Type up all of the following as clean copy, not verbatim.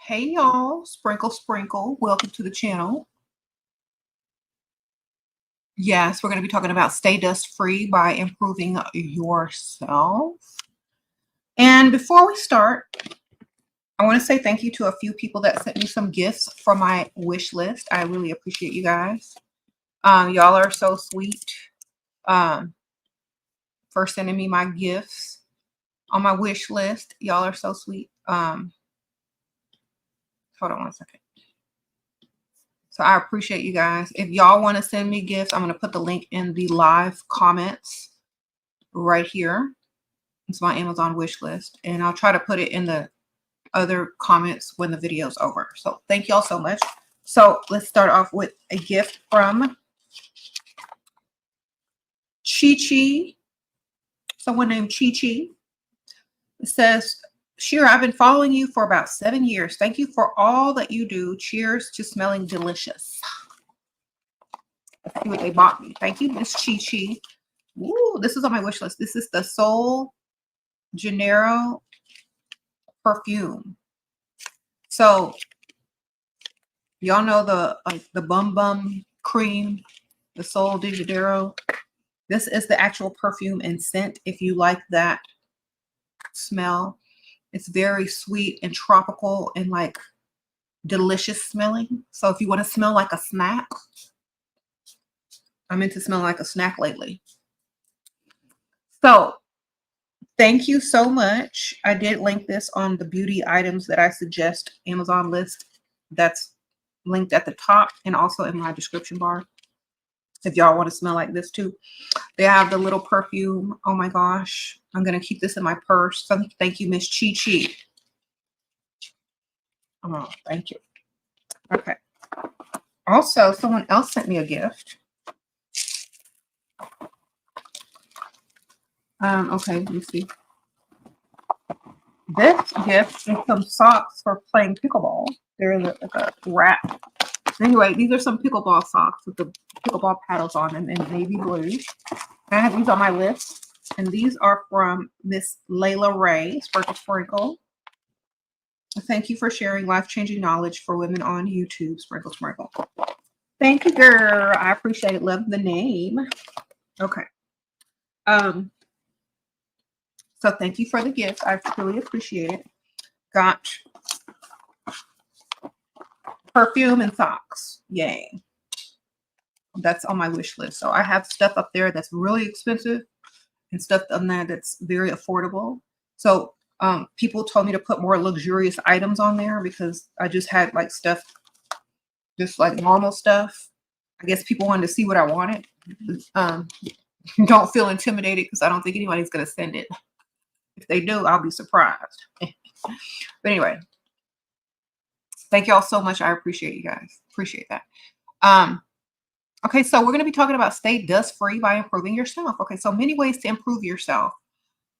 Hey y'all, sprinkle sprinkle. Welcome to the channel. Yes, we're going to be talking about stay dust free by improving yourself. And before we start, I want to say thank you to a few people that sent me some gifts from my wish list. I really appreciate you guys. Y'all are so sweet for sending me my gifts on my wish list. Y'all are so sweet. Hold on one second. So I appreciate you guys. If y'all want to send me gifts, I'm going to put the link in the live comments right here. It's my Amazon wish list. And I'll try to put it in the other comments when the video's over. So thank y'all so much. So let's start off with a gift from Chi. Someone named Chi. It says, Shira, I've been following you for about 7 years. Thank you for all that you do. Cheers to smelling delicious. Let's see what they bought me. Thank you, Miss Chi. Ooh, this is on my wish list. This is the Sol Janeiro perfume. So y'all know the Bum Bum cream, the Sol de Janeiro. This is the actual perfume and scent. If you like that smell, it's very sweet and tropical and like delicious smelling. So if you want to smell like a snack, I'm into smelling like a snack lately. So thank you so much. I did link this on the beauty items that I suggest Amazon list. That's linked at the top and also in my description bar. If y'all want to smell like this too. They have the little perfume. Oh my gosh. I'm going to keep this in my purse. So thank you, Miss Chi. Oh, thank you. Okay. Also, someone else sent me a gift. Okay, let me see. This gift is some socks for playing pickleball. They're like a wrap. Anyway, these are some pickleball socks with the pickleball paddles on them in navy blue. I have these on my list. And these are from Miss Layla Ray, Sprinkle Sprinkle. Thank you for sharing life-changing knowledge for women on YouTube, Sprinkle Sprinkle. Thank you, girl. I appreciate it. Love the name. Okay. So thank you for the gift. I truly appreciate it. Got perfume and socks. Yay. That's on my wish list. So I have stuff up there that's really expensive and stuff on there that's very affordable. So people told me to put more luxurious items on there because I just had like stuff, just like normal stuff. I guess people wanted to see what I wanted. Don't feel intimidated because I don't think anybody's going to send it. If they do, I'll be surprised. But anyway, thank y'all so much. I appreciate you guys. Appreciate that. Okay, so we're going to be talking about stay dust free by improving yourself. Okay, so many ways to improve yourself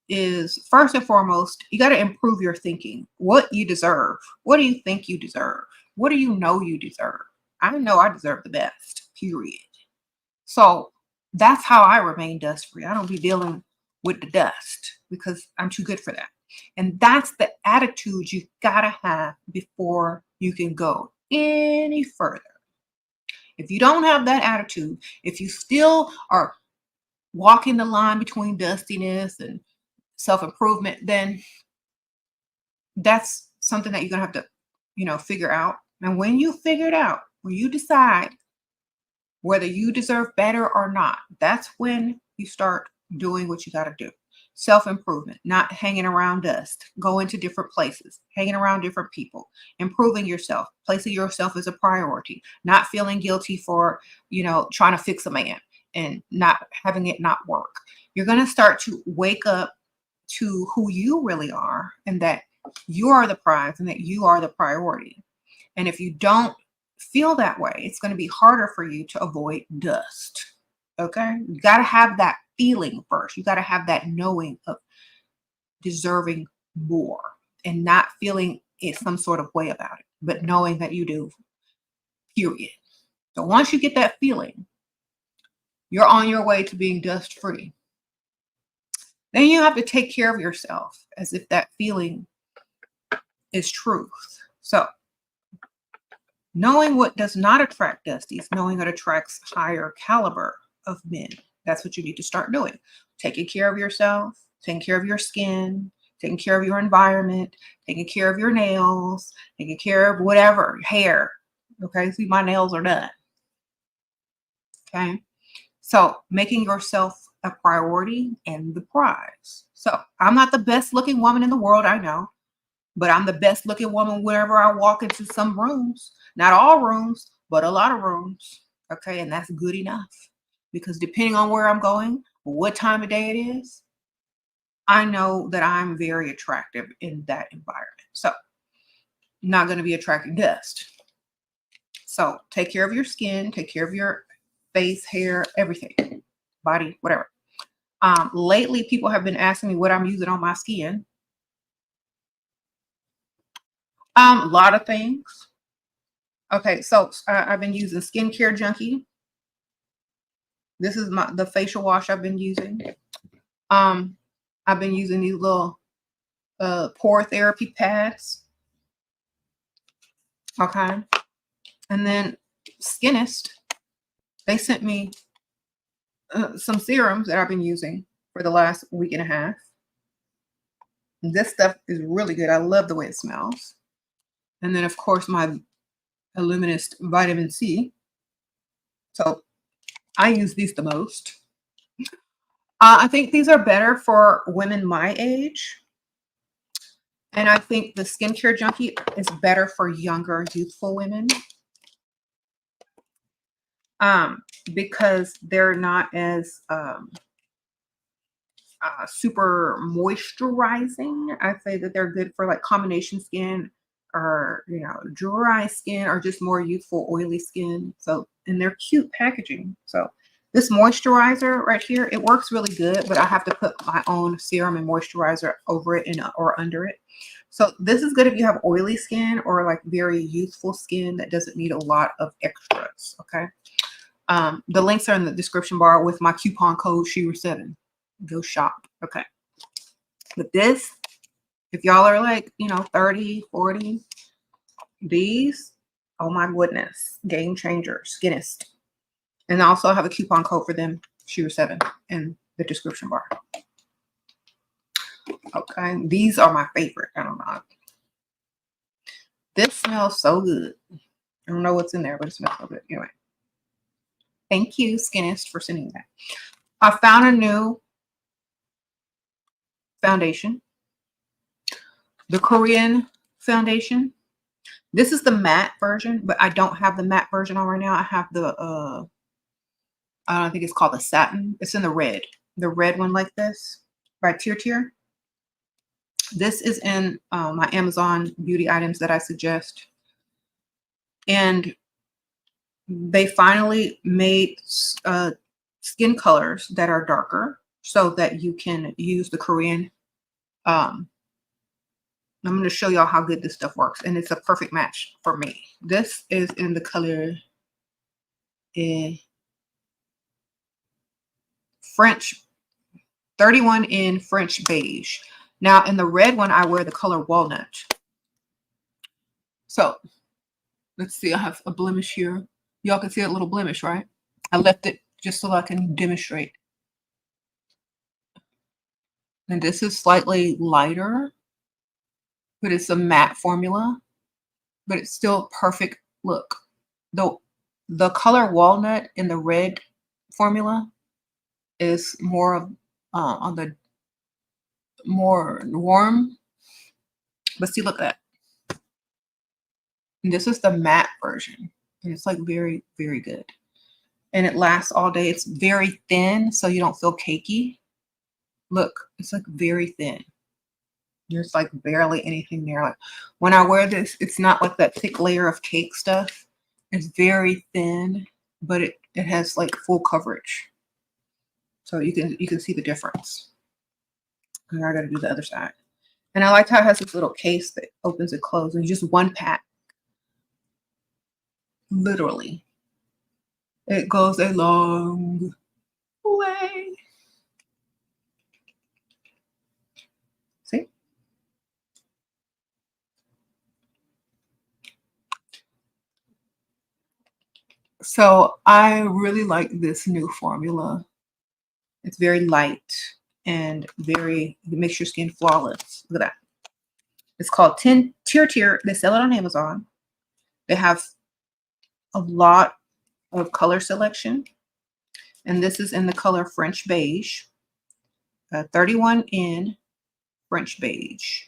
is first and foremost, you got to improve your thinking. What you deserve. What do you think you deserve? What do you know you deserve? I know I deserve the best, period. So that's how I remain dust free. I don't be dealing with the dust because I'm too good for that. And that's the attitude you got to have before you can go any further. If you don't have that attitude, if you still are walking the line between dustiness and self-improvement, then that's something that you're going to have to, figure out. And when you figure it out, when you decide whether you deserve better or not, that's when you start doing what you got to do. Self-improvement, not hanging around dust, going to different places, hanging around different people, improving yourself, placing yourself as a priority, not feeling guilty for, trying to fix a man and not having it not work. You're going to start to wake up to who you really are and that you are the prize and that you are the priority. And if you don't feel that way, it's going to be harder for you to avoid dust. Okay? You got to have that feeling first. You got to have that knowing of deserving more and not feeling it some sort of way about it, but knowing that you do, period. So once you get that feeling, you're on your way to being dust free. Then you have to take care of yourself as if that feeling is truth. So knowing what does not attract dusties, knowing what attracts higher caliber of men. That's what you need to start doing. Taking care of yourself, taking care of your skin, taking care of your environment, taking care of your nails, taking care of whatever, hair. Okay, see, my nails are done. Okay, so making yourself a priority and the prize. So I'm not the best looking woman in the world, I know, but I'm the best looking woman whenever I walk into some rooms. Not all rooms, but a lot of rooms. Okay, and that's good enough because depending on where I'm going, what time of day it is, I know that I'm very attractive in that environment. So I'm not going to be attracting dust. So take care of your skin, take care of your face, hair, everything, body, whatever. Lately, people have been asking me what I'm using on my skin. A lot of things. Okay, so I've been using Skincare Junkie. This is the facial wash I've been using. I've been using these little pore therapy pads. Okay, and then SKINIST, they sent me some serums that I've been using for the last week and a half. This stuff is really good. I love the way it smells. And then, of course, my Elixirs vitamin C. So I use these the most. I think these are better for women my age. And I think the Skincare Junkie is better for younger, youthful women. Because they're not as super moisturizing. I say that they're good for like combination skin or, you know, dry skin or just more youthful, oily skin. So, and they're cute packaging. So this moisturizer right here, it works really good, but I have to put my own serum and moisturizer over it or under it. So this is good if you have oily skin or like very youthful skin that doesn't need a lot of extras. Okay. The links are in the description bar with my coupon code SheRaSeven. Go shop. Okay. But this, if y'all are like, you know, 30, 40, these, oh my goodness, game changers, SKINIST. And I also have a coupon code for them, SheRaSeven, in the description bar. Okay. These are my favorite. I don't know. This smells so good. I don't know what's in there, but it smells so good. Anyway. Thank you, SKINIST, for sending that. I found a new foundation. The Korean foundation. This is the matte version, but I don't have the matte version on right now. I have the I don't think it's called the satin. It's in the red one like this by Tier. This is in my Amazon beauty items that I suggest. And they finally made skin colors that are darker so that you can use the Korean. I'm going to show y'all how good this stuff works. And it's a perfect match for me. This is in the color French 31 in French beige. Now in the red one, I wear the color walnut. So let's see, I have a blemish here. Y'all can see a little blemish, right? I left it just so I can demonstrate. And this is slightly lighter, but it's a matte formula, but it's still perfect look. The color walnut in the red formula is more on the more warm, but see, look at that. And this is the matte version, and it's like very, very good. And it lasts all day. It's very thin, so you don't feel cakey. Look, it's like very thin. There's like barely anything there. Like when I wear this, it's not like that thick layer of cake stuff. It's very thin, but it has like full coverage. So you can see the difference. And I gotta do the other side. And I like how it has this little case that opens and closes. And just one pack. Literally. It goes a long way. See? So I really like this new formula. It's very light and it makes your skin flawless. Look at that. It's called Tier. They sell it on Amazon. They have a lot of color selection. And this is in the color French beige. 31 in French beige.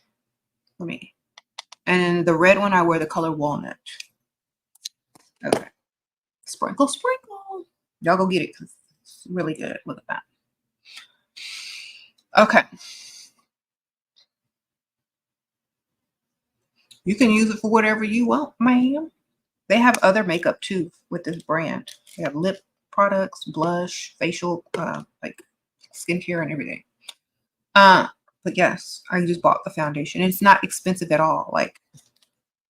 For me. And the red one, I wear the color walnut. Okay. Sprinkle, sprinkle. Y'all go get it because it's really good. Look at that. Okay. You can use it for whatever you want, ma'am. They have other makeup too with this brand. They have lip products, blush, facial, like skincare and everything. But yes, I just bought the foundation. It's not expensive at all. Like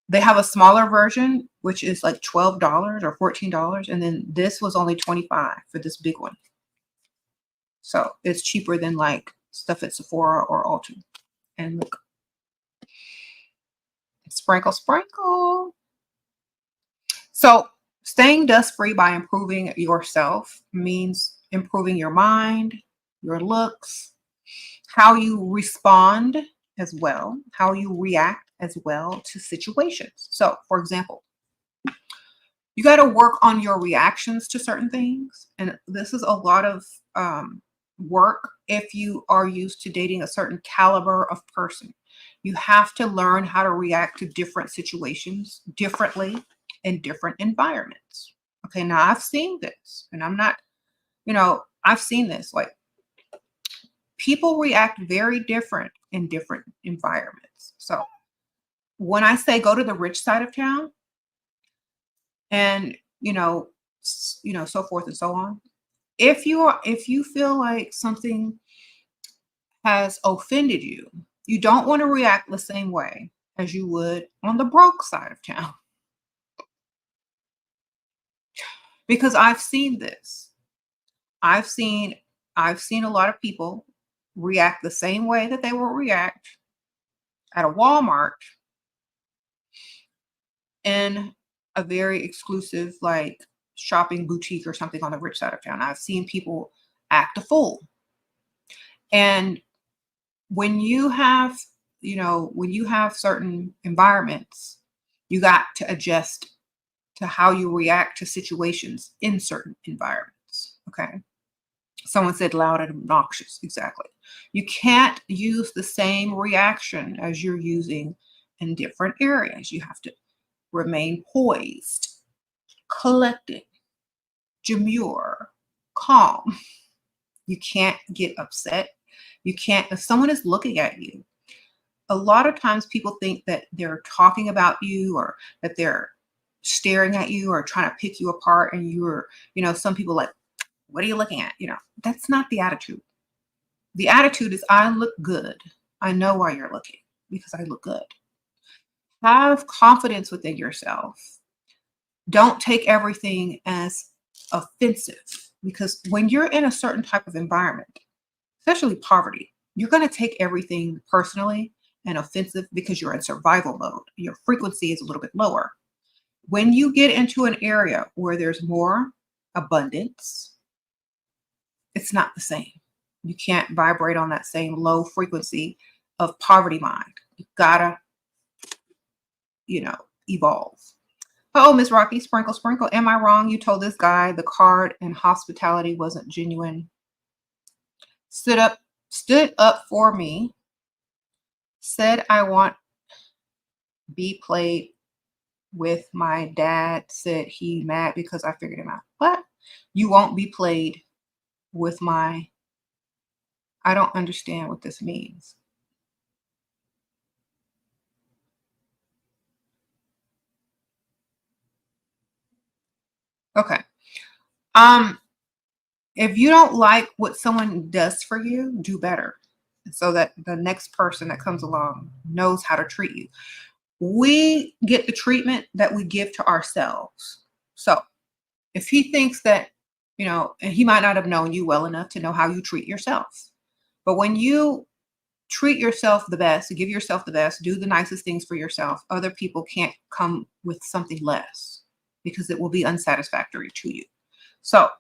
they have a smaller version, which is like $12 or $14. And then this was only $25 for this big one. So it's cheaper than like stuff at Sephora or Ulta. And look, sprinkle, sprinkle. So staying dust-free by improving yourself means improving your mind, your looks, how you respond as well, how you react as well to situations. So, for example, you got to work on your reactions to certain things. And this is a lot of work if you are used to dating a certain caliber of person. You have to learn how to react to different situations differently in different environments. Okay, now I've seen this, and I'm not, I've seen this. Like, people react very different in different environments. So when I say go to the rich side of town and, so forth and so on, if you feel like something has offended you, you don't want to react the same way as you would on the broke side of town. Because I've seen this. I've seen a lot of people react the same way that they will react at a Walmart in a very exclusive like shopping boutique or something on the rich side of town. I've seen people act a fool. And when you have certain environments, you got to adjust to how you react to situations in certain environments. Okay. Someone said loud and obnoxious. Exactly. You can't use the same reaction as you're using in different areas. You have to remain poised, collected, demure, calm. You can't get upset. You can't, if someone is looking at you, a lot of times people think that they're talking about you or that they're staring at you or trying to pick you apart. And you're, some people like, what are you looking at? That's not the attitude. The attitude is, I look good. I know why you're looking because I look good. Have confidence within yourself. Don't take everything as offensive because when you're in a certain type of environment, especially poverty, you're going to take everything personally and offensive because you're in survival mode. Your frequency is a little bit lower. When you get into an area where there's more abundance, it's not the same. You can't vibrate on that same low frequency of poverty mind. You gotta, evolve. Oh, Miss Rocky, sprinkle, sprinkle. Am I wrong? You told this guy the card and hospitality wasn't genuine. Stood up for me. Said I want be played with. My dad said he mad because I figured him out. What? You won't be played with my, I don't understand what this means. Okay. If you don't like what someone does for you, do better so that the next person that comes along knows how to treat you. We get the treatment that we give to ourselves. So if he thinks that, and he might not have known you well enough to know how you treat yourself. But when you treat yourself the best, give yourself the best, do the nicest things for yourself, other people can't come with something less. because it will be unsatisfactory to you. So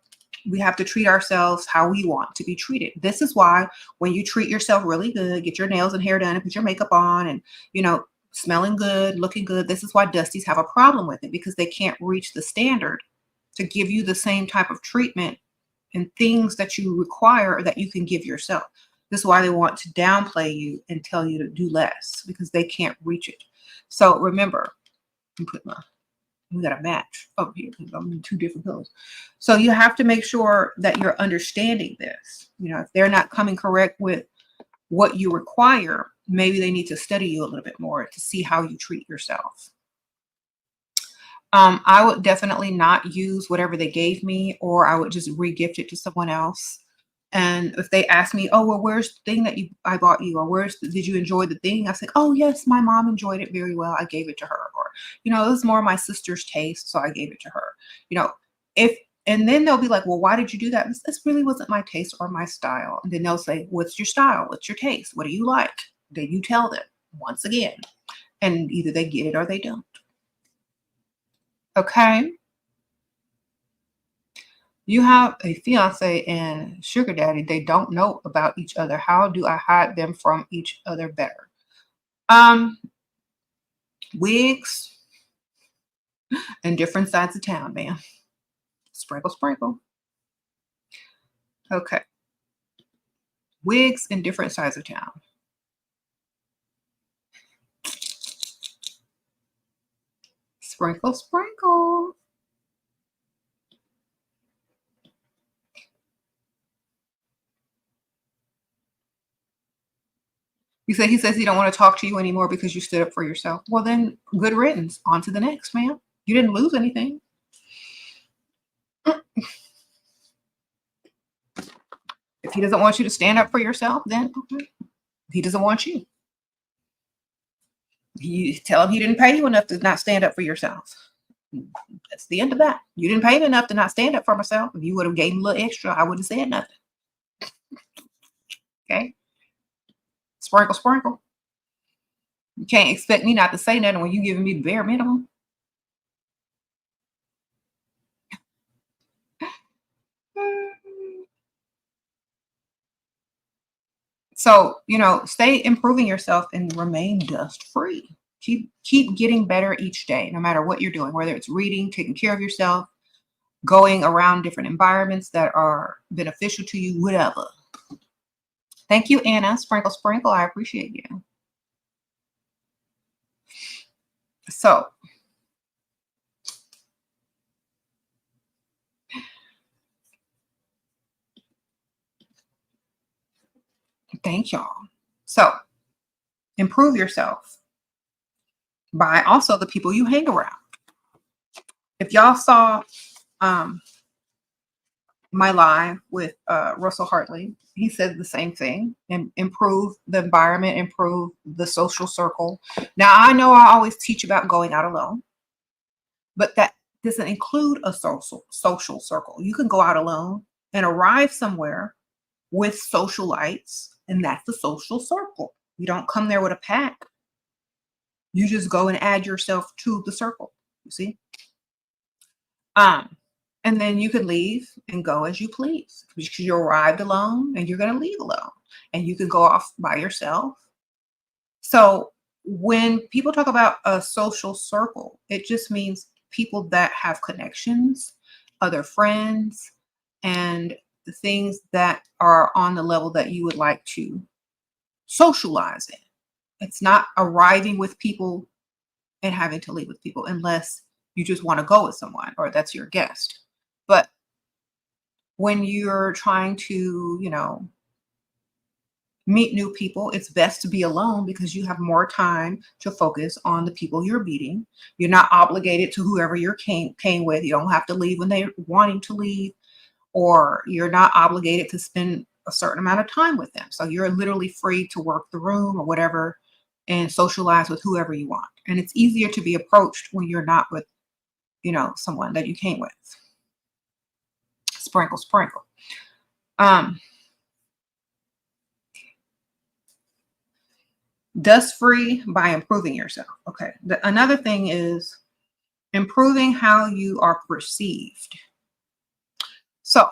we have to treat ourselves how we want to be treated. This is why when you treat yourself really good, get your nails and hair done and put your makeup on and, you know, smelling good, looking good. This is why Dusties have a problem with it, because they can't reach the standard to give you the same type of treatment and things that you require that you can give yourself. This is why they want to downplay you and tell you to do less, because they can't reach it. So remember, we got a match over here because I'm in 2 different colors. So you have to make sure that you're understanding this. You know, if they're not coming correct with what you require, maybe they need to study you a little bit more to see how you treat yourself. I would definitely not use whatever they gave me, or I would just re-gift it to someone else. And if they ask me, oh, well, where's the thing that I bought you? Or did you enjoy the thing? I said, oh, yes, my mom enjoyed it very well. I gave it to her. Or, you know, it was more my sister's taste, so I gave it to her. You know, and then they'll be like, well, why did you do that? This really wasn't my taste or my style. And then they'll say, what's your style? What's your taste? What do you like? Then you tell them once again. And either they get it or they don't. Okay. You have a fiance and sugar daddy. They don't know about each other. How do I hide them from each other better? Wigs and different sides of town, man. Sprinkle, sprinkle. Okay. Wigs in different sides of town. Sprinkle, sprinkle. He says he don't want to talk to you anymore because you stood up for yourself. Well, then good riddance. On to the next, man. You didn't lose anything. If he doesn't want you to stand up for yourself, then okay. He doesn't want you. You tell him he didn't pay you enough to not stand up for yourself. That's the end of that. You didn't pay me enough to not stand up for myself. If you would have gave me a little extra, I wouldn't have said nothing. Okay? Sprinkle, sprinkle. You can't expect me not to say nothing when you're giving me the bare minimum. So, you know, stay improving yourself and remain dust free. Keep getting better each day, no matter what you're doing, whether it's reading, taking care of yourself, going around different environments that are beneficial to you, whatever. Thank you, Anna. Sprinkle, sprinkle. I appreciate you. So, thank y'all. So, improve yourself by also the people you hang around. If y'all saw my live with Russell Hartley, he said the same thing. And improve the environment, improve the social circle. Now, I know I always teach about going out alone, but that doesn't include a social circle. You can go out alone and arrive somewhere with socialites, and that's the social circle. You don't come there with a pack. You just go and add yourself to the circle, you see? And then you can leave and go as you please, because you arrived alone and you're going to leave alone, and you can go off by yourself. So when people talk about a social circle, it just means people that have connections, other friends, and the things that are on the level that you would like to socialize in. It's not arriving with people and having to leave with people unless you just want to go with someone or that's your guest. But when you're trying to, you know, meet new people, it's best to be alone because you have more time to focus on the people you're meeting. You're not obligated to whoever you came with. You don't have to leave when they're wanting to leave, or you're not obligated to spend a certain amount of time with them. So you're literally free to work the room or whatever and socialize with whoever you want. And it's easier to be approached when you're not with, you know, someone that you came with. Sprinkle, sprinkle. Dust free by improving yourself. Okay. Another thing is Improving how you are perceived. So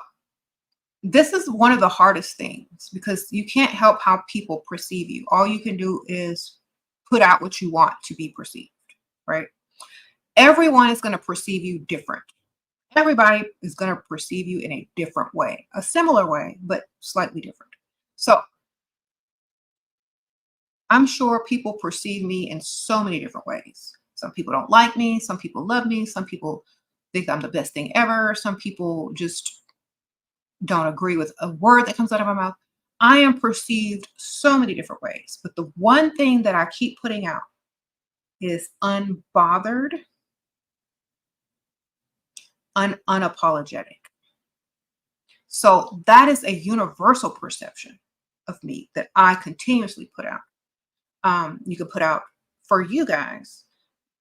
this is one of the hardest things because you can't help how people perceive you. All you can do is put out what you want to be perceived, right? Everyone is going to perceive you different. Everybody is going to perceive you in a different way, a similar way, but slightly different. So I'm sure people perceive me in so many different ways. Some people don't like me. Some people love me. Some people think I'm the best thing ever. Some people just don't agree with a word that comes out of my mouth. I am perceived so many different ways. But the one thing that I keep putting out is unbothered, unapologetic. So that is a universal perception of me that I continuously put out. You could put out for you guys,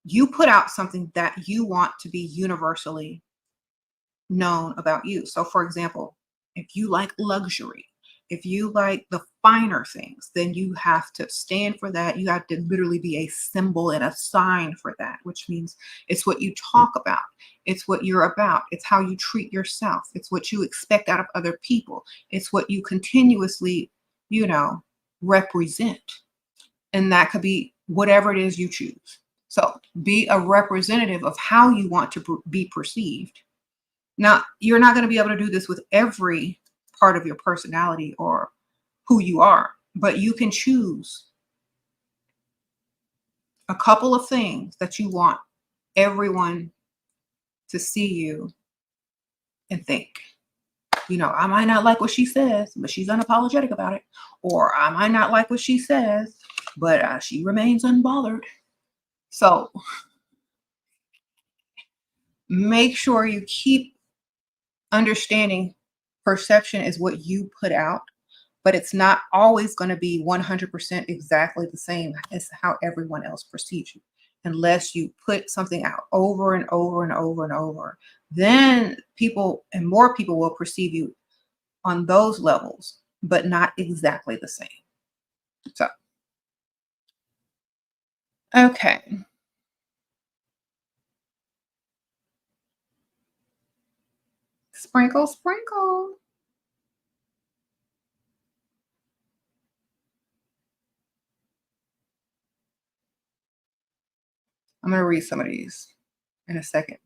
you put out something that you want to be universally known about you. So for example, if you like luxury, if you like the finer things, then you have to stand for that. You have to literally be a symbol and a sign for that, which means it's what you talk about. It's what you're about. It's how you treat yourself. It's what you expect out of other people. It's what you continuously, represent. And that could be whatever it is you choose. So be a representative of how you want to be perceived. Now, you're not going to be able to do this with every part of your personality or who you are, but you can choose a couple of things that you want everyone to see you and think. I might not like what she says, but she's unapologetic about it. Or I might not like what she says, but she remains unbothered. So make sure you keep understanding perception is what you put out, but it's not always going to be 100% exactly the same as how everyone else perceives you. Unless you put something out over and over and over and over, then people and more people will perceive you on those levels, but not exactly the same. So, okay. Sprinkle, sprinkle. I'm going to read some of these in a second.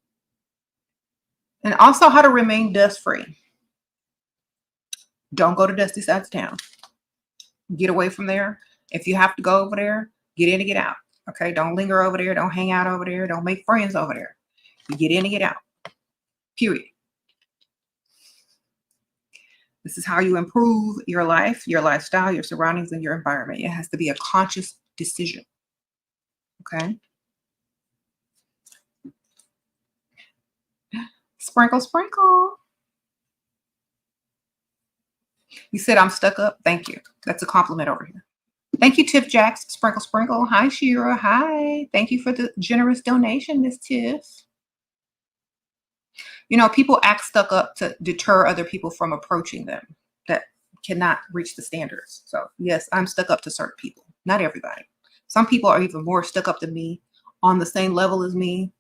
And also how to remain dust free. Don't go to dusty sides of town. Get away from there. If you have to go over there, get in and get out. Okay. Don't linger over there. Don't hang out over there. Don't make friends over there. You get in and get out. Period. This is how you improve your life, your lifestyle, your surroundings, and your environment. It has to be a conscious decision. Okay. Sprinkle, sprinkle. You said I'm stuck up. Thank you. That's a compliment over here. Thank you, Tiff Jacks. Sprinkle, sprinkle. Hi, Shira. Hi. Thank you for the generous donation, Miss Tiff. People act stuck up to deter other people from approaching them that cannot reach the standards. So yes, I'm stuck up to certain people, not everybody. Some people are even more stuck up than me, on the same level as me,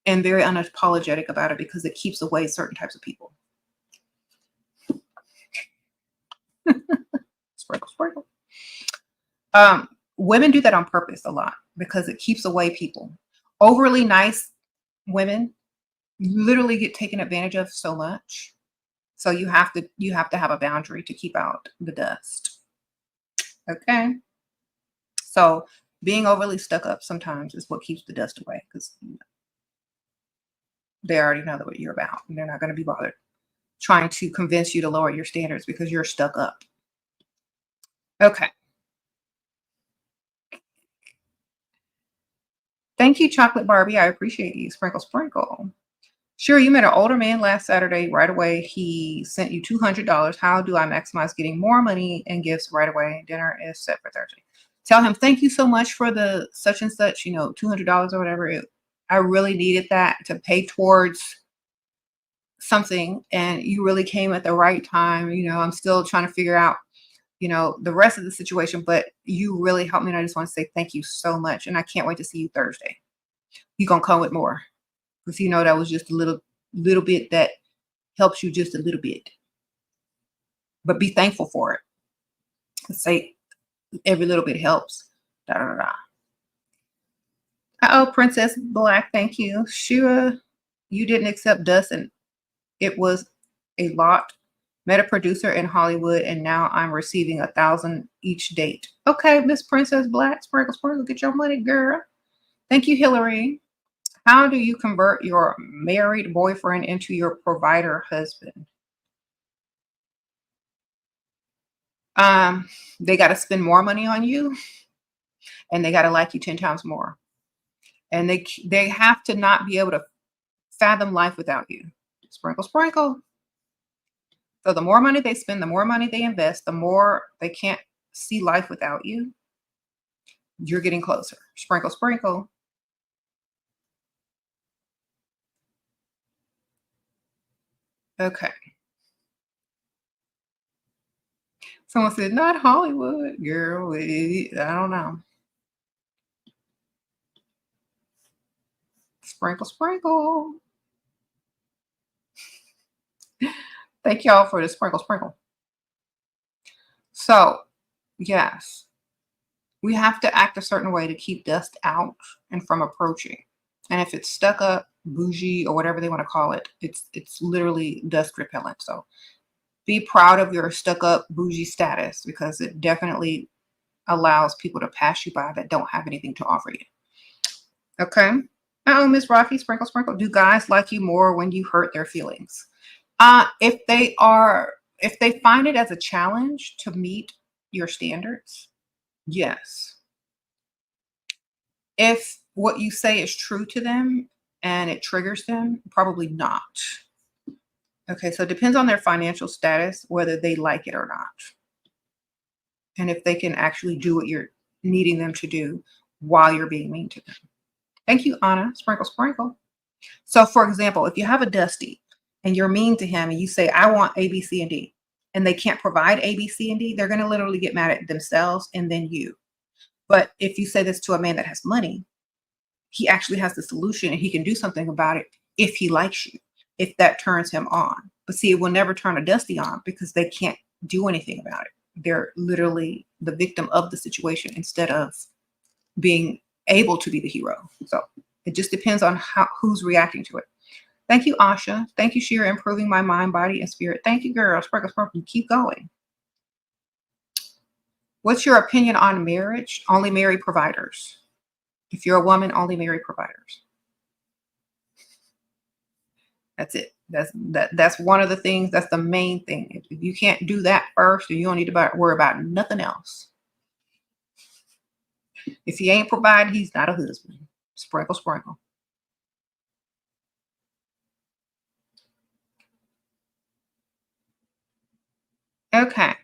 and very unapologetic about it because it keeps away certain types of people. Sprinkle, sprinkle. Women do that on purpose a lot because it keeps away people. Overly nice women literally get taken advantage of so much. So you have to have a boundary to keep out the dust. Okay. So being overly stuck up sometimes is what keeps the dust away because they already know what you're about and they're not going to be bothered trying to convince you to lower your standards because you're stuck up. Okay. Thank you, Chocolate Barbie. I appreciate you. Sprinkle, sprinkle. Sure, you met an older man last Saturday. Right away, he sent you $200. How do I maximize getting more money and gifts right away? Dinner is set for Thursday. Tell him, thank you so much for the such and such, $200 or whatever. I really needed that to pay towards something. And you really came at the right time. I'm still trying to figure out, the rest of the situation, but you really helped me. And I just want to say thank you so much. And I can't wait to see you Thursday. He gonna come with more because he know that was just a little bit that helps you just a little bit. But be thankful for it. Say every little bit helps. Da da da. Oh, Princess Black, thank you. Shira, you didn't accept dust, and it was a lot. Met a producer in Hollywood, and now I'm receiving 1,000 each date. Okay, Miss Princess Black, sprinkle, sprinkle, get your money, girl. Thank you, Hillary. How do you convert your married boyfriend into your provider husband? They got to spend more money on you, and they got to like you 10 times more. And they have to not be able to fathom life without you. Sprinkle, sprinkle. So the more money they spend, the more money they invest, the more they can't see life without you. You're getting closer. Sprinkle, sprinkle. Okay. Someone said, not Hollywood, girl. I don't know. Sprinkle, sprinkle. Thank y'all for the sprinkle, sprinkle. So, yes, we have to act a certain way to keep dust out and from approaching. And if it's stuck up, bougie, or whatever they want to call it, it's literally dust repellent. So be proud of your stuck up bougie status because it definitely allows people to pass you by that don't have anything to offer you. Okay. Oh, Miss Rocky, sprinkle, sprinkle. Do guys like you more when you hurt their feelings? If they find it as a challenge to meet your standards, yes. If what you say is true to them and it triggers them, probably not. Okay, so it depends on their financial status, whether they like it or not. And if they can actually do what you're needing them to do while you're being mean to them. Thank you, Anna. Sprinkle, sprinkle. So, for example, if you have a Dusty and you're mean to him and you say, I want A, B, C, and D, and they can't provide A, B, C, and D, they're going to literally get mad at themselves and then you. But if you say this to a man that has money, he actually has the solution and he can do something about it if he likes you, if that turns him on. But see, it will never turn a Dusty on because they can't do anything about it. They're literally the victim of the situation instead of being able to be the hero. So it just depends on who's reacting to it. Thank you, Asha. Thank you, Shira, improving my mind, body, and spirit. Thank you, girl. Sprinkle, sprinkle. Keep going. What's your opinion on marriage? Only marry providers. If you're a woman, only marry providers. That's it. That's one of the things. That's the main thing. If you can't do that first, you don't need to worry about nothing else. If he ain't providing, he's not a husband. Sprinkle, sprinkle. Okay.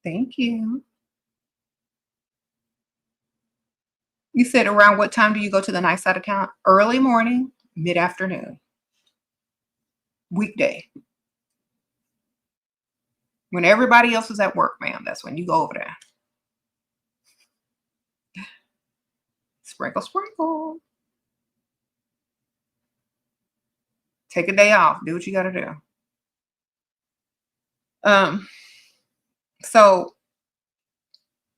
Thank you. You said around what time do you go to the night side account? Early morning, mid-afternoon, weekday. When everybody else is at work, ma'am, that's when you go over there. Sprinkle, sprinkle. Take a day off. Do what you got to do. So,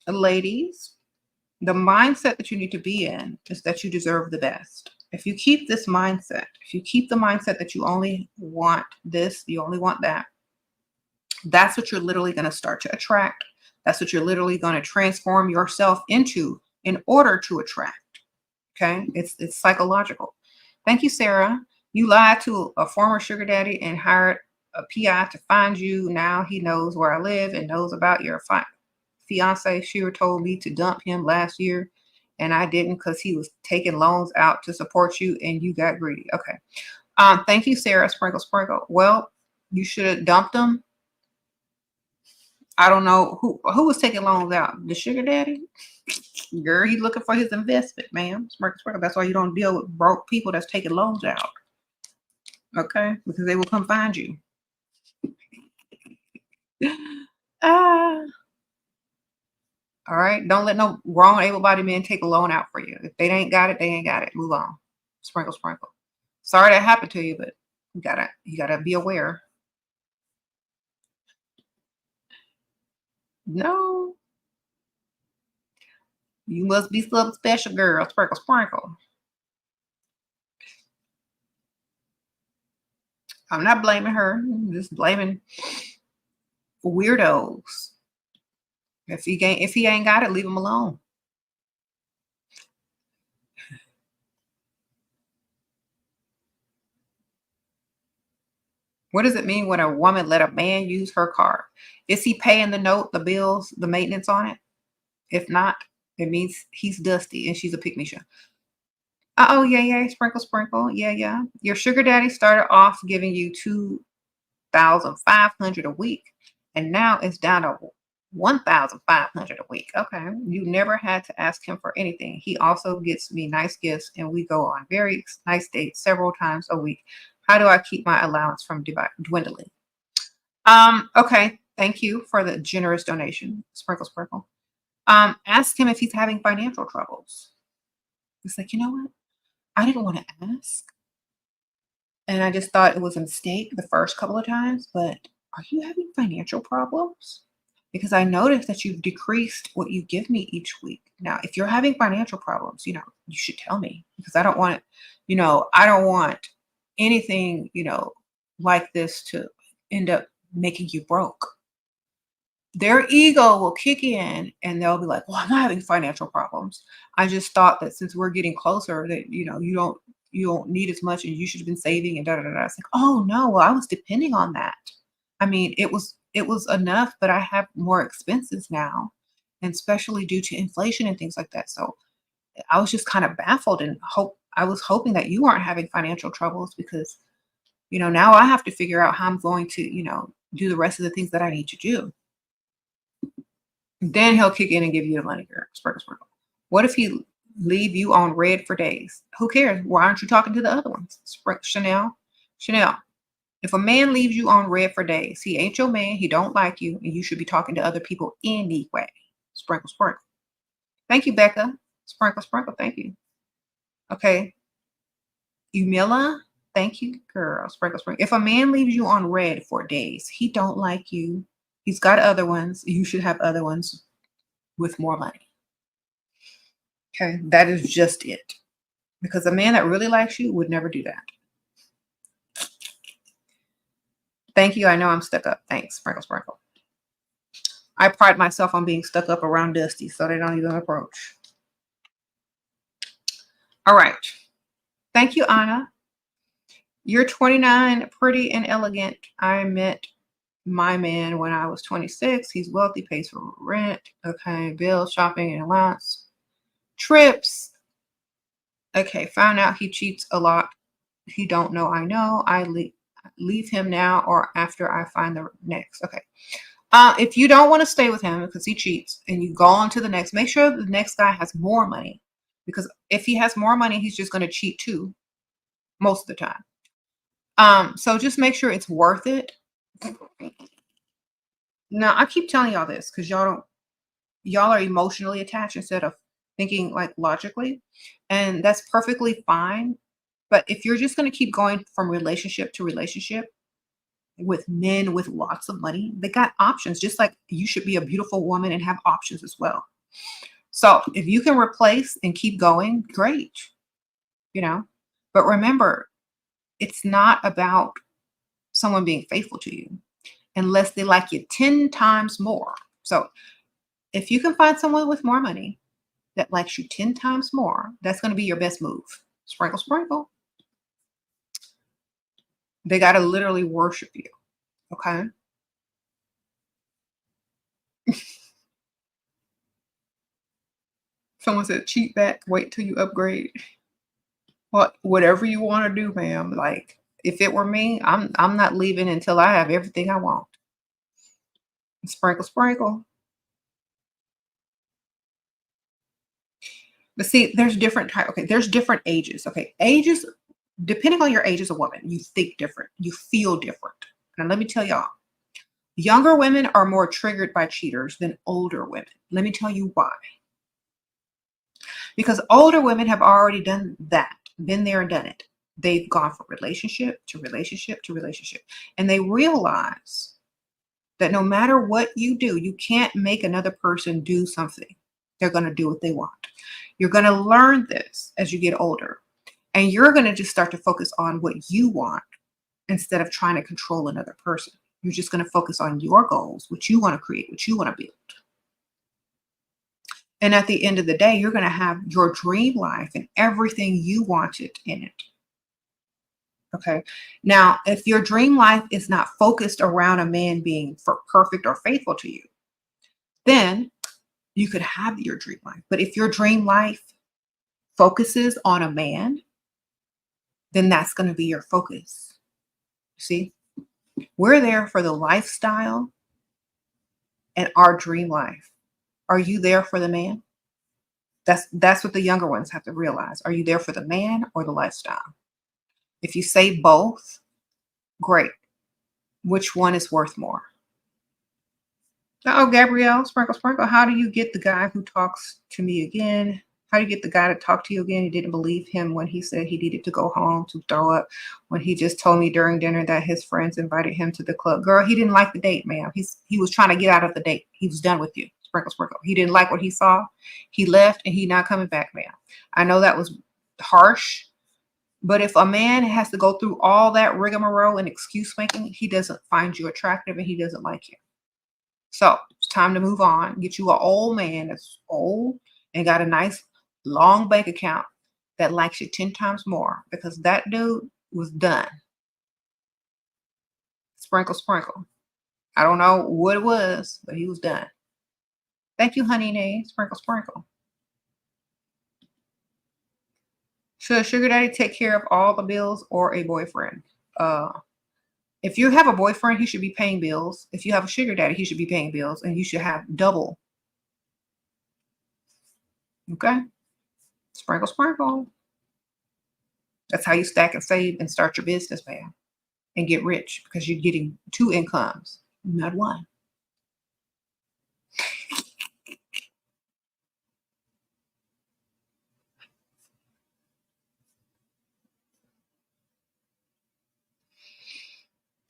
ladies, the mindset that you need to be in is that you deserve the best. If you keep this mindset, if you keep the mindset that you only want this, you only want that, that's what you're literally going to start to attract. That's what you're literally going to transform yourself into in order to attract. Okay. It's psychological. Thank you, Sarah. You lied to a former sugar daddy and hired a PI to find you. Now he knows where I live and knows about your fiance. Shira told me to dump him last year and I didn't because he was taking loans out to support you and you got greedy. Okay. Thank you, Sarah. Sprinkle, sprinkle. Well, you should have dumped him. I don't know who was taking loans out. The sugar daddy? Girl, he's looking for his investment, ma'am. Sprinkle, sprinkle. That's why you don't deal with broke people that's taking loans out. Okay? Because they will come find you. All right. Don't let no wrong able-bodied men take a loan out for you. If they ain't got it, they ain't got it. Move on. Sprinkle, sprinkle. Sorry that happened to you, but you gotta be aware. No, you must be some special girl. Sprinkle, sprinkle. I'm not blaming her. I'm just blaming weirdos. If he ain't got it, leave him alone. What does it mean when a woman let a man use her car? Is he paying the note, the bills, the maintenance on it? If not, it means he's dusty and she's a pick me show. Oh yeah, yeah, sprinkle, sprinkle. Yeah, yeah. Your sugar daddy started off giving you 2,500 a week, and now it's down to 1,500 a week. Okay. You never had to ask him for anything. He also gets me nice gifts, and we go on very nice dates several times a week. How do I keep my allowance from dwindling? Okay. Thank you for the generous donation. Sprinkle, sprinkle. Ask him if he's having financial troubles. It's like, you know what? I didn't want to ask. And I just thought it was a mistake the first couple of times, but are you having financial problems? Because I noticed that you've decreased what you give me each week. Now, if you're having financial problems, you should tell me, because I don't want, I don't want anything, like this to end up making you broke. Their ego will kick in and they'll be like, well, I'm not having financial problems. I just thought that since we're getting closer that, you don't need as much and you should have been saving and da da da. da. It's like, oh no, well, I was depending on that. I mean, it was enough, but I have more expenses now, and especially due to inflation and things like that. So I was just kind of baffled and I was hoping that you aren't having financial troubles because, now I have to figure out how I'm going to, do the rest of the things that I need to do. Then he'll kick in and give you the money, girl. Sprinkle, sprinkle. What if he leave you on red for days? Who cares? Why aren't you talking to the other ones? Chanel. If a man leaves you on red for days, he ain't your man. He don't like you, and you should be talking to other people anyway. Sprinkle, sprinkle. Thank you, Becca. Sprinkle, sprinkle. Thank you. Okay. Umila, thank you, girl. Sprinkle, sprinkle. If a man leaves you on red for days, he don't like you. He's got other ones. You should have other ones with more money. Okay, that is just it. Because a man that really likes you would never do that. Thank you. I know I'm stuck up. Thanks. Sprinkle, sprinkle. I pride myself on being stuck up around Dusty, so they don't even approach. All right. Thank you, Anna. You're 29, pretty and elegant. I met my man when I was 26. He's wealthy, pays for rent. Okay, bills, shopping, and allowance. Trips. Okay, found out he cheats a lot. He don't know I know. I leave him now or after I find the next. Okay. If you don't want to stay with him because he cheats and you go on to the next, make sure the next guy has more money. Because if he has more money, he's just going to cheat too, most of the time. So just make sure it's worth it. Now, I keep telling y'all this because y'all are emotionally attached instead of thinking like logically. And that's perfectly fine. But if you're just going to keep going from relationship to relationship with men with lots of money, they got options, just like you should be a beautiful woman and have options as well. So if you can replace and keep going, great, but remember, it's not about someone being faithful to you unless they like you 10 times more. So if you can find someone with more money that likes you 10 times more, that's going to be your best move. Sprinkle, sprinkle. They got to literally worship you. Okay. Someone said, cheat back, wait till you upgrade. Whatever you want to do, ma'am. Like, if it were me, I'm not leaving until I have everything I want. Sprinkle, sprinkle. But see, there's different type. Okay, there's different ages. Okay, ages, depending on your age as a woman, you think different, you feel different. And let me tell y'all, Younger women are more triggered by cheaters than older women. Let me tell you why. Because older women have already done that, been there and done it. They've gone from relationship to relationship to relationship. And they realize that no matter what you do, you can't make another person do something. They're going to do what they want. You're going to learn this as you get older. And you're going to just start to focus on what you want instead of trying to control another person. You're just going to focus on your goals, what you want to create, what you want to build. And at the end of the day, you're going to have your dream life and everything you wanted in it. Okay. Now, if your dream life is not focused around a man being perfect or faithful to you, then you could have your dream life. But if your dream life focuses on a man, then that's going to be your focus. See, we're there for the lifestyle and our dream life. Are you there for the man? That's what the younger ones have to realize. Are you there for the man or the lifestyle? If you say both, great. Which one is worth more? Oh, Gabrielle, sprinkle, sprinkle. How do you get the guy who talks to me again? How do you get the guy to talk to you again? You didn't believe him when he said he needed to go home to throw up, when he just told me during dinner that his friends invited him to the club. Girl, he didn't like the date, ma'am. He was trying to get out of the date. He was done with you. Sprinkle, sprinkle. He didn't like what he saw. He left and he's not coming back, ma'am. I know that was harsh, but if a man has to go through all that rigmarole and excuse making, he doesn't find you attractive and he doesn't like you. So it's time to move on. Get you an old man that's old and got a nice long bank account that likes you 10 times more, because that dude was done. Sprinkle, sprinkle. I don't know what it was, but he was done. Thank you, honey. Nay. Sprinkle, sprinkle. Should a sugar daddy take care of all the bills or a boyfriend? If you have a boyfriend, he should be paying bills. If you have a sugar daddy, he should be paying bills, and you should have double. Okay? Sprinkle, sprinkle. That's how you stack and save and start your business, man, and get rich, because you're getting 2 incomes, not 1.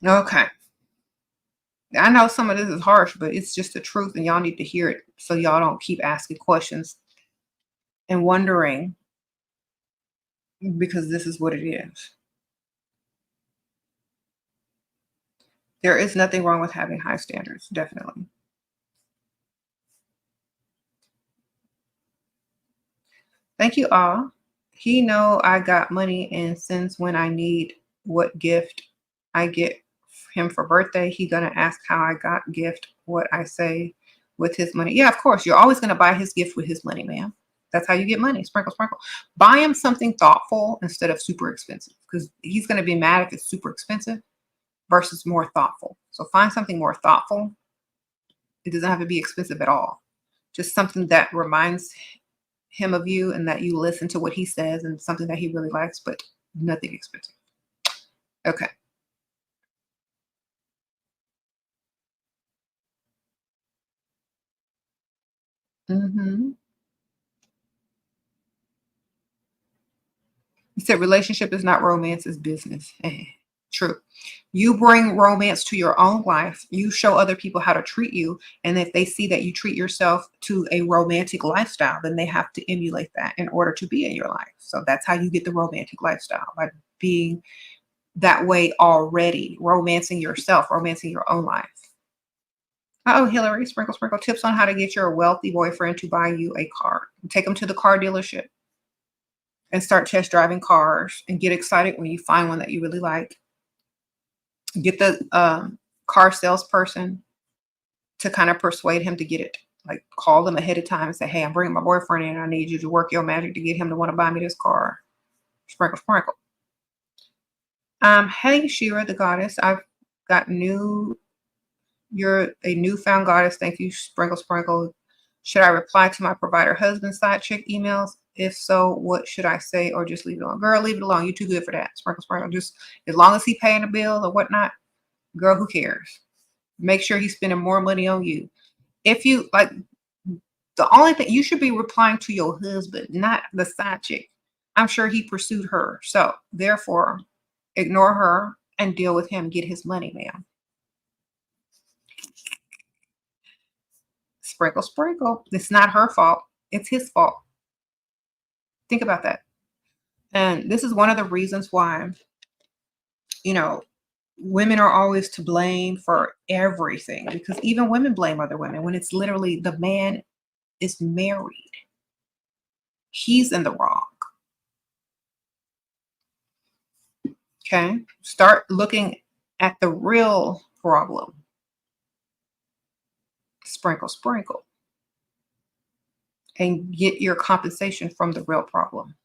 Okay. I know some of this is harsh, but it's just the truth, and y'all need to hear it so y'all don't keep asking questions and wondering, because this is what it is. There is nothing wrong with having high standards, definitely. Thank you all. He know I got money and sends when I need. What gift I get him for birthday, he gonna ask how I got gift, what I say with his money. Yeah, of course. You're always gonna buy his gift with his money, ma'am. That's how you get money. Sprinkle, sprinkle. Buy him something thoughtful instead of super expensive, because he's gonna be mad if it's super expensive versus more thoughtful. So find something more thoughtful. It doesn't have to be expensive at all. Just something that reminds him of you and that you listen to what he says, and something that he really likes, but nothing expensive. Okay. Mm-hmm. He said relationship is not romance, it's business. True. You bring romance to your own life. You show other people how to treat you. And if they see that you treat yourself to a romantic lifestyle, then they have to emulate that in order to be in your life. So that's how you get the romantic lifestyle, by being that way already, romancing yourself, romancing your own life. Oh, Hillary, sprinkle, sprinkle. Tips on how to get your wealthy boyfriend to buy you a car. Take him to the car dealership and start test driving cars, and get excited when you find one that you really like. Get the car salesperson to kind of persuade him to get it. Like, call them ahead of time and say, hey, I'm bringing my boyfriend in. I need you to work your magic to get him to want to buy me this car. Sprinkle, sprinkle. Hey, Shira, the goddess. I've got you're a newfound goddess. Thank you, sprinkle, sprinkle. Should I reply to my provider husband side chick emails? If so, what should I say, or just leave it alone? Girl, leave it alone. You're too good for that. Sprinkle, sprinkle. Just as long as he paying the bill or whatnot, girl, who cares? Make sure he's spending more money on you. If you like, the only thing you should be replying to your husband, not the side chick. I'm sure he pursued her. So therefore, ignore her and deal with him. Get his money, ma'am. Sprinkle, sprinkle. It's not her fault. It's his fault. Think about that. And this is one of the reasons why, you know, women are always to blame for everything, because even women blame other women when it's literally the man is married. He's in the wrong. Okay. Start looking at the real problem. Sprinkle, sprinkle. And get your compensation from the real problem.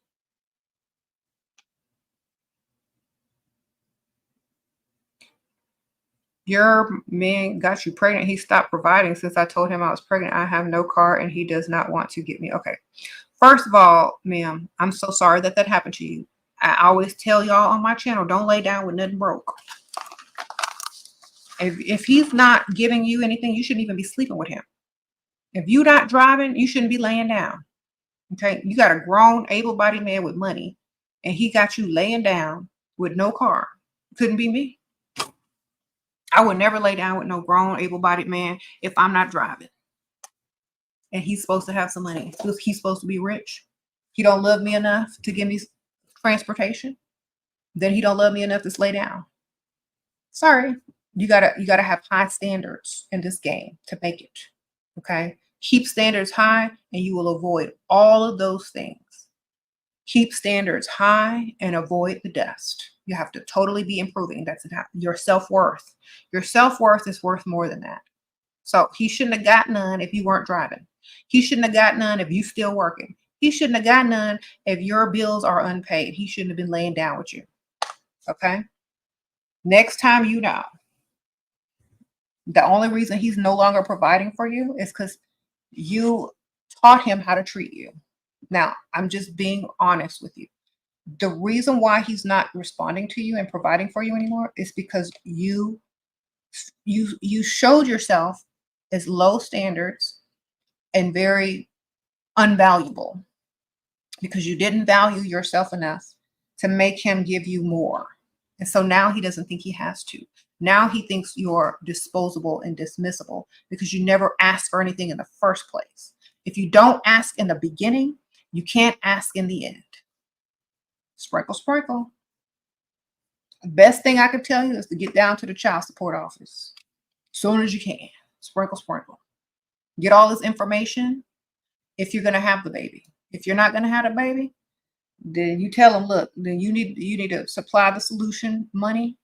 Your man got you pregnant. He stopped providing since I told him I was pregnant. I have no car and he does not want to get me. Okay. First of all, ma'am, I'm so sorry that that happened to you. I always tell y'all on my channel, don't lay down with nothing broke. If he's not giving you anything, you shouldn't even be sleeping with him. If you're not driving, you shouldn't be laying down. Okay. You got a grown, able-bodied man with money and he got you laying down with no car. Couldn't be me. I would never lay down with no grown, able-bodied man if I'm not driving. And he's supposed to have some money. He's supposed to be rich. He don't love me enough to give me transportation. Then he don't love me enough to lay down. Sorry. You gotta have high standards in this game to make it. Okay. Keep standards high and you will avoid all of those things. Keep standards high and avoid the dust. You have to totally be improving. That's your self-worth. Your self-worth is worth more than that. So he shouldn't have got none if you weren't driving. He shouldn't have got none if you still working. He shouldn't have got none if your bills are unpaid. He shouldn't have been laying down with you. Okay. Next time you know, the only reason he's no longer providing for you is because you taught him how to treat you. Now, I'm just being honest with you. The reason why he's not responding to you and providing for you anymore is because you showed yourself as low standards and very unvaluable because you didn't value yourself enough to make him give you more. And so now he doesn't think he has to. Now he thinks you're disposable and dismissible because you never asked for anything in the first place. If you don't ask in the beginning, you can't ask in the end. Sprinkle, sprinkle. The best thing I can tell you is to get down to the child support office as soon as you can. Sprinkle, sprinkle. Get all this information if you're going to have the baby. If you're not going to have a baby, then you tell them, look, then you need to supply the solution money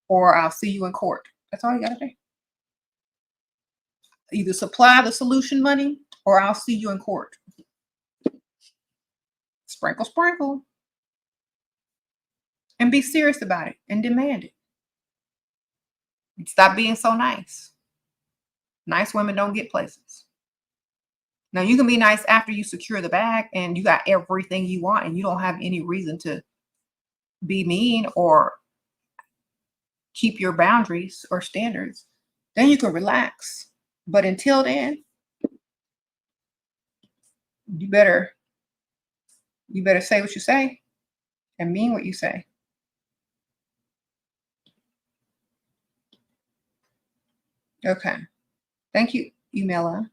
or I'll see you in court. That's all you got to do. Either supply the solution money or I'll see you in court. Sprinkle, sprinkle. And be serious about it and demand it. Stop being so nice. Nice women don't get places. Now, you can be nice after you secure the bag and you got everything you want and you don't have any reason to be mean or keep your boundaries or standards. Then you can relax. But until then, you better say what you say and mean what you say. Okay. Thank you, Emela.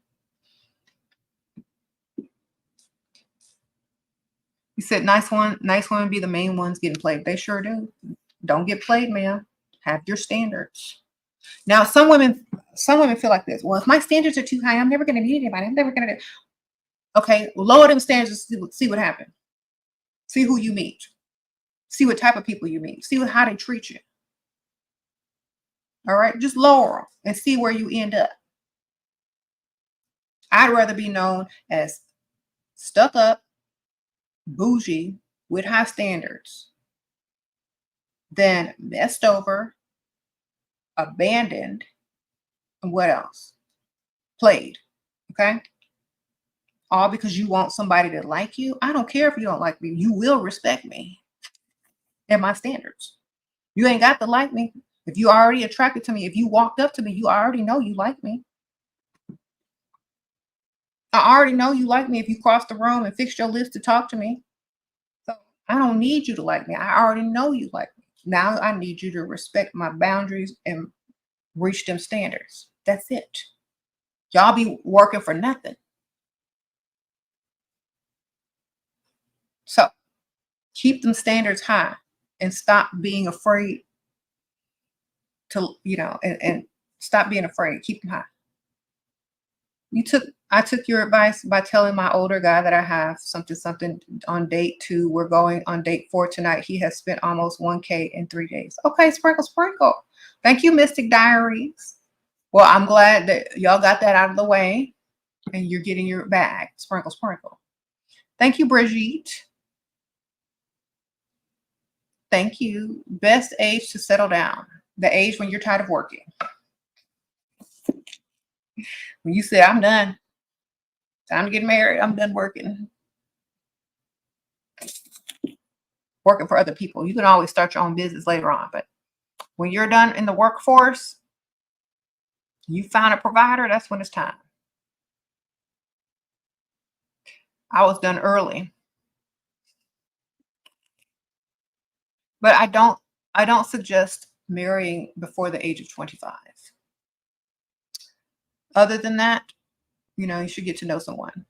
You said nice women be the main ones getting played. They sure do. Don't get played, man. Have your standards. Now, some women feel like this. Well, if my standards are too high, I'm never going to meet anybody. I'm never going to do. Okay, lower them standards. See what happens. See who you meet. See what type of people you meet. See how they treat you. All right, just lower them and see where you end up. I'd rather be known as stuck up, bougie, with high standards than messed over, abandoned, and what else? Played. Okay? All because you want somebody to like you. I don't care if you don't like me. You will respect me and my standards. You ain't got to like me, If you already attracted to me, if you walked up to me, you already know you like me. I already know you like me if you crossed the room and fixed your lips to talk to me. So I don't need you to like me. I already know you like me. Now I need you to respect my boundaries and reach them standards. That's it. Y'all be working for nothing. So keep them standards high and stop being afraid to, and stop being afraid. Keep them high. I took your advice by telling my older guy that I have something on date 2. We're going on date 4 tonight. He has spent almost 1K in 3 days. Okay, sprinkle. Thank you, Mystic Diaries. Well, I'm glad that y'all got that out of the way and you're getting your bag. Sprinkle. Thank you, Brigitte. Thank you. Best age to settle down. The age when you're tired of working. When you say, I'm done. Time to get married. I'm done working. Working for other people. You can always start your own business later on. But when you're done in the workforce, you found a provider, that's when it's time. I was done early. But I don't suggest marrying before the age of 25. Other than that, you should get to know someone.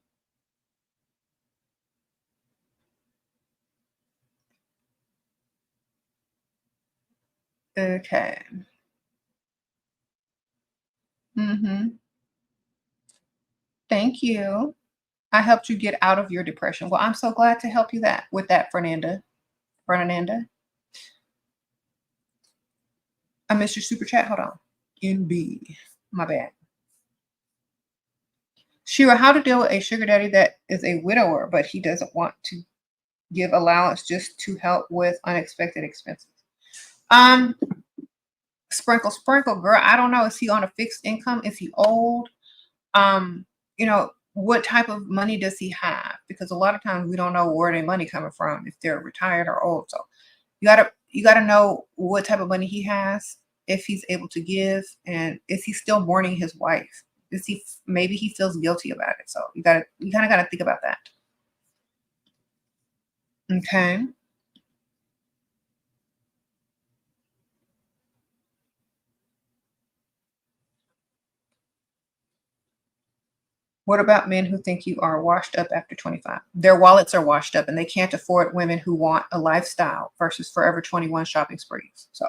Okay. Thank you. I helped you get out of your depression. Well, I'm so glad to help you with that, Fernanda. I missed your super chat. Hold on. NB. My bad. Shira, how to deal with a sugar daddy that is a widower, but he doesn't want to give allowance just to help with unexpected expenses. Sprinkle, girl. I don't know. Is he on a fixed income? Is he old? What type of money does he have? Because a lot of times we don't know where their money coming from, if they're retired or old. So you gotta know what type of money he has, if he's able to give, and is he still mourning his wife? Maybe he feels guilty about it. So you kind of gotta think about that. Okay. What about men who think you are washed up after 25? Their wallets are washed up and they can't afford women who want a lifestyle versus Forever 21 shopping sprees. So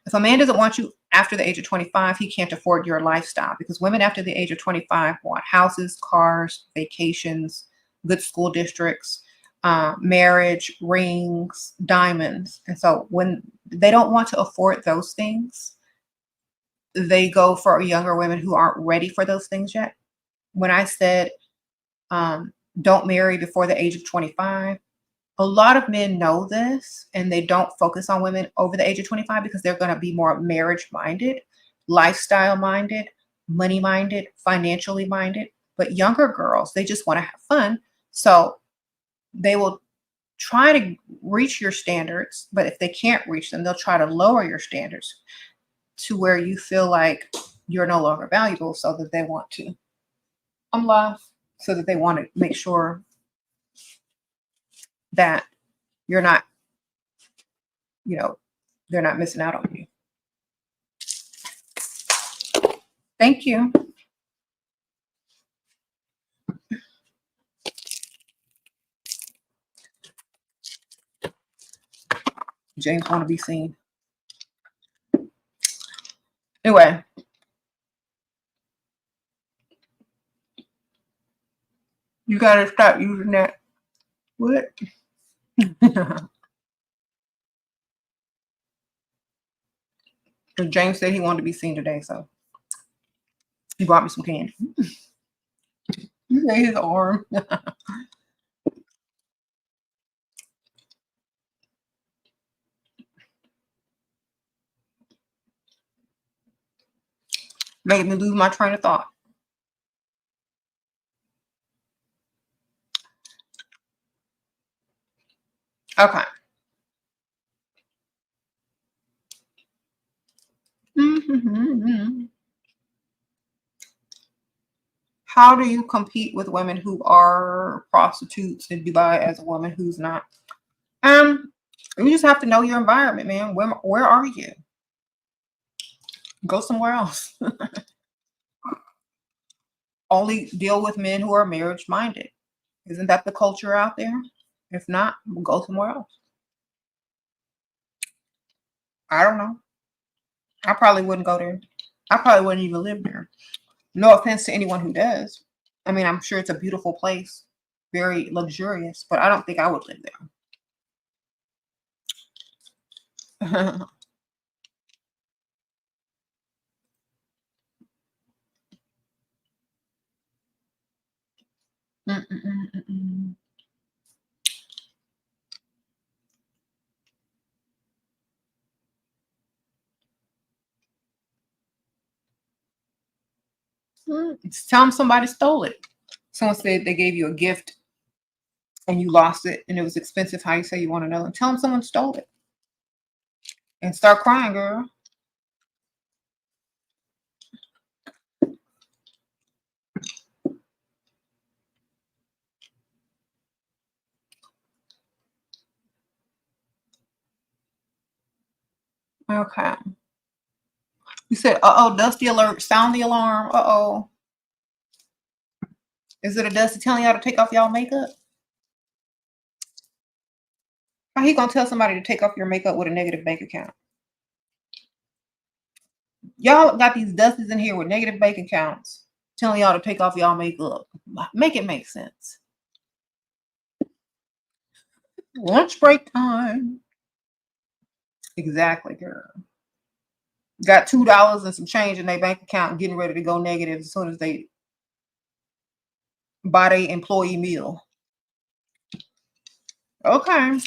if a man doesn't want you after the age of 25, he can't afford your lifestyle, because women after the age of 25 want houses, cars, vacations, good school districts, marriage, rings, diamonds. And so when they don't want to afford those things, they go for younger women who aren't ready for those things yet. When I said, don't marry before the age of 25, a lot of men know this and they don't focus on women over the age of 25 because they're going to be more marriage minded, lifestyle minded, money minded, financially minded. But younger girls, they just want to have fun. So they will try to reach your standards, but if they can't reach them, they'll try to lower your standards to where you feel like you're no longer valuable, so that they want to so that they want to make sure that you're not, they're not missing out on you. Thank you. James want to be seen. Anyway. You got to stop using that. What? James said he wanted to be seen today, so he brought me some candy. You say his arm. Made me lose my train of thought. Okay. How do you compete with women who are prostitutes in Dubai as a woman who's not? You just have to know your environment, man. Where are you? Go somewhere else. Only deal with men who are marriage minded. Isn't that the culture out there? If not, we'll go somewhere else. I don't know. I probably wouldn't go there. I probably wouldn't even live there. No offense to anyone who does. I mean, I'm sure it's a beautiful place, very luxurious, but I don't think I would live there. Tell them somebody stole it. Someone said they gave you a gift and you lost it and it was expensive. How you say you want another one? Tell them someone stole it and start crying, girl. Okay. You said, uh-oh, dusty alert, sound the alarm. Uh-oh. Is it a dusty telling y'all to take off y'all makeup? How he gonna tell somebody to take off your makeup with a negative bank account? Y'all got these dusties in here with negative bank accounts telling y'all to take off y'all makeup. Make it make sense. Lunch break time. Exactly, girl. Got $2 and some change in their bank account, getting ready to go negative as soon as they buy their employee meal. Okay.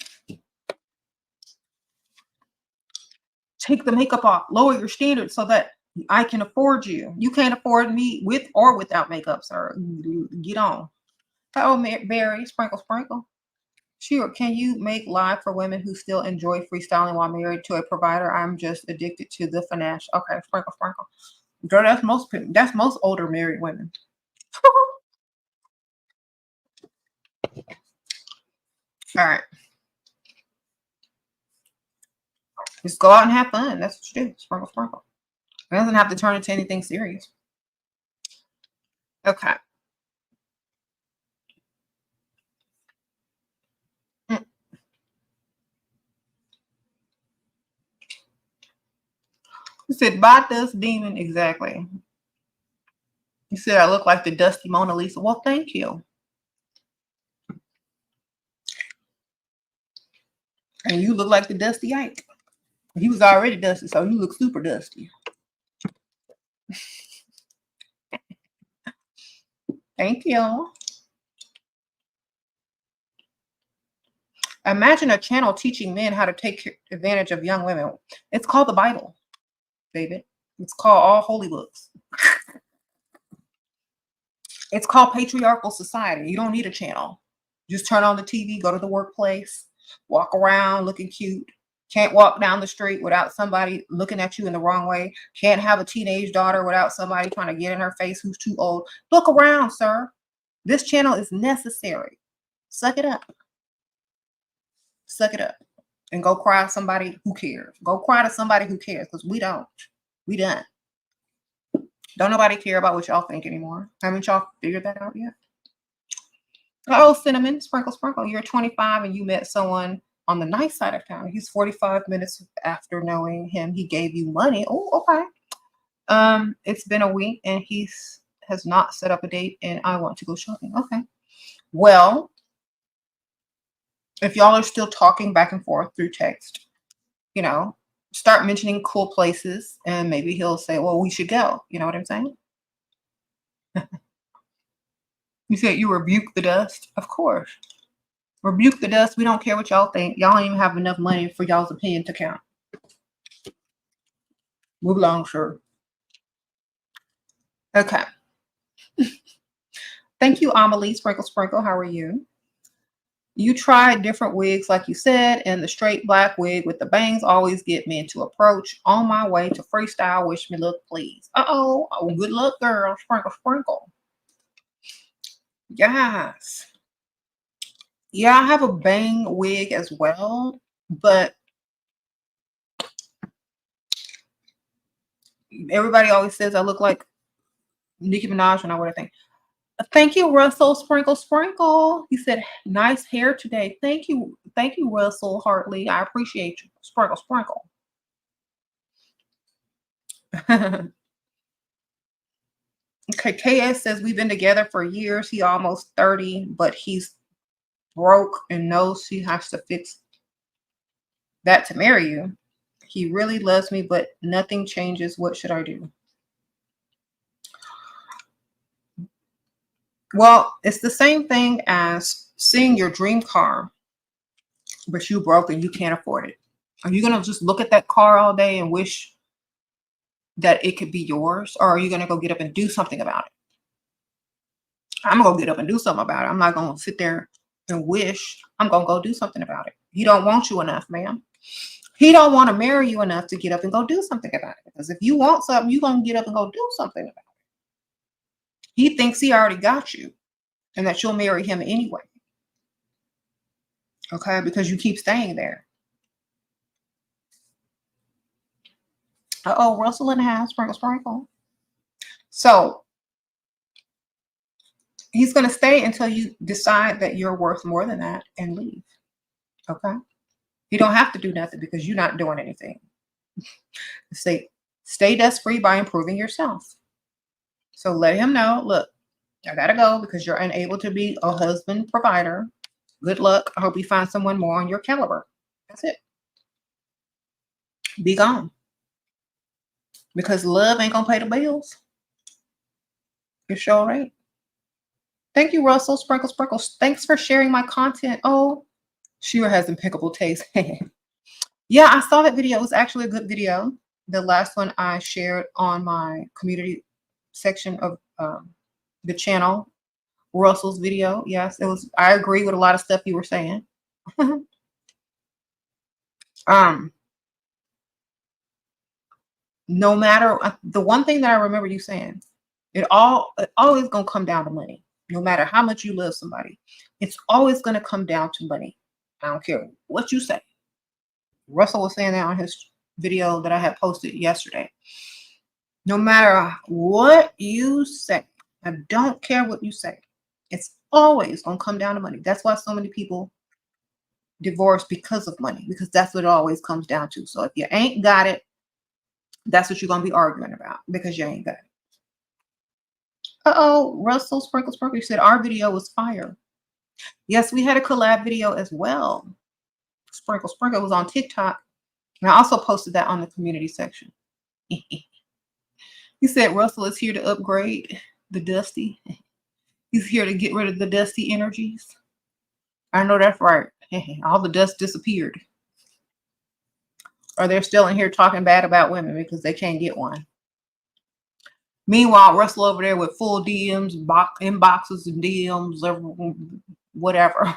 Take the makeup off. Lower your standards so that I can afford you. You can't afford me with or without makeup, sir. Get on. Oh, Barry, sprinkle, sprinkle. Sure. Can you make live for women who still enjoy freestyling while married to a provider? I'm just addicted to the finesse. Okay, sprinkle, sprinkle. Girl, that's most older married women. All right. Just go out and have fun. That's what you do. Sprinkle, sprinkle. It doesn't have to turn into anything serious. Okay. You said, bought this demon. Exactly. You said I look like the dusty Mona Lisa. Well, thank you. And you look like the dusty Ike. He was already dusty, so you look super dusty. Thank you. Imagine a channel teaching men how to take advantage of young women. It's called the Bible, baby. It's called All Holy Books. It's called Patriarchal Society. You don't need a channel. Just turn on the TV, go to the workplace, walk around looking cute. Can't walk down the street without somebody looking at you in the wrong way. Can't have a teenage daughter without somebody trying to get in her face who's too old. Look around, sir. This channel is necessary. Suck it up. Suck it up. And go cry to somebody who cares. Go cry to somebody who cares, because we don't. We done. Don't nobody care about what y'all think anymore. Haven't y'all figured that out yet? Oh, Cinnamon, sprinkle, sprinkle. You're 25 and you met someone on the nice side of town. He's 45 minutes after knowing him. He gave you money. Oh, okay. It's been a week and he has not set up a date and I want to go shopping. Okay. Well, if y'all are still talking back and forth through text, you know, start mentioning cool places and maybe he'll say, well, we should go. You know what I'm saying? You said you rebuke the dust? Of course. Rebuke the dust. We don't care what y'all think. Y'all don't even have enough money for y'all's opinion to count. Move along, sure. Okay. Thank you, Amelie. Sprinkle, sprinkle. How are you? You tried different wigs, like you said, and the straight black wig with the bangs always get men to approach. On my way to freestyle. Wish me luck, please. Uh-oh. Oh, good luck, girl. Sprinkle, sprinkle. Yes. Yeah, I have a bang wig as well, but everybody always says I look like Nicki Minaj when I wear a thing. Thank you, Russell Sprinkle Sprinkle. He said, nice hair today. Thank you. Thank you, Russell Hartley. I appreciate you. Sprinkle Sprinkle. Okay, KS says we've been together for years. He almost 30, but he's broke and knows he has to fix that to marry you. He really loves me, but nothing changes. What should I do? Well, it's the same thing as seeing your dream car, but you broke and you can't afford it. Are you going to just look at that car all day and wish that it could be yours? Or are you going to go get up and do something about it? I'm going to get up and do something about it. I'm not going to sit there and wish. I'm going to go do something about it. He don't want you enough, ma'am. He don't want to marry you enough to get up and go do something about it. Because if you want something, you're going to get up and go do something about it. He thinks he already got you and that you'll marry him anyway. Okay, because you keep staying there. Uh-oh, Russell in the house, sprinkle, sprinkle. So he's going to stay until you decide that you're worth more than that and leave. Okay? You don't have to do nothing because you're not doing anything. Stay dust-free by improving yourself. So let him know, look, I got to go because you're unable to be a husband provider. Good luck. I hope you find someone more on your caliber. That's it. Be gone. Because love ain't going to pay the bills. It sure ain't. Thank you, Russell. Sprinkle, sprinkle. Thanks for sharing my content. Oh, Shira has impeccable taste. Yeah, I saw that video. It was actually a good video. The last one I shared on my community section of the channel, Russell's video. Yes, it was. I agree with a lot of stuff you were saying. No matter the one thing that I remember you saying, it always gonna come down to money. No matter how much you love somebody, it's always gonna come down to money. I don't care what you say. Russell was saying that on his video that I had posted yesterday. No matter what you say, I don't care what you say. It's always gonna come down to money. That's why so many people divorce because of money, because that's what it always comes down to. So if you ain't got it, that's what you're gonna be arguing about because you ain't got it. Uh-oh, Russell Sprinkle Sprinkle said our video was fire. Yes, we had a collab video as well. Sprinkle Sprinkle was on TikTok. And I also posted that on the community section. He said Russell is here to upgrade the dusty. He's here to get rid of the dusty energies. I know that's right. All the dust disappeared. Or they're still in here talking bad about women because they can't get one. Meanwhile, Russell over there with full DMs, inboxes and DMs, whatever.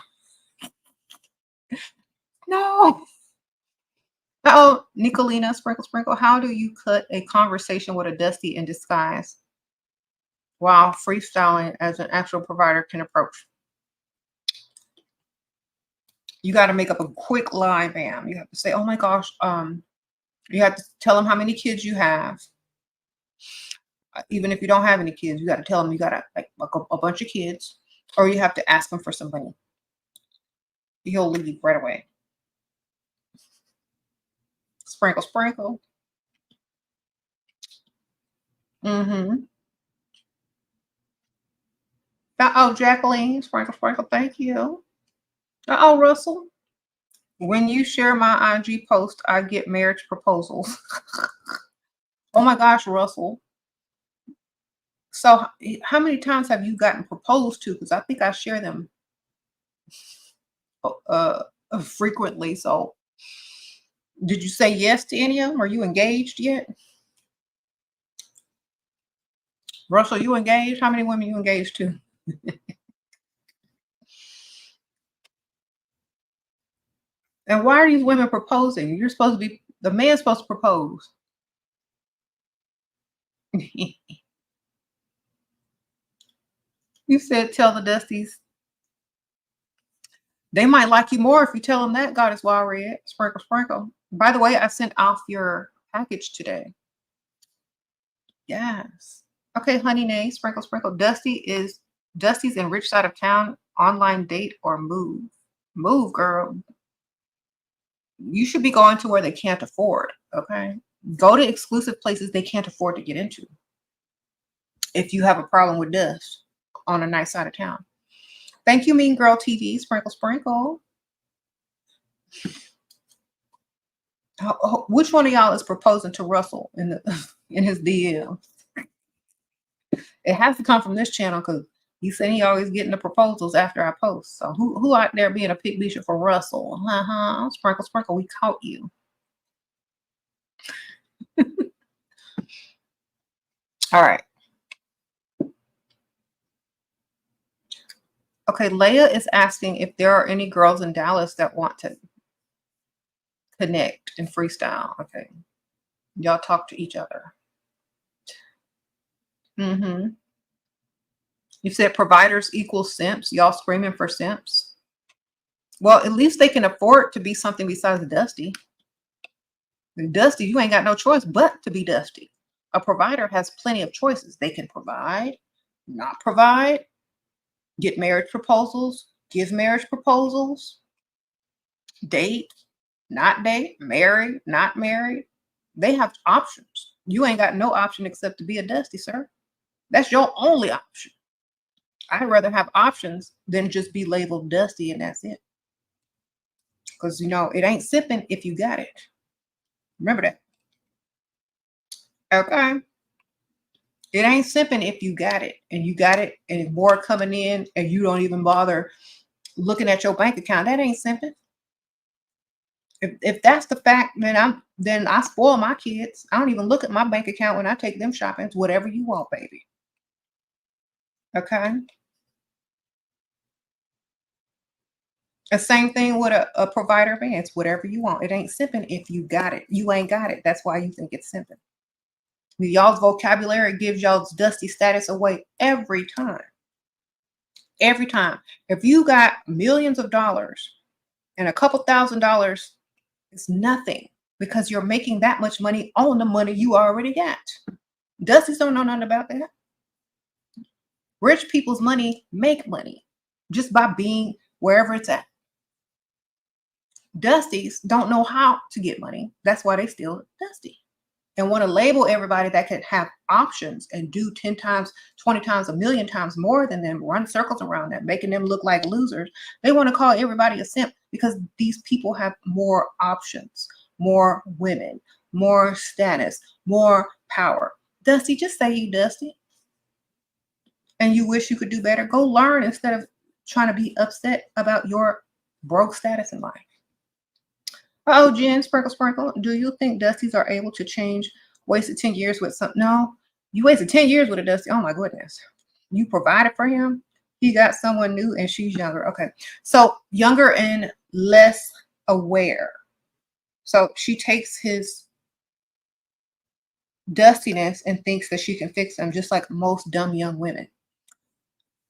No. Oh, Nicolina, Sprinkle, Sprinkle. How do you cut a conversation with a dusty in disguise while freestyling as an actual provider can approach? You got to make up a quick lie, bam. You have to say, oh my gosh, you have to tell them how many kids you have. Even if you don't have any kids, you got to tell them you got like a bunch of kids, or you have to ask them for some money. He'll leave right away. Sprinkle, sprinkle. Mm-hmm. Uh-oh, Jacqueline. Sprinkle, sprinkle. Thank you. Uh-oh, Russell. When you share my IG post, I get marriage proposals. Oh my gosh, Russell. So how many times have you gotten proposed to? Because I think I share them frequently. So did you say yes to any of them? Are you engaged yet? Russell, you engaged? How many women you engaged to? And why are these women proposing? You're supposed to be, the man's supposed to propose. You said tell the Dusties. They might like you more if you tell them that, Goddess Wild Red. Sprinkle, sprinkle. By the way, I sent off your package today. Yes. Okay, honey nay, sprinkle, sprinkle. Dusty's in rich side of town, online date or move. Move, girl. You should be going to where they can't afford, okay? Go to exclusive places they can't afford to get into. If you have a problem with dust on a nice side of town. Thank you, Mean Girl TV. Sprinkle, sprinkle. Which one of y'all is proposing to Russell in his DM? It has to come from this channel because he said he always getting the proposals after I post. So who out there being a pig bishop for Russell? Sprinkle, sprinkle. We caught you. All right. Okay, Leia is asking if there are any girls in Dallas that want to connect and freestyle. Okay. Y'all talk to each other. You said providers equal simps. Y'all screaming for simps. Well, at least they can afford to be something besides Dusty. Dusty, you ain't got no choice but to be Dusty. A provider has plenty of choices. They can provide, not provide, get marriage proposals, give marriage proposals, date, not date, marry, not marry. They have options. You ain't got no option except to be a Dusty, sir. That's your only option. I'd rather have options than just be labeled Dusty and that's it. Because, you know, it ain't sipping if you got it. Remember that. Okay. It ain't sipping if you got it and you got it and more coming in and you don't even bother looking at your bank account. That ain't sipping. If that's the fact, then I spoil my kids. I don't even look at my bank account when I take them shopping. It's whatever you want, baby. Okay. The same thing with a provider man. It's whatever you want. It ain't simping if you got it. You ain't got it. That's why you think it's simping. Y'all's vocabulary gives y'all's Dusty status away every time. Every time. If you got millions of dollars and a couple $1,000s, it's nothing because you're making that much money on the money you already got. Dusties don't know nothing about that. Rich people's money make money just by being wherever it's at. Dusties don't know how to get money. That's why they still Dusty and want to label everybody that can have options and do 10 times, 20 times, a million times more than them, run circles around them, making them look like losers. They want to call everybody a simp because these people have more options, more women, more status, more power. Dusty, just say you Dusty. And you wish you could do better. Go learn instead of trying to be upset about your broke status in life. Oh, Jen, sprinkle, sprinkle. Do you think Dusties are able to change? Wasted 10 years with some? No, you wasted 10 years with a Dusty. Oh my goodness. You provided for him. He got someone new and she's younger. Okay. So younger and less aware. So she takes his dustiness and thinks that she can fix him just like most dumb young women.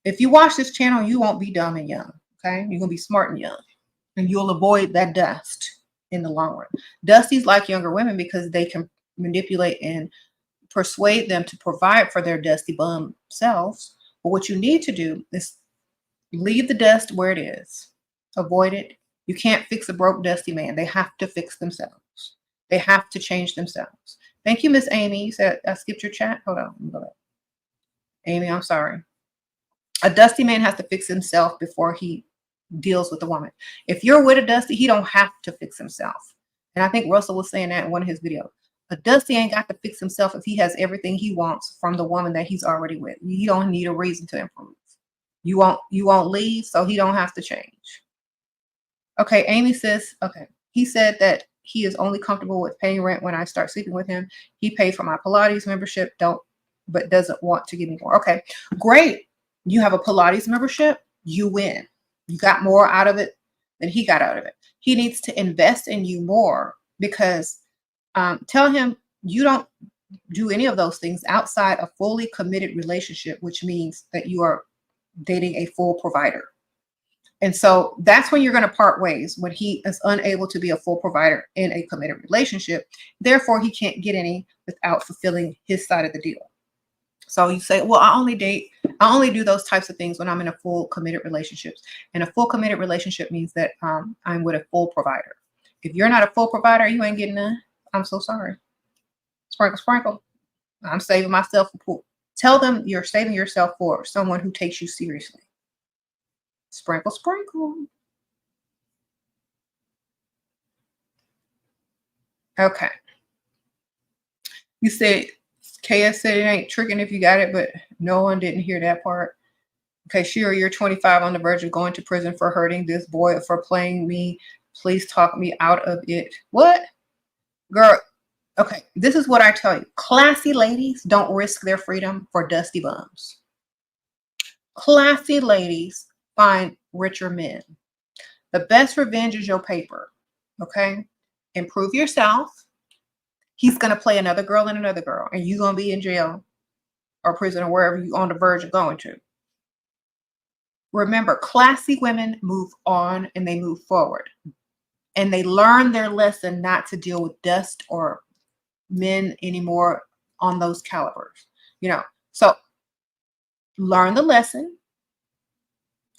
If you watch this channel, you won't be dumb and young. Okay. You're going to be smart and young and you'll avoid that dust in the long run. Dusties like younger women because they can manipulate and persuade them to provide for their dusty bum selves. But what you need to do is leave the dust where it is. Avoid it. You can't fix a broke dusty man. They have to fix themselves. They have to change themselves. Thank you, Miss Amy. You said I skipped your chat. Hold on. Let me go back. Amy, I'm sorry. A dusty man has to fix himself before he deals with a woman. If you're with a Dusty, he don't have to fix himself. And I think Russell was saying that in one of his videos. A Dusty ain't got to fix himself if he has everything he wants from the woman that he's already with. You don't need a reason to improve. You won't leave, so he don't have to change. Okay, Amy says, okay. He said that he is only comfortable with paying rent when I start sleeping with him. He paid for my Pilates membership, but doesn't want to give me more. Okay, great. You have a Pilates membership, you win. You got more out of it than he got out of it. He needs to invest in you more because tell him you don't do any of those things outside a fully committed relationship, which means that you are dating a full provider. And so that's when you're going to part ways, when he is unable to be a full provider in a committed relationship. Therefore, he can't get any without fulfilling his side of the deal. So you say, well, I only do those types of things when I'm in a full committed relationships. And a full committed relationship means that I'm with a full provider. If you're not a full provider, you ain't getting none. I'm so sorry. Sprinkle, sprinkle. I'm saving myself for pool. Tell them you're saving yourself for someone who takes you seriously. Sprinkle, sprinkle. Okay. You said, KS said it ain't tricking if you got it, but no one didn't hear that part. Okay, Shira, you're 25 on the verge of going to prison for hurting this boy or for playing me. Please talk me out of it. What? Girl, okay, this is what I tell you. Classy ladies don't risk their freedom for dusty bums. Classy ladies find richer men. The best revenge is your paper. Okay? Improve yourself. He's going to play another girl and another girl, and you're going to be in jail or prison or wherever you're on the verge of going to. Remember, classy women move on and they move forward. And they learn their lesson not to deal with dust or men anymore on those calibers. You know, so learn the lesson,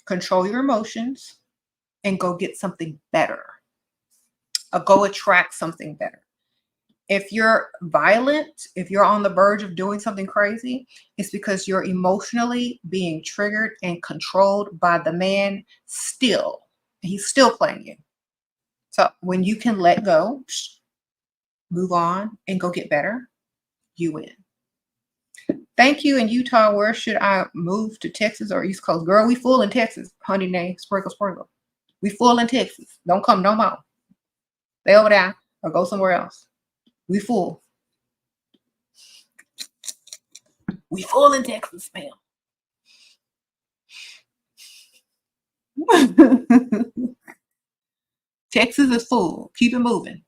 control your emotions, and go get something better. Go attract something better. If you're violent, if you're on the verge of doing something crazy, it's because you're emotionally being triggered and controlled by the man still. He's still playing you. So when you can let go, move on, and go get better, you win. Thank you. In Utah, where should I move, to Texas or East Coast? Girl, we full in Texas. Honey, nay, sprinkle, sprinkle. We full in Texas. Don't come no more. Stay over there or go somewhere else. We full. We full in Texas, ma'am. Texas is full. Keep it moving.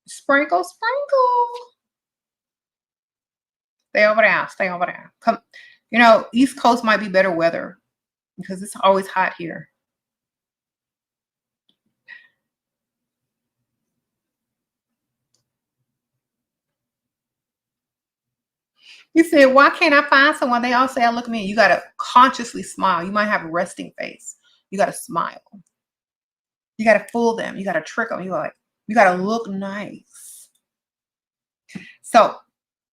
Sprinkle, sprinkle. Stay over there. Stay over there. Come. You know, East Coast might be better weather because it's always hot here. You said, why can't I find someone? They all say I look mean. You got to consciously smile. You might have a resting face. You got to smile. You got to fool them. You got to trick them. You got to look nice. So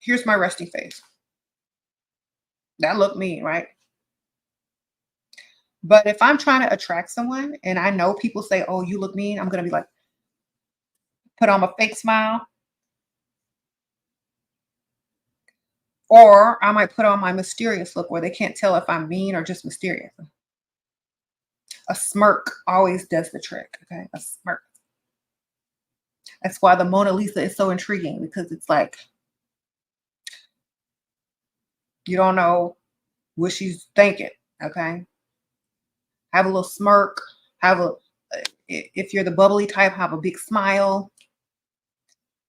here's my resting face. That look mean, right? But if I'm trying to attract someone and I know people say, oh, you look mean, I'm going to be like, put on a fake smile. Or I might put on my mysterious look where they can't tell if I'm mean or just mysterious. A smirk always does the trick, okay? A smirk. That's why the Mona Lisa is so intriguing, because it's like, you don't know what she's thinking, okay? Have a little smirk. If you're the bubbly type, have a big smile.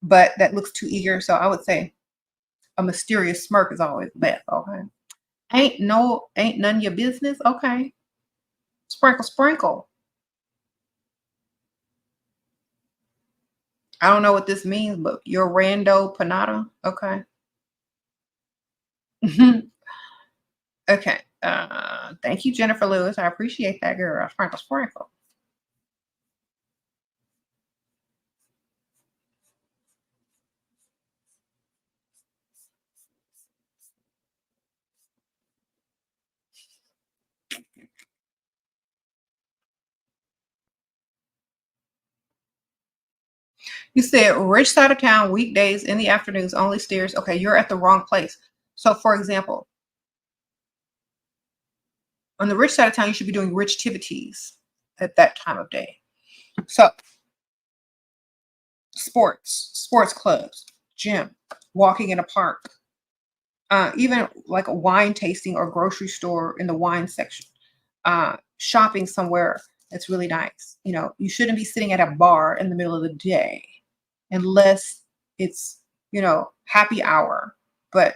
But that looks too eager, so I would say a mysterious smirk is always best, okay? Ain't none of your business, okay? Sprinkle, sprinkle. I don't know what this means, but you're rando panada, okay? Okay. Thank you, Jennifer Lewis. I appreciate that, girl. Sprinkle, sprinkle. You said rich side of town, weekdays in the afternoons, only stairs. Okay, you're at the wrong place. So, for example, on the rich side of town, you should be doing rich activities at that time of day. So, sports clubs, gym, walking in a park, even like a wine tasting or grocery store in the wine section, shopping somewhere It's really nice. You know, you shouldn't be sitting at a bar in the middle of the day unless it's, you know, happy hour. But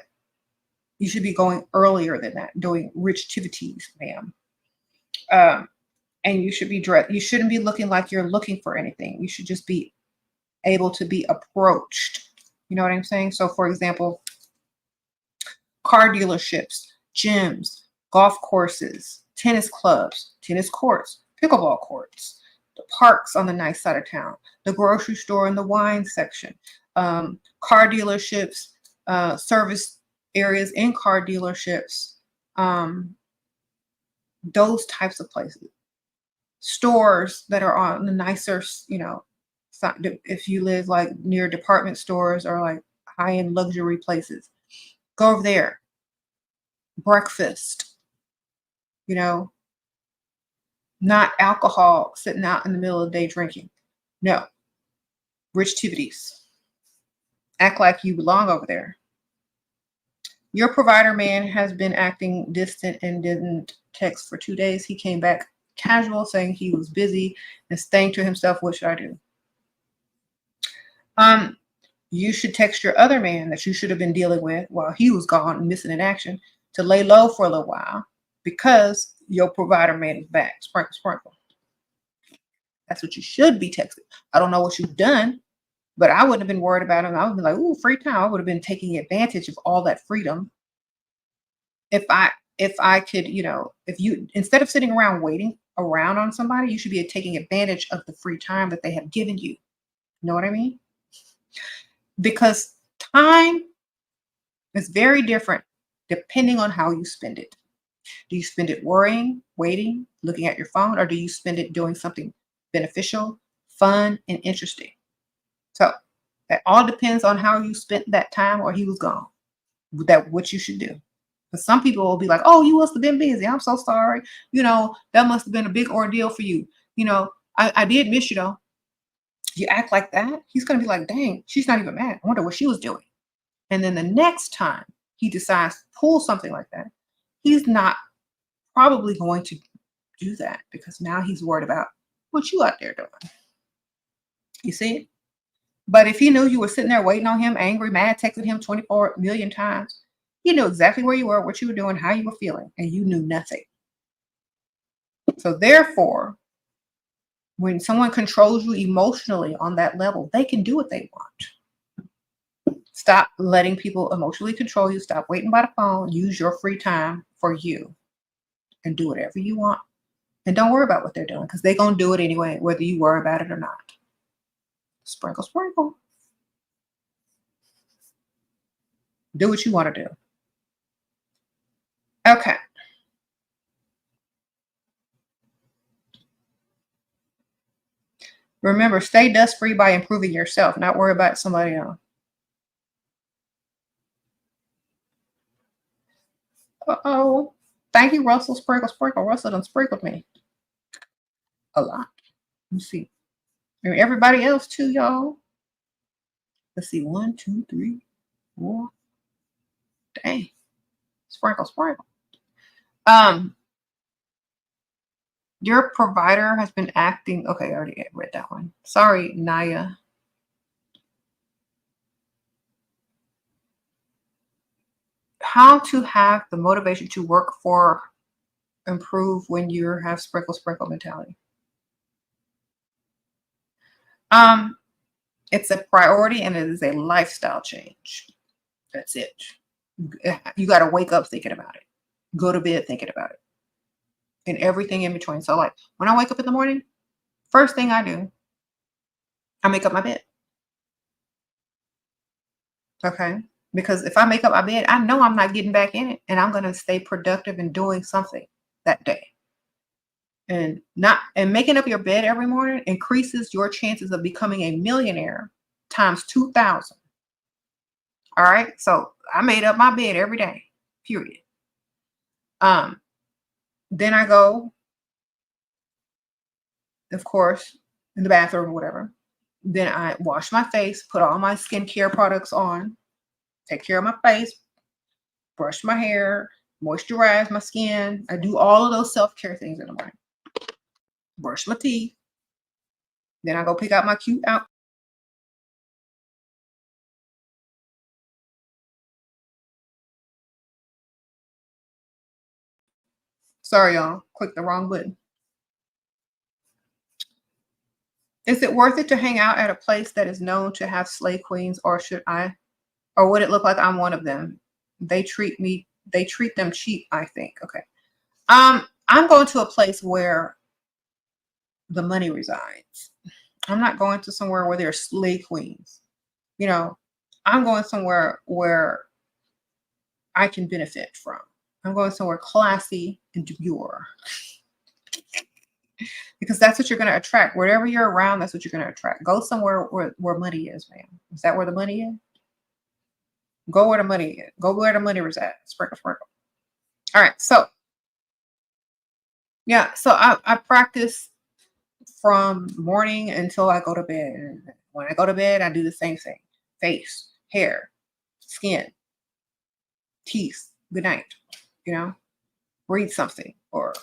you should be going earlier than that, doing rich activities, ma'am. And you should be dressed. You shouldn't be looking like you're looking for anything. You should just be able to be approached. You know what I'm saying? So, for example, car dealerships, gyms, golf courses, tennis clubs, tennis courts, pickleball courts, the parks on the nice side of town, the grocery store and the wine section, car dealerships, service areas in car dealerships, those types of places. Stores that are on the nicer, you know, if you live like near department stores or like high-end luxury places, go over there. Breakfast, you know, not alcohol sitting out in the middle of the day drinking. No, rich activities. Act like you belong over there. Your provider man has been acting distant and didn't text for 2 days. He came back casual, saying he was busy and saying to himself, what should I do? You should text your other man that you should have been dealing with while he was gone and missing in action to lay low for a little while because your provider man is back. Sprinkle, sprinkle. That's what you should be texting. I don't know what you've done, but I wouldn't have been worried about it. I would be like, ooh, free time. I would have been taking advantage of all that freedom. If I could, you know, if you, instead of sitting around waiting around on somebody, you should be taking advantage of the free time that they have given you. You know what I mean? Because time is very different depending on how you spend it. Do you spend it worrying, waiting, looking at your phone, or do you spend it doing something beneficial, fun, and interesting? So that all depends on how you spent that time or he was gone. That what you should do. Because some people will be like, oh, you must have been busy. I'm so sorry. You know, that must have been a big ordeal for you. You know, I did miss you though. You act like that, he's going to be like, dang, she's not even mad. I wonder what she was doing. And then the next time he decides to pull something like that, he's not probably going to do that because now he's worried about what you out there doing. You see it? But if he knew you were sitting there waiting on him, angry, mad, texting him 24 million times, he knew exactly where you were, what you were doing, how you were feeling, and you knew nothing. So therefore, when someone controls you emotionally on that level, they can do what they want. Stop letting people emotionally control you. Stop waiting by the phone. Use your free time for you and do whatever you want. And don't worry about what they're doing because they're going to do it anyway, whether you worry about it or not. Sprinkle, sprinkle. Do what you want to do. Okay. Remember, stay dust-free by improving yourself, not worry about somebody else. Uh-oh. Thank you, Russell. Sprinkle, sprinkle. Russell done sprinkled me a lot. Let's see. And everybody else too, y'all. Let's see. 1, 2, 3, 4. Dang. Sprinkle, sprinkle. Your provider has been acting. Okay, I already read that one. Sorry, Naya. How to have the motivation to work for improve when you have sprinkle, sprinkle mentality. It's a priority and it is a lifestyle change. That's it. You got to wake up thinking about it. Go to bed thinking about it. And everything in between. So like when I wake up in the morning, first thing I do, I make up my bed. Okay. Because if I make up my bed, I know I'm not getting back in it and I'm going to stay productive and doing something that day. And making up your bed every morning increases your chances of becoming a millionaire times 2,000. All right. So I made up my bed every day, period. Then I go, of course, in the bathroom or whatever. Then I wash my face, put all my skincare products on, take care of my face, brush my hair, moisturize my skin. I do all of those self-care things in the morning. brush my teeth. Then I go pick out my cute out. Sorry, y'all. Clicked the wrong button. Is it worth it to hang out at a place that is known to have slay queens, or would it look like I'm one of them? They treat them cheap, I think. Okay. I'm going to a place where the money resides. I'm not going to somewhere where there are slay queens. You know, I'm going somewhere where I can benefit from. I'm going somewhere classy and demure. Because that's what you're going to attract. Wherever you're around, that's what you're going to attract. Go somewhere where money is, man. Is that where the money is? Go where the money is. Go where the money resides. Sprinkle, sprinkle. All right. So, yeah. So I practice from morning until I go to bed. And when I go to bed, I do the same thing. Face, hair, skin, teeth. Good night. You know, read something or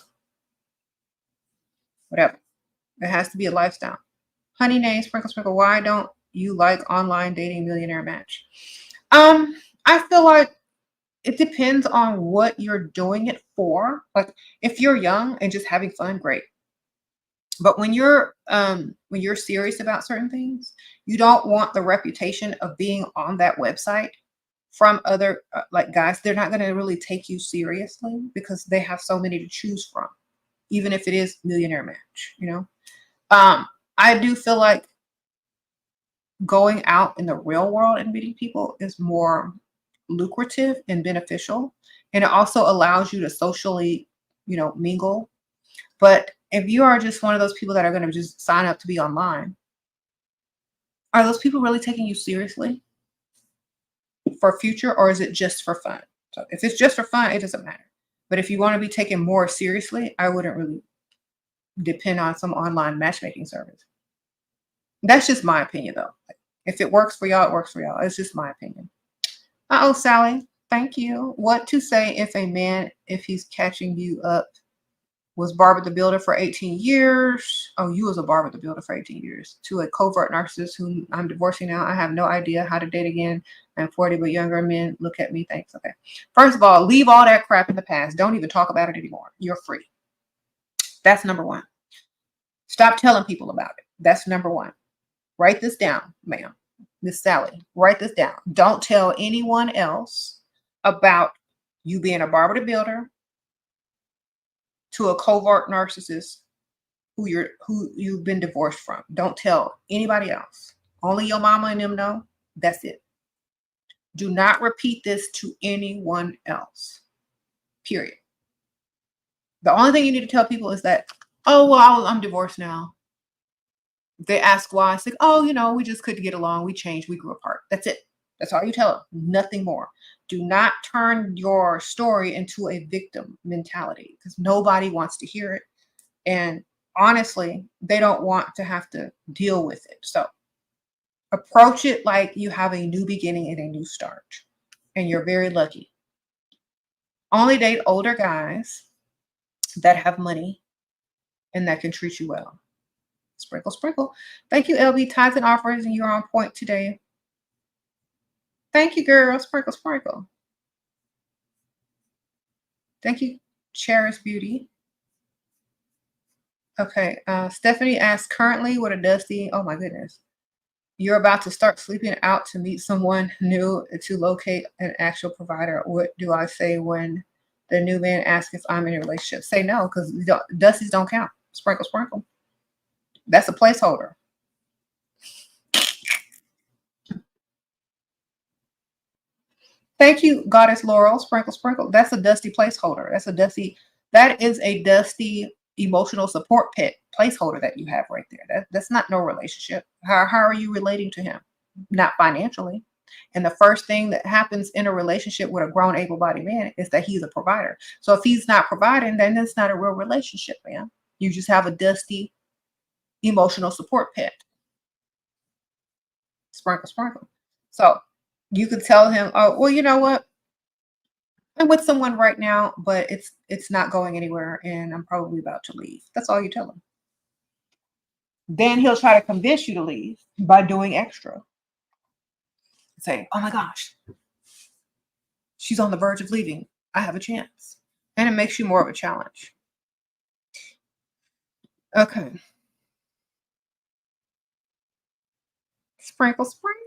whatever. It has to be a lifestyle. Honey name, sprinkle, sprinkle. Why don't you like online dating millionaire match? I feel like it depends on what you're doing it for. Like if you're young and just having fun, great. But when you're serious about certain things, you don't want the reputation of being on that website from other like guys. They're not going to really take you seriously because they have so many to choose from, even if it is millionaire match, you know. I do feel like going out in the real world and meeting people is more lucrative and beneficial, and it also allows you to socially, you know, mingle. But if you are just one of those people that are going to just sign up to be online, are those people really taking you seriously for future, or is it just for fun? So if it's just for fun, it doesn't matter. But if you want to be taken more seriously, I wouldn't really depend on some online matchmaking service. That's just my opinion, though. If it works for y'all, it works for y'all. It's just my opinion. Uh-oh, Sally. Thank you. What to say if a man, if he's catching you up, was Barbara the Builder for 18 years. Oh, you was a Barbara the Builder for 18 years. To a covert narcissist whom I'm divorcing now. I have no idea how to date again. I'm 40, but younger men look at me. Thanks. Okay. First of all, leave all that crap in the past. Don't even talk about it anymore. You're free. That's number one. Stop telling people about it. That's number one. Write this down, ma'am. Miss Sally, write this down. Don't tell anyone else about you being a Barbara the Builder to a covert narcissist who you've been divorced from. Don't tell anybody else. Only your mama and them know. That's it. Do not repeat this to anyone else. Period. The only thing you need to tell people is that, oh, well, I'm divorced now. They ask why. I say, oh, you know, we just couldn't get along. We changed. We grew apart. That's it. That's all you tell them. Nothing more. Do not turn your story into a victim mentality because nobody wants to hear it. And honestly, they don't want to have to deal with it. So approach it like you have a new beginning and a new start. And you're very lucky. Only date older guys that have money and that can treat you well. Sprinkle, sprinkle. Thank you, LB. Tithes and offers, and you're on point today. Thank you, girl. Sprinkle, sprinkle. Thank you, Cherish Beauty. Okay. Stephanie asks, currently with a dusty, oh my goodness. You're about to start sleeping out to meet someone new to locate an actual provider. What do I say when the new man asks if I'm in a relationship? Say no, because dusties don't count. Sprinkle, sprinkle. That's a placeholder. Thank you, Goddess Laurel. Sprinkle, sprinkle. That's a dusty placeholder. That is a dusty emotional support pet placeholder that you have right there. That's not no relationship. How are you relating to him? Not financially. And the first thing that happens in a relationship with a grown, able-bodied man is that he's a provider. So if he's not providing, then it's not a real relationship, man. You just have a dusty emotional support pet. Sprinkle, sprinkle. So you could tell him, oh, well, you know what? I'm with someone right now, but it's not going anywhere, and I'm probably about to leave. That's all you tell him. Then he'll try to convince you to leave by doing extra. Say, oh my gosh, she's on the verge of leaving. I have a chance. And it makes you more of a challenge. Okay. Sprinkle, sprinkle.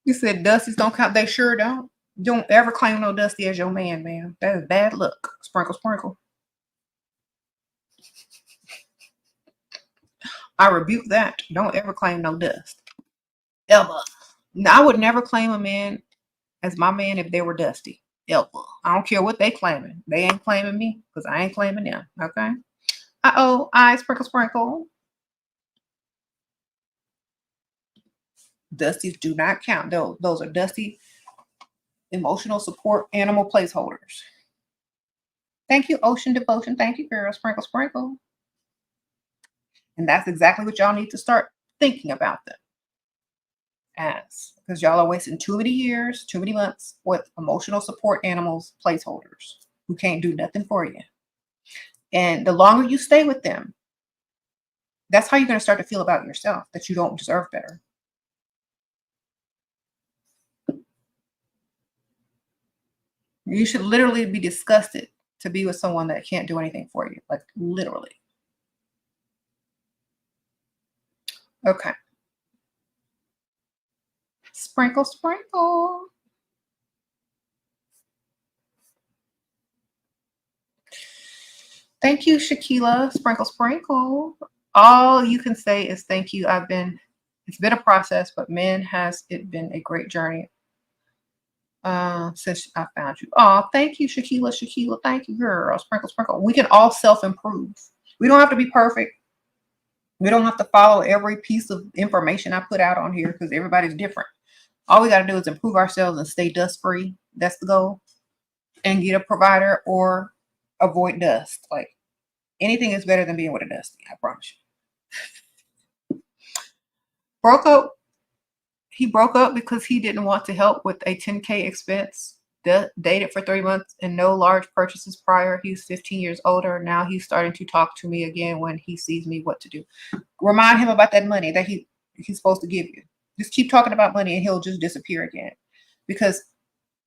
You said Dusty's don't count. They sure don't. Don't ever claim no Dusty as your man, man. That is bad luck. Sprinkle, sprinkle. I rebuke that. Don't ever claim no Dust. Ever. Now, I would never claim a man as my man if they were Dusty. Ever. I don't care what they claiming. They ain't claiming me because I ain't claiming them. Okay? Uh-oh. I sprinkle, sprinkle. Dusties do not count. Those are Dusty emotional support animal placeholders. Thank you, Ocean Devotion. Thank you, girl. Sprinkle, sprinkle. And that's exactly what y'all need to start thinking about them as. Because y'all are wasting too many years, too many months with emotional support animals placeholders who can't do nothing for you. And the longer you stay with them, that's how you're going to start to feel about yourself, that you don't deserve better. You should literally be disgusted to be with someone that can't do anything for you. Like, literally. Okay. Sprinkle, sprinkle. Thank you, Shaquila. Sprinkle, sprinkle. All you can say is thank you. It's been a process, but man, has it been a great journey since I found you. Oh, thank you, Shaquila. Shaquila, thank you, girl. Sprinkle, sprinkle. We can all self-improve. We don't have to be perfect. We don't have to follow every piece of information I put out on here because everybody's different. All we got to do is improve ourselves and stay dust-free. That's the goal. And get a provider or avoid dust. Like, anything is better than being with a dusty, I promise you. Broke up. He broke up because he didn't want to help with a $10K expense. Dated for 3 months and no large purchases prior. He's 15 years older. Now he's starting to talk to me again when he sees me what to do. Remind him about that money that he's supposed to give you. Just keep talking about money and he'll just disappear again. Because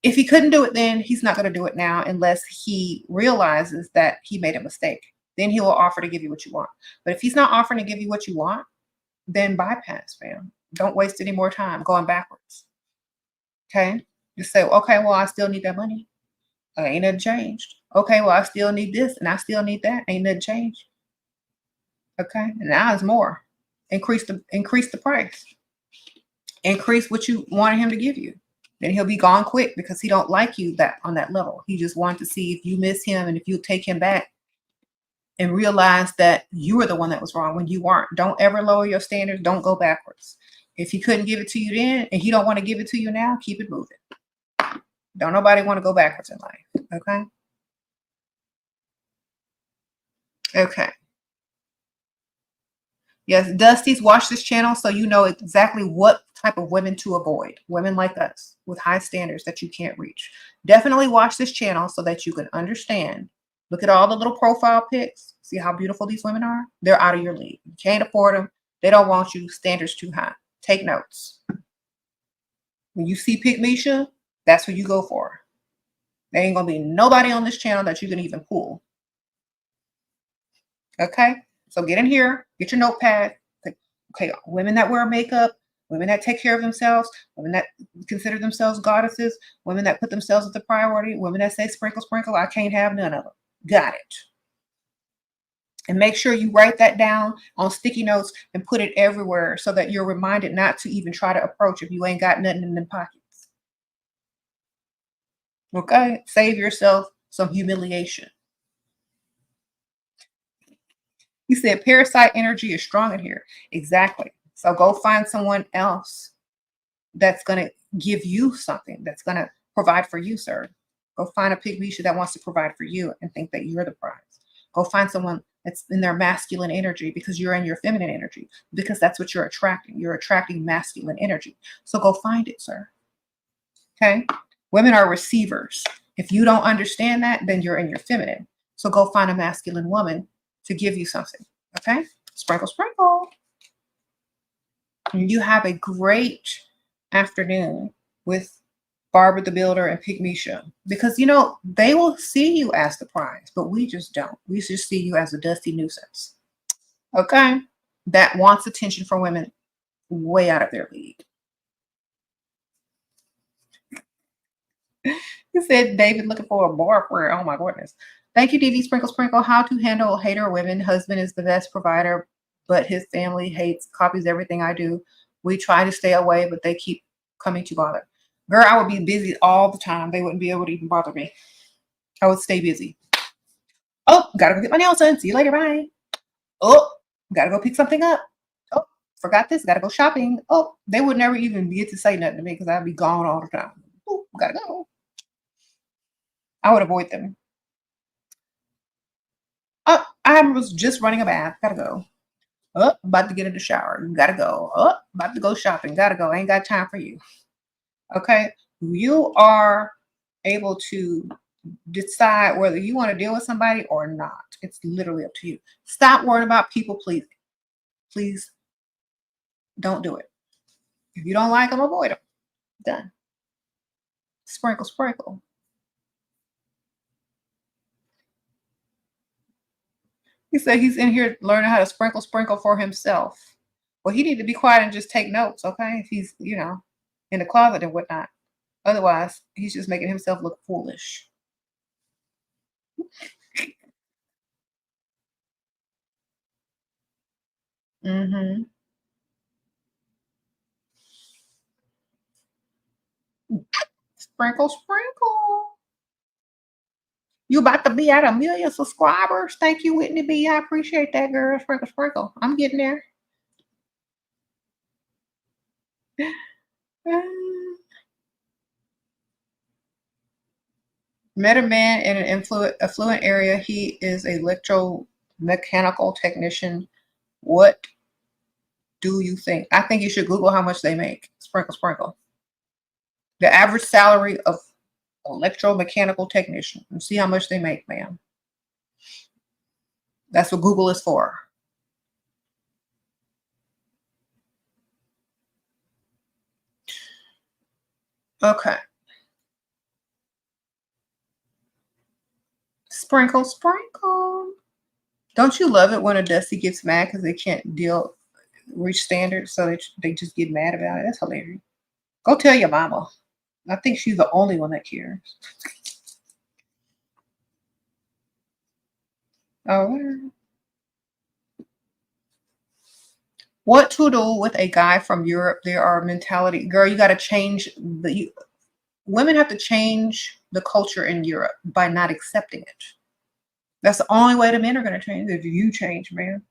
if he couldn't do it then, he's not going to do it now unless he realizes that he made a mistake. Then he will offer to give you what you want. But if he's not offering to give you what you want, then bypass, fam. Don't waste any more time going backwards. Okay? Just say, okay, well, I still need that money. Ain't nothing changed. Okay, well, I still need this and I still need that. Ain't nothing changed. Okay? And now it's more. Increase the price. Increase what you wanted him to give you. Then he'll be gone quick because he don't like you on that level. He just wanted to see if you miss him and if you take him back and realize that you were the one that was wrong when you weren't. Don't ever lower your standards. Don't go backwards. If he couldn't give it to you then and he don't want to give it to you now, keep it moving. Don't nobody want to go backwards in life. Okay? Okay. Yes, Dusty's, watch this channel so you know exactly what type of women to avoid. Women like us with high standards that you can't reach. Definitely watch this channel so that you can understand. Look at all the little profile pics. See how beautiful these women are? They're out of your league. You can't afford them. They don't want you. Standards too high. Take notes. When you see Pick Misha, that's who you go for. There ain't going to be nobody on this channel that you can even pull. Okay? So get in here. Get your notepad. Okay, women that wear makeup, women that take care of themselves, women that consider themselves goddesses, women that put themselves as a priority, women that say sprinkle, sprinkle, I can't have none of them. Got it. And make sure you write that down on sticky notes and put it everywhere so that you're reminded not to even try to approach if you ain't got nothing in them pockets. Okay? Save yourself some humiliation. He said parasite energy is strong in here. Exactly. So go find someone else that's going to give you something, that's going to provide for you, sir. Go find a Pygmisha that wants to provide for you and think that you're the prize. Go find someone that's in their masculine energy because you're in your feminine energy, because that's what you're attracting. You're attracting masculine energy. So go find it, sir. Okay. Women are receivers. If you don't understand that, then you're in your feminine. So go find a masculine woman to give you something. Okay. Sprinkle, sprinkle. And you have a great afternoon with Barbara the Builder and Pygmisha, because you know they will see you as the prize, but we just don't. We just see you as a dusty nuisance. Okay, that wants attention from women way out of their league. You said David looking for a boyfriend. Oh my goodness. Thank you, DV Sprinkle Sprinkle. How to handle hater women. Husband is the best provider, but his family hates, copies everything I do. We try to stay away, but they keep coming to bother. Girl, I would be busy all the time. They wouldn't be able to even bother me. I would stay busy. Oh, gotta go get my nails done. See you later. Bye. Oh, gotta go pick something up. Oh, forgot this. Gotta go shopping. Oh, they would never even get to say nothing to me because I'd be gone all the time. Oh, gotta go. I would avoid them. Oh, I was just running a bath. Gotta go. Oh, about to get in the shower. Gotta go. Oh, about to go shopping. Gotta go. Ain't got time for you. Okay. You are able to decide whether you want to deal with somebody or not. It's literally up to you. Stop worrying about people pleasing. Please don't do it. If you don't like them, avoid them. Done. Sprinkle, sprinkle. He said he's in here learning how to sprinkle, sprinkle for himself. Well, he need to be quiet and just take notes, okay? If he's, you know, in the closet and whatnot. Otherwise, he's just making himself look foolish. Mm-hmm. Sprinkle, sprinkle. You about to be at 1,000,000 subscribers. Thank you, Whitney B. I appreciate that, girl. Sprinkle, sprinkle. I'm getting there. Met a man in an affluent area. He is an electromechanical technician. What do you think? I think you should Google how much they make. Sprinkle, sprinkle. The average salary of electromechanical technician and see how much they make, ma'am. That's what Google is for. Okay. Sprinkle, sprinkle. Don't you love it when a Dusty gets mad because they can't reach standards, so they just get mad about it? That's hilarious. Go tell your mama. I think she's the only one that cares. Oh. What to do with a guy from Europe? There are mentality. Girl, you got to change women have to change the culture in Europe by not accepting it. That's the only way the men are going to change. If you change, man.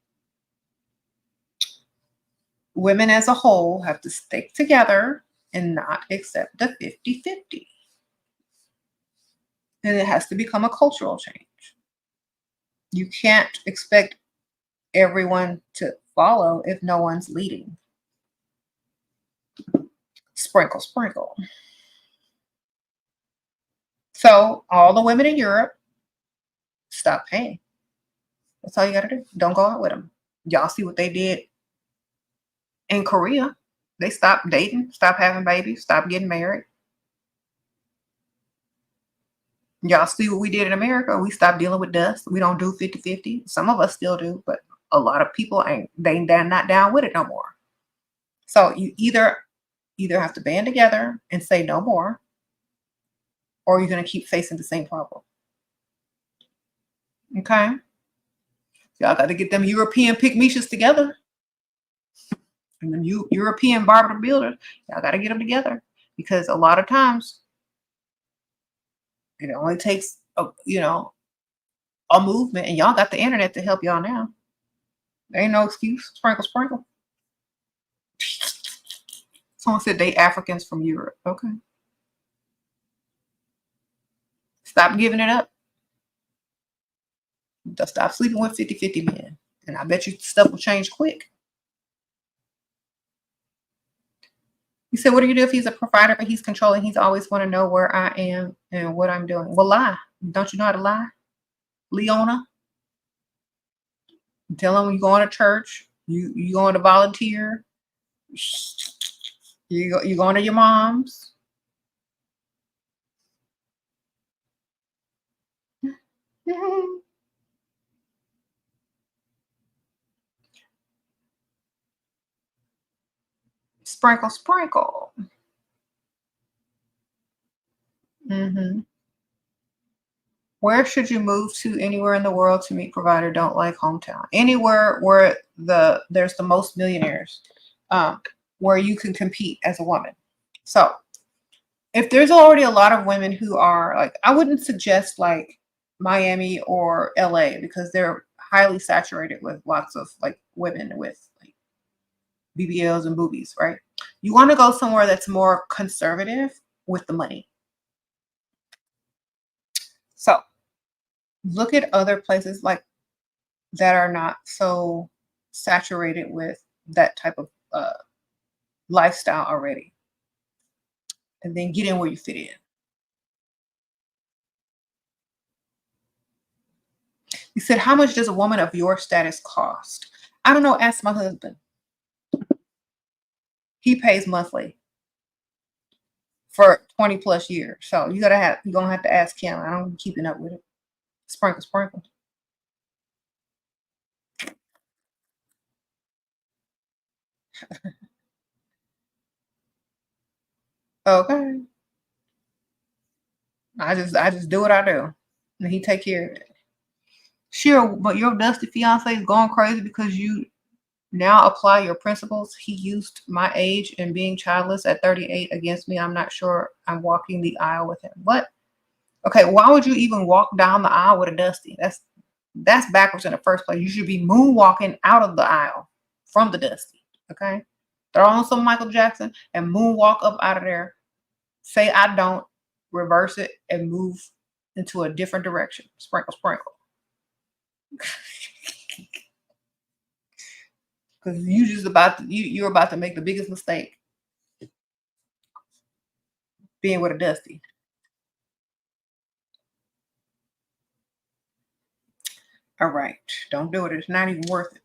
Women as a whole have to stick together and not accept the 50-50. And it has to become a cultural change. You can't expect everyone to follow if no one's leading. Sprinkle, sprinkle. So all the women in Europe, stop paying. That's all you got to do. Don't go out with them. Y'all see what they did in Korea. They stopped dating, stopped having babies, stopped getting married. Y'all see what we did in America. We stopped dealing with dust. We don't do 50-50. Some of us still do, but a lot of people they're not down with it no more. So you either have to band together and say no more, or you're going to keep facing the same problem. Okay? Y'all got to get them European Pygmishas together. And then European Barbara the Builder, y'all got to get them together. Because a lot of times, it only takes, a movement. And y'all got the internet to help y'all now. There ain't no excuse. Sprinkle, sprinkle. Someone said they Africans from Europe. Okay. Stop giving it up. Stop sleeping with 50-50 men. And I bet you stuff will change quick. You said, what do you do if he's a provider, but he's controlling? He's always want to know where I am and what I'm doing. Well, lie. Don't you know how to lie? Leona, tell him you going to church. You going to volunteer. You going to your mom's. Sprinkle, sprinkle. Where should you move to anywhere in the world to meet provider? Don't like hometown. Anywhere where there's the most millionaires, where you can compete as a woman. So if there's already a lot of women who are like, I wouldn't suggest like Miami or LA because they're highly saturated with lots of like women with like BBLs and boobies, right? You want to go somewhere that's more conservative with the money. So look at other places like that are not so saturated with that type of lifestyle already, and then get in where you fit in. He said, how much does a woman of your status cost? I don't know. Ask my husband. He pays monthly for 20 plus years. So you're gonna have to ask him. I don't keeping up with it. Sprinkle, sprinkle. Okay. I just do what I do. And he take care of it. Sure, but your dusty fiance is going crazy because you now apply your principles. He used my age and being childless at 38 against me. I'm not sure I'm walking the aisle with him. What? Okay, why would you even walk down the aisle with a dusty? That's backwards in the first place. You should be moonwalking out of the aisle from the dusty. Okay? Throw on some Michael Jackson and moonwalk up out of there. Say I don't, reverse it, and move into a different direction. Sprinkle, sprinkle. Because you're about to make the biggest mistake being with a dusty. All right, don't do it. It's not even worth it.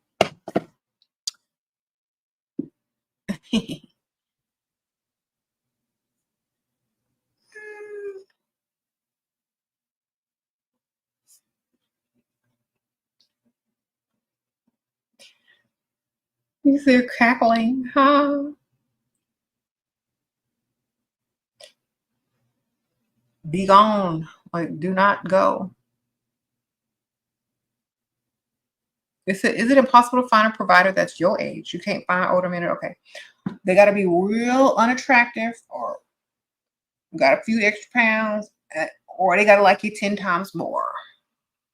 You see her cackling, huh? Be gone. Like, do not go. Is it impossible to find a provider that's your age? You can't find older men. Okay. They got to be real unattractive or got a few extra pounds, or they got to like you 10 times more.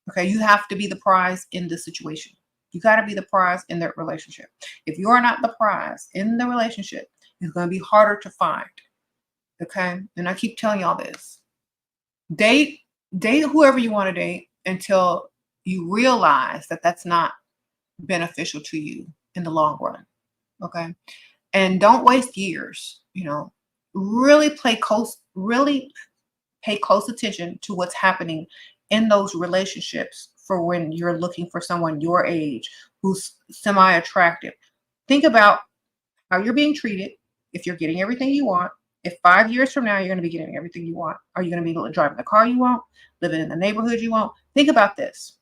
Okay. You have to be the prize in the situation. You got to be the prize in that relationship. If you are not the prize in the relationship, it's going to be harder to find. Okay. And I keep telling y'all this. Date whoever you want to date until you realize that that's not beneficial to you in the long run. Okay. And don't waste years, really pay close attention to what's happening in those relationships for when you're looking for someone your age who's semi-attractive. Think about how you're being treated. If you're getting everything you want, if 5 years from now you're going to be getting everything you want, are you going to be driving the car you want, living in the neighborhood you want? Think about this.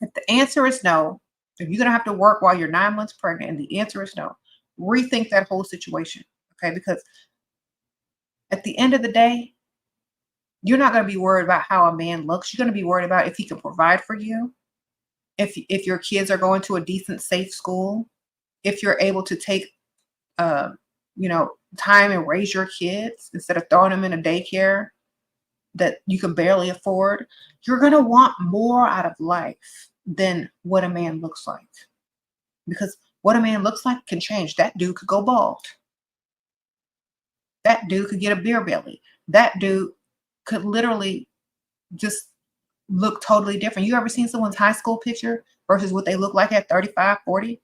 If the answer is no, if you're going to have to work while you're 9 months pregnant and the answer is no, rethink that whole situation. Okay. Because at the end of the day, you're not going to be worried about how a man looks. You're going to be worried about if he can provide for you, if your kids are going to a decent, safe school, if you're able to take, time and raise your kids instead of throwing them in a daycare that you can barely afford. You're going to want more out of life than what a man looks like. Because what a man looks like can change. That dude could go bald. That dude could get a beer belly. That dude could literally just look totally different. You ever seen someone's high school picture versus what they look like at 35, 40?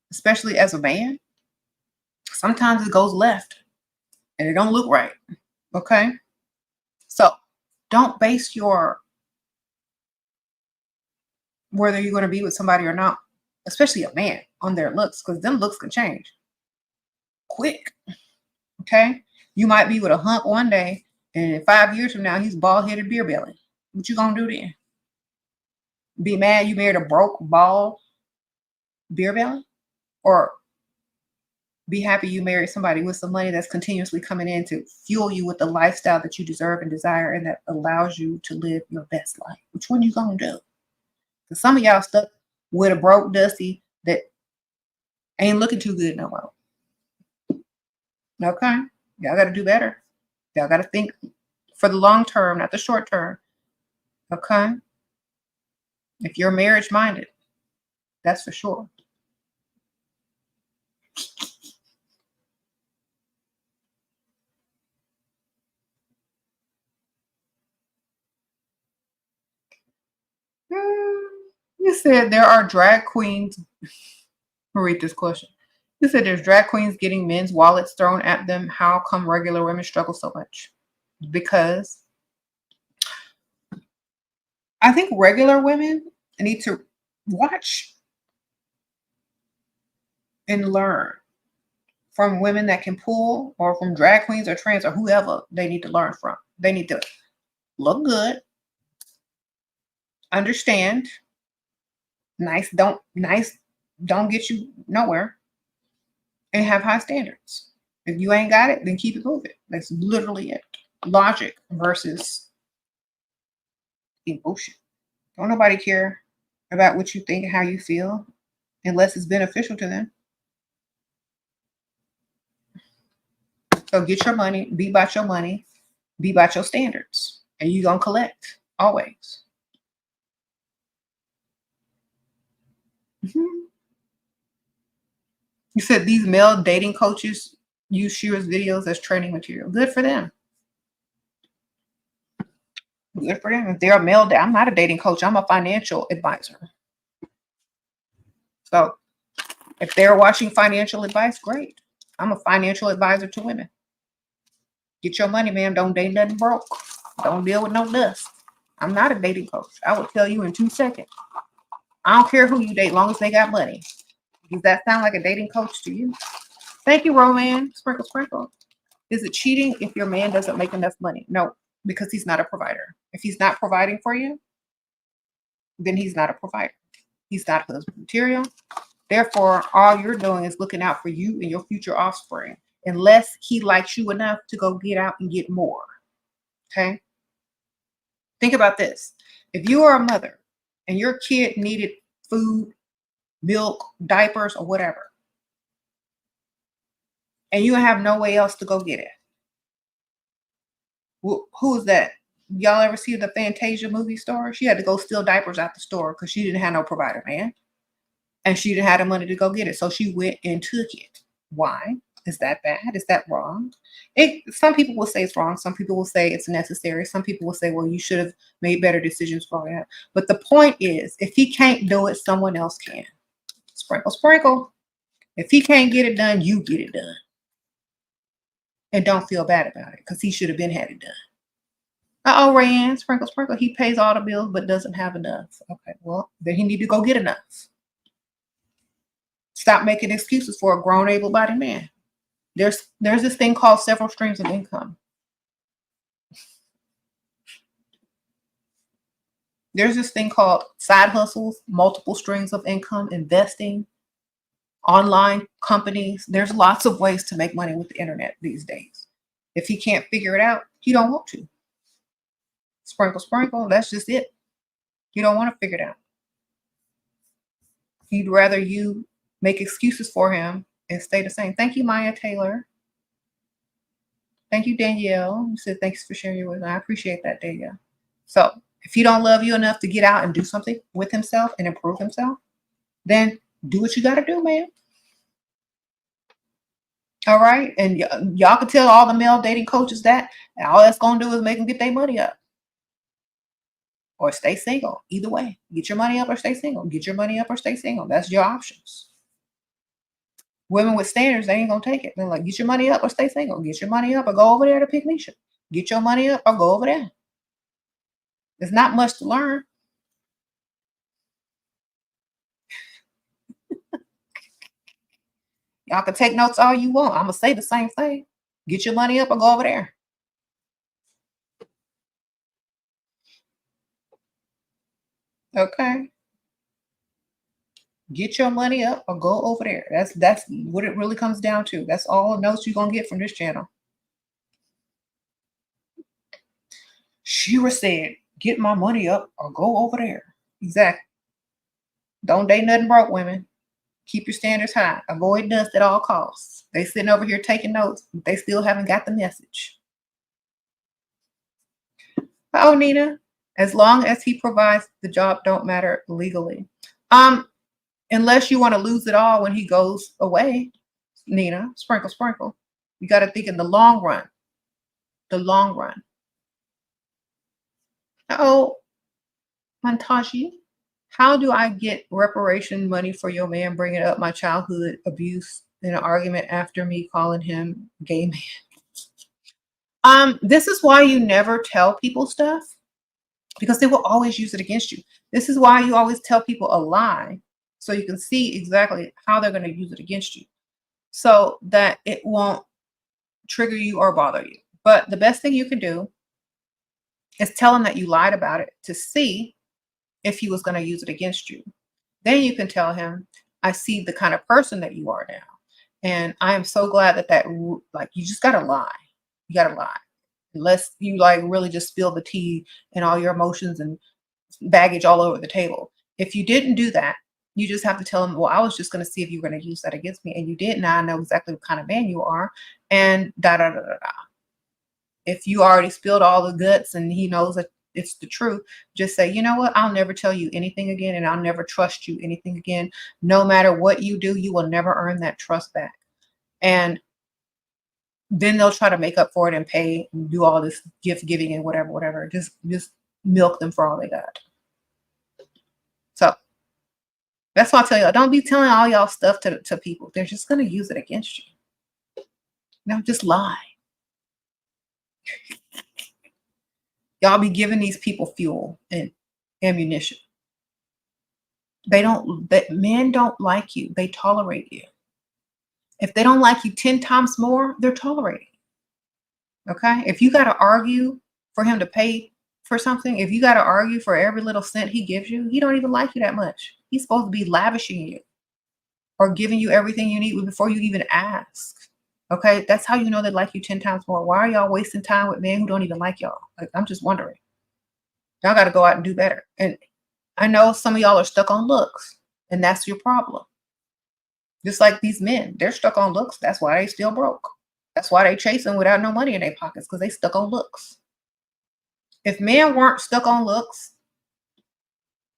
Especially as a man. sometimes it goes left and it don't look right. Okay. So don't base your whether you're going to be with somebody or not, especially a man, on their looks, because them looks can change quick. Okay. You might be with a hunk one day, and 5 years from now, he's bald headed beer belly. What you gonna do then? Be mad you married a broke, bald beer belly? Or be happy you married somebody with some money that's continuously coming in to fuel you with the lifestyle that you deserve and desire and that allows you to live your best life? Which one you gonna do? Because some of y'all stuck with a broke dusty that ain't looking too good no more. Okay? Y'all got to do better. Y'all got to think for the long term, not the short term. Okay? If you're marriage minded, that's for sure. You said there are drag queens. I'll read this question. You said there's drag queens getting men's wallets thrown at them. How come regular women struggle so much? Because I think regular women need to watch and learn from women that can pull, or from drag queens or trans or whoever they need to learn from. They need to look good, understand, nice don't get you nowhere, and have high standards. If you ain't got it, then keep it moving. That's literally it. Logic versus emotion. Don't nobody care about what you think and how you feel unless it's beneficial to them. So get your money, be about your money, be about your standards, and you're going to collect always. You said these male dating coaches use Shira's videos as training material. Good for them. Good for them. If they're a male, I'm not a dating coach. I'm a financial advisor. So if they're watching financial advice, great. I'm a financial advisor to women. Get your money, man. Don't date nothing broke. Don't deal with no dust. I'm not a dating coach. I will tell you in 2 seconds. I don't care who you date, long as they got money. Does that sound like a dating coach to you? Thank you, Roman. Sprinkle, sprinkle. Is it cheating if your man doesn't make enough money? No, because he's not a provider. If he's not providing for you, then he's not a provider. He's not husband material. Therefore, all you're doing is looking out for you and your future offspring, unless he likes you enough to go get out and get more. Okay? Think about this. If you are a mother and your kid needed food, milk, diapers, or whatever, and you have no way else to go get it, who's that? Y'all ever see the Fantasia movie star? She had to go steal diapers out the store because she didn't have no provider, man. And she didn't have the money to go get it. So she went and took it. Why? Is that bad? Is that wrong? Some people will say it's wrong. Some people will say it's necessary. Some people will say, well, you should have made better decisions for that. But the point is, if he can't do it, someone else can. Sprinkle, sprinkle. If he can't get it done, you get it done. And don't feel bad about it, because he should have been had it done. Uh-oh, Rayanne, sprinkle, sprinkle. He pays all the bills but doesn't have enough. Okay, well, then he need to go get enough. Stop making excuses for a grown, able-bodied man. There's this thing called several streams of income. There's this thing called side hustles, multiple streams of income, investing, online companies. There's lots of ways to make money with the internet these days. If he can't figure it out, he don't want to. Sprinkle, sprinkle. That's just it. You don't want to figure it out. He'd rather you make excuses for him and stay the same. Thank you, Maya Taylor. Thank you, Danielle. You said thanks for sharing your wisdom. I appreciate that, Danielle. So if he don't love you enough to get out and do something with himself and improve himself, then do what you got to do, man. All right. And y'all can tell all the male dating coaches that, and all that's going to do is make them get their money up. Or stay single. Either way. Get your money up or stay single. Get your money up or stay single. That's your options. Women with standards, they ain't gonna take it. They're like, get your money up or stay single. Get your money up or go over there to pick Nisha. Get your money up or go over there. There's not much to learn. Y'all can take notes all you want. I'm gonna say the same thing. Get your money up or go over there. Okay. Get your money up or go over there. That's what it really comes down to. That's all the notes you're gonna get from this channel. Shira said, get my money up or go over there. Exactly. Don't date nothing broke, women. Keep your standards high. Avoid dust at all costs. They sitting over here taking notes. But they still haven't got the message. Oh, Nina, as long as he provides, the job don't matter legally. Unless you want to lose it all when he goes away, Nina, sprinkle, sprinkle. You got to think in the long run. The long run. Oh, Montaji, how do I get reparation money for your man bringing up my childhood abuse in an argument after me calling him gay man? This is why you never tell people stuff, because they will always use it against you. This is why you always tell people a lie, so you can see exactly how they're going to use it against you, so that it won't trigger you or bother you. But the best thing you can do is tell him that you lied about it to see if he was going to use it against you. Then you can tell him, I see the kind of person that you are now. And I am so glad that like, you just got to lie. You got to lie. Unless you like really just spill the tea and all your emotions and baggage all over the table. If you didn't do that, you just have to tell him, well, I was just going to see if you were going to use that against me. And you did. Now I know exactly what kind of man you are. And da da da da da. If you already spilled all the guts and he knows that it's the truth, just say, you know what? I'll never tell you anything again, and I'll never trust you anything again. No matter what you do, you will never earn that trust back. And then they'll try to make up for it and pay and do all this gift giving and whatever. Just milk them for all they got. So that's why I tell y'all, don't be telling all y'all stuff to people. They're just going to use it against you. No, just lie. Y'all be giving these people fuel and ammunition. Men don't like you. They tolerate you. If they don't like you 10 times more, they're tolerating. Okay? If you got to argue for him to pay for something, if you got to argue for every little cent he gives you, he don't even like you that much. He's supposed to be lavishing you or giving you everything you need before you even ask. Okay, that's how you know they like you 10 times more. Why are y'all wasting time with men who don't even like y'all? Like, I'm just wondering. Y'all got to go out and do better. And I know some of y'all are stuck on looks, and that's your problem. Just like these men, they're stuck on looks. That's why they still broke. That's why they chasing without no money in their pockets, because they stuck on looks. If men weren't stuck on looks,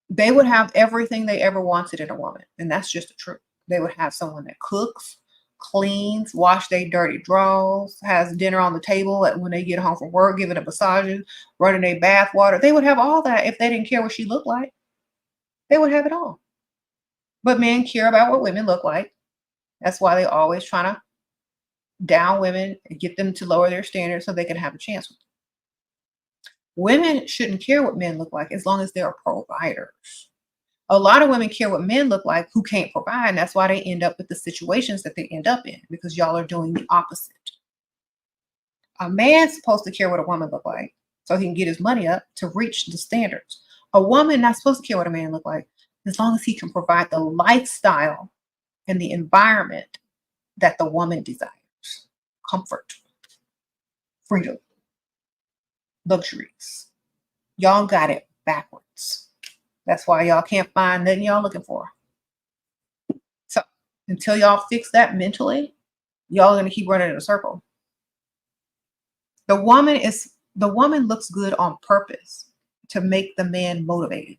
they would have everything they ever wanted in a woman. And that's just the truth. They would have someone that cooks, cleans, wash their dirty drawers, has dinner on the table when they get home from work, giving them massages, running their bath water. They would have all that if they didn't care what she looked like. They would have it all. But men care about what women look like. That's why they always trying to down women and get them to lower their standards so they can have a chance with them. Women shouldn't care what men look like as long as they're providers. A lot of women care what men look like who can't provide, and that's why they end up with the situations that they end up in, because y'all are doing the opposite. A man's supposed to care what a woman look like so he can get his money up to reach the standards. A woman not supposed to care what a man look like as long as he can provide the lifestyle and the environment that the woman desires. Comfort, freedom, luxuries. Y'all got it backwards. That's why y'all can't find nothing y'all looking for. So until y'all fix that mentally, y'all gonna keep running in a circle. The woman looks good on purpose to make the man motivated.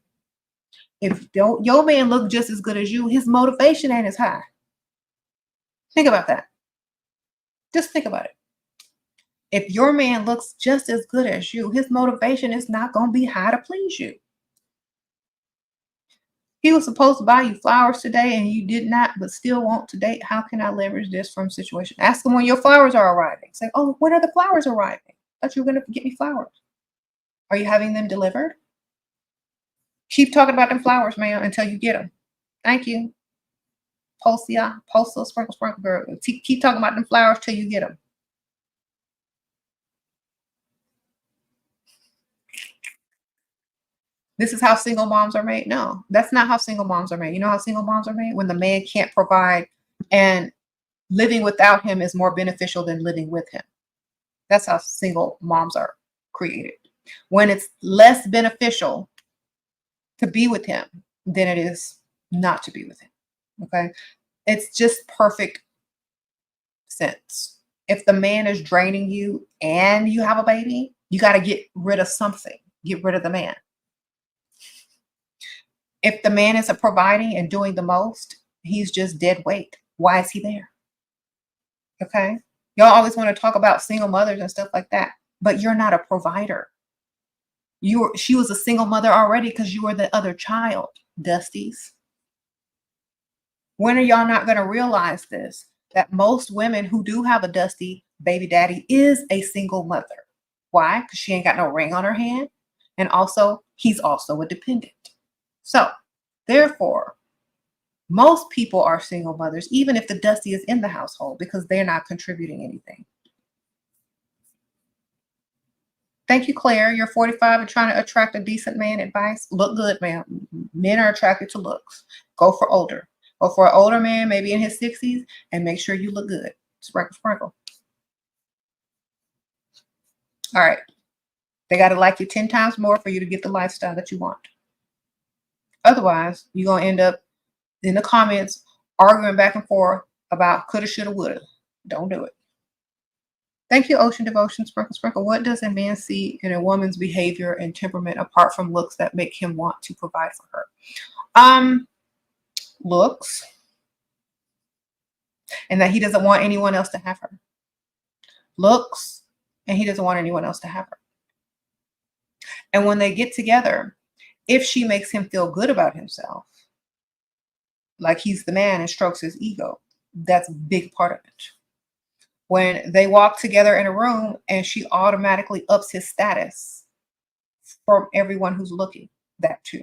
If your man look just as good as you, his motivation ain't as high. Think about that. Just think about it. If your man looks just as good as you, his motivation is not going to be high to please you. He was supposed to buy you flowers today and you did not, but still want to date. How can I leverage this from situation? Ask him when your flowers are arriving. Say, oh, when are the flowers arriving? I thought you were going to get me flowers. Are you having them delivered? Keep talking about them flowers, ma'am, until you get them. Thank you. Postal sprinkle girl. Keep talking about them flowers till you get them. This is how single moms are made. No, that's not how single moms are made. You know how single moms are made? When the man can't provide and living without him is more beneficial than living with him. That's how single moms are created. When it's less beneficial to be with him than it is not to be with him. Okay. It's just perfect sense. If the man is draining you and you have a baby, you got to get rid of something. Get rid of the man. If the man isn't providing and doing the most, he's just dead weight. Why is he there? Okay. Y'all always want to talk about single mothers and stuff like that, but you're not a provider. She was a single mother already because you were the other child, Dusties. When are y'all not going to realize this? That most women who do have a Dusty baby daddy is a single mother. Why? Because she ain't got no ring on her hand. And also, he's also a dependent. So, therefore, most people are single mothers, even if the Dusty is in the household, because they're not contributing anything. Thank you, Claire. You're 45 and trying to attract a decent man. Advice: look good, ma'am. Men are attracted to looks. Go for older. Go for an older man, maybe in his 60s, and make sure you look good. Sprinkle, sprinkle. All right. They got to like you 10 times more for you to get the lifestyle that you want. Otherwise, you're going to end up in the comments arguing back and forth about coulda, shoulda, woulda. Don't do it. Thank you, Ocean Devotion. Sprinkle, sprinkle. What does a man see in a woman's behavior and temperament apart from looks that make him want to provide for her? Looks. And that he doesn't want anyone else to have her. Looks. And he doesn't want anyone else to have her. And when they get together, if she makes him feel good about himself, like he's the man and strokes his ego, that's a big part of it. When they walk together in a room and she automatically ups his status from everyone who's looking, that too.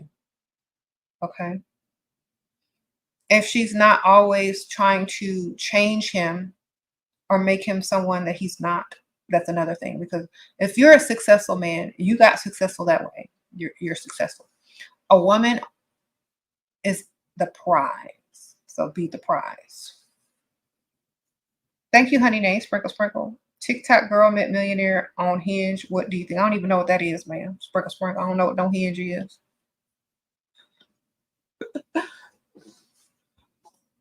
Okay. If she's not always trying to change him or make him someone that he's not, that's another thing. Because if you're a successful man, you got successful that way. You're successful. A woman is the prize. So be the prize. Thank you, Honey Nay. Sprinkle, sprinkle. TikTok girl met millionaire on Hinge. What do you think? I don't even know what that is, ma'am. Sprinkle, sprinkle. I don't know what no Hinge is.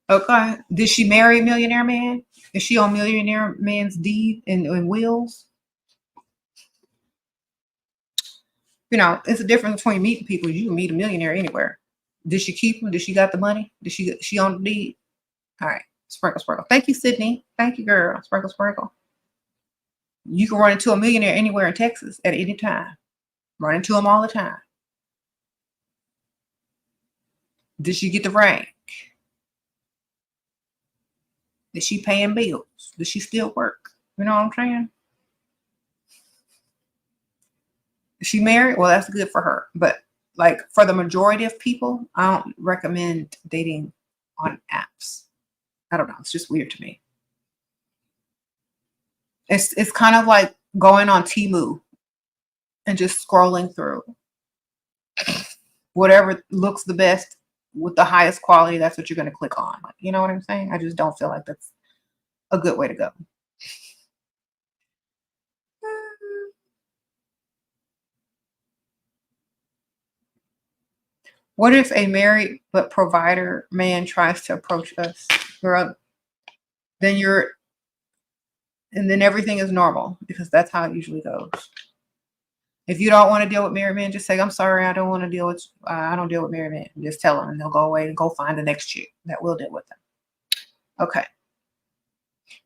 Okay. Did she marry a millionaire man? Is she on millionaire man's deed and wills? You know, it's a difference between meeting people. You can meet a millionaire anywhere. Did she keep him? Did she got the money? Did she on the deed? All right. Sprinkle, sprinkle. Thank you, Sydney. Thank you, girl. Sprinkle, sprinkle. You can run into a millionaire anywhere in Texas at any time. Run into them all the time. Did she get the rank? Is she paying bills? Does she still work? You know what I'm saying? Is she married? Well, that's good for her. But like for the majority of people, I don't recommend dating on apps. I don't know. It's just weird to me. It's kind of like going on Temu and just scrolling through. Whatever looks the best with the highest quality, that's what you're going to click on. Like, you know what I'm saying? I just don't feel like that's a good way to go. What if a married but provider man tries to approach us? Girl, then everything is normal because that's how it usually goes. If you don't want to deal with married men, just say, I'm sorry, I don't want to deal with, I don't deal with married men. Just tell them and they'll go away and go find the next chick that will deal with them. Okay.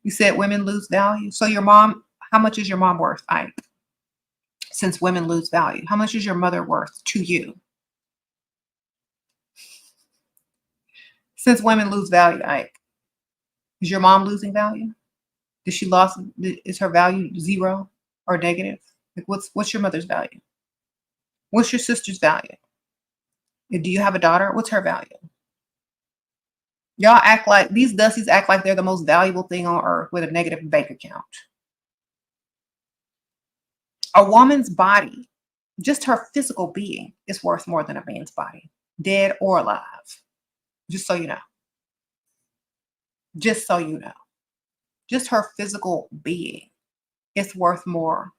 You said women lose value. So your mom, how much is your mom worth? Since women lose value, how much is your mother worth to you? Since women lose value, is your mom losing value? Is her value 0 or negative? Like what's your mother's value? What's your sister's value? Do you have a daughter? What's her value? Y'all act like these dusties act like they're the most valuable thing on earth with a negative bank account. A woman's body, just her physical being, is worth more than a man's body, dead or alive. Just so you know. Just so you know. Just her physical being is worth more.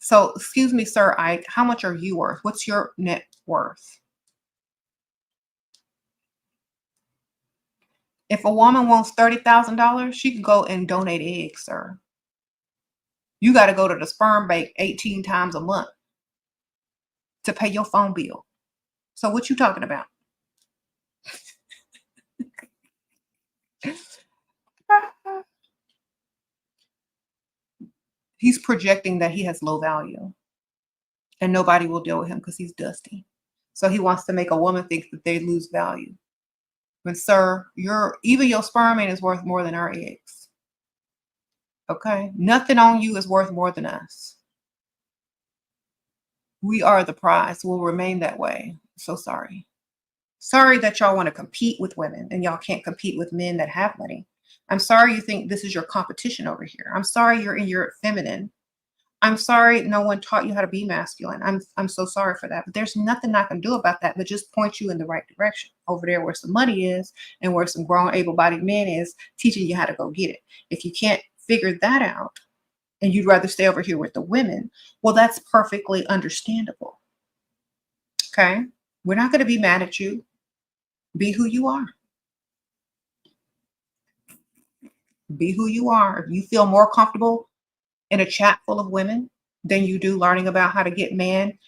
So, excuse me, sir, Ike, how much are you worth? What's your net worth? If a woman wants $30,000, she can go and donate eggs, sir. You got to go to the sperm bank 18 times a month to pay your phone bill. So what you talking about? He's projecting that he has low value and nobody will deal with him because he's dusty. So he wants to make a woman think that they lose value. But sir, even your sperm is worth more than our eggs. Okay? Nothing on you is worth more than us. We are the prize. We'll remain that way. So sorry. Sorry that y'all want to compete with women and y'all can't compete with men that have money. I'm sorry you think this is your competition over here. I'm sorry you're in your feminine. I'm sorry no one taught you how to be masculine. I'm so sorry for that. But there's nothing I can do about that but just point you in the right direction. Over there where some money is and where some grown able-bodied men is teaching you how to go get it. If you can't figure that out and you'd rather stay over here with the women, well, that's perfectly understandable. Okay? We're not going to be mad at you. Be who you are. Be who you are. If you feel more comfortable in a chat full of women than you do learning about how to get men,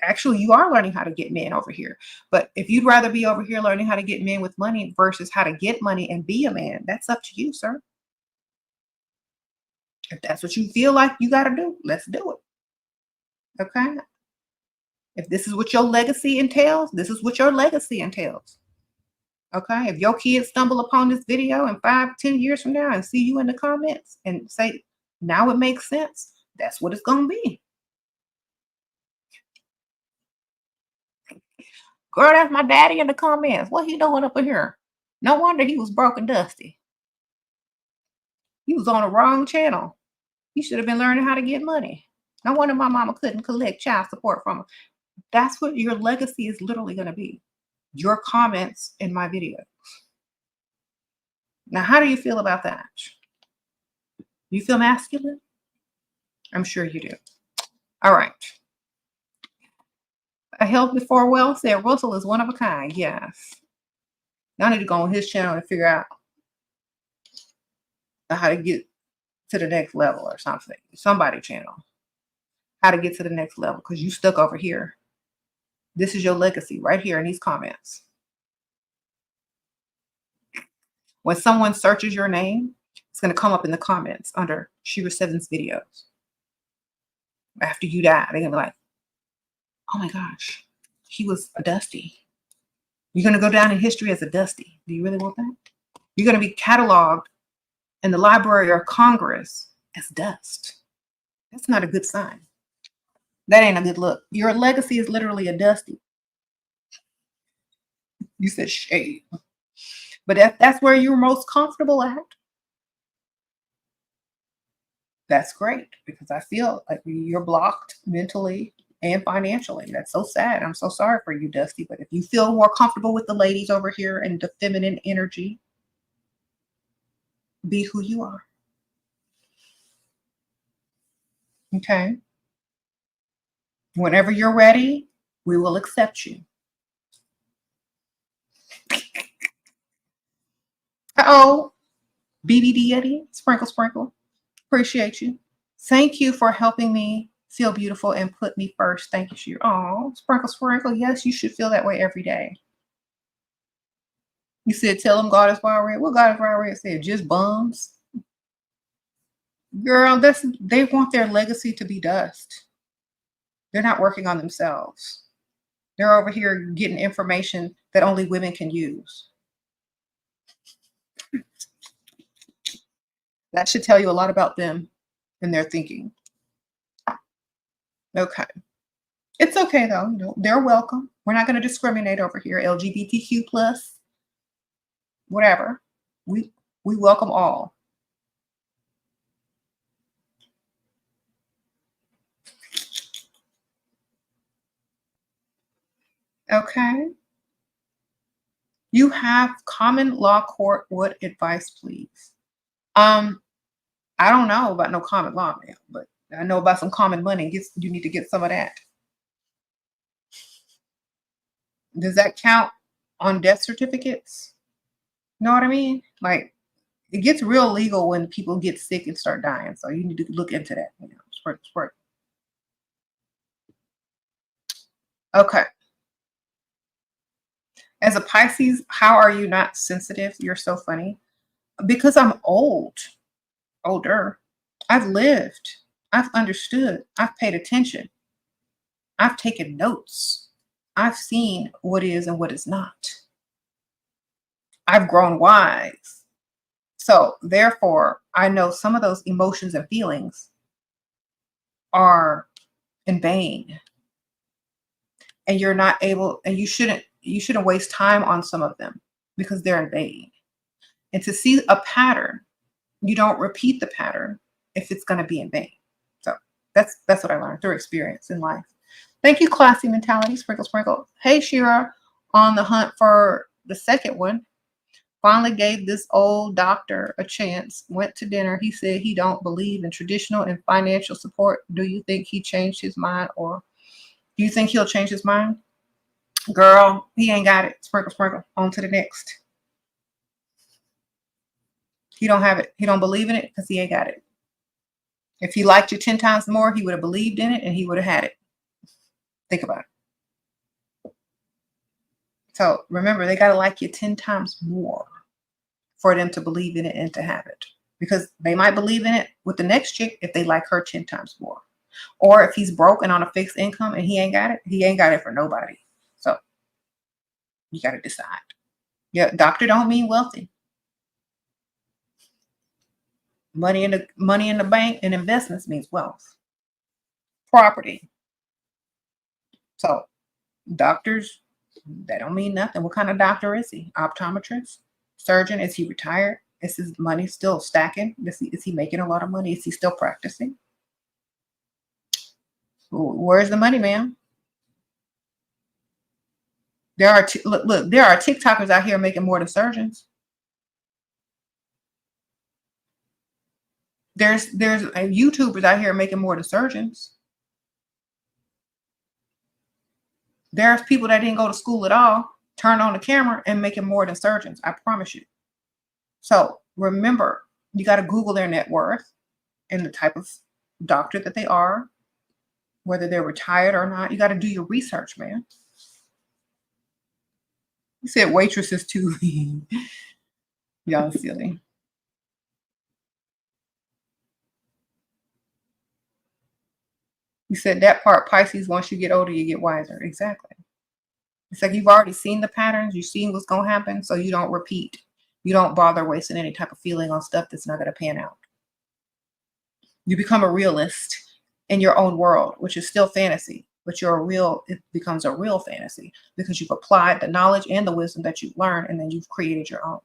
actually you are learning how to get men over here. But if you'd rather be over here learning how to get men with money versus how to get money and be a man, that's up to you, sir. If that's what you feel like you got to do, let's do it. Okay? If this is what your legacy entails, this is what your legacy entails. Okay? If your kids stumble upon this video in 5-10 years from now and see you in the comments and say, now it makes sense, that's what it's going to be. Girl, that's my daddy in the comments. What he doing up in here? No wonder he was broke and dusty. He was on the wrong channel. He should have been learning how to get money. No wonder my mama couldn't collect child support from him. That's what your legacy is literally going to be. Your comments in my video. Now, how do you feel about that? You feel masculine? I'm sure you do. All right. A health before wealth said Russell is one of a kind. Yes. Y'all need to go on his channel and figure out how to get to the next level or something. Somebody channel. How to get to the next level because you stuck over here. This is your legacy right here in these comments. When someone searches your name, it's going to come up in the comments under SheRaSeven's videos. After you die, they're going to be like, oh my gosh, he was a dusty. You're going to go down in history as a dusty. Do you really want that? You're going to be cataloged in the Library of Congress as dust. That's not a good sign. That ain't a good look. Your legacy is literally a dusty. You said shade. But if that's where you're most comfortable at, that's great because I feel like you're blocked mentally and financially. That's so sad. I'm so sorry for you, Dusty. But if you feel more comfortable with the ladies over here and the feminine energy, be who you are. Okay? Whenever you're ready, we will accept you. Uh-oh. BBD Yeti, sprinkle, sprinkle. Appreciate you. Thank you for helping me feel beautiful and put me first. Thank you, Sheer. Oh, sprinkle, sprinkle. Yes, you should feel that way every day. You said, tell them God is wild red. What God is wild red said? Just bums. Girl, they want their legacy to be dust. They're not working on themselves. They're over here getting information that only women can use. That should tell you a lot about them and their thinking. Okay. It's okay though. You know, they're welcome. We're not going to discriminate over here. LGBTQ plus, whatever. We welcome all. Okay. You have common law court. What advice, please? I don't know about no common law, man, but I know about some common money. You need to get some of that. Does that count on death certificates? Know what I mean? Like, it gets real legal when people get sick and start dying. So you need to look into that. You know, okay. As a Pisces, how are you not sensitive? You're so funny. Because I'm older. I've lived. I've understood. I've paid attention. I've taken notes. I've seen what is and what is not. I've grown wise. So therefore, I know some of those emotions and feelings are in vain. And you're not able, and you shouldn't waste time on some of them because they're in vain. And to see a pattern, you don't repeat the pattern if it's going to be in vain. So that's what I learned through experience in life. Thank you, Classy Mentality. Sprinkle, sprinkle. Hey, Shira, on the hunt for the second one. Finally gave this old doctor a chance. Went to dinner. He said he don't believe in traditional and financial support. Do you think he changed his mind, or do you think he'll change his mind? Girl, he ain't got it. Sprinkle, sprinkle. On to the next. He don't have it. He don't believe in it because he ain't got it. If he liked you 10 times more, he would have believed in it and he would have had it. Think about it. So remember, they got to like you 10 times more for them to believe in it and to have it. Because they might believe in it with the next chick if they like her 10 times more. Or if he's broke and on a fixed income and he ain't got it for nobody. So you got to decide. Yeah, doctor don't mean wealthy. Money in the bank and investments means wealth. Property. So doctors, that don't mean nothing. What kind of doctor is he? Optometrist? Surgeon? Is he retired? Is his money still stacking? Is he making a lot of money? Is he still practicing? Where's the money, ma'am? There are look, there are TikTokers out here making more than surgeons. There's YouTubers out here making more than surgeons. There's people that didn't go to school at all, turn on the camera and making more than surgeons. I promise you. So remember, you got to Google their net worth and the type of doctor that they are, whether they're retired or not. You got to do your research, man. You said waitresses too. Y'all silly. You said that part, Pisces, once you get older, you get wiser. Exactly. It's like you've already seen the patterns. You've seen what's going to happen. So you don't repeat. You don't bother wasting any type of feeling on stuff that's not going to pan out. You become a realist in your own world, which is still fantasy. But it becomes a real fantasy because you've applied the knowledge and the wisdom that you've learned, and then you've created your own.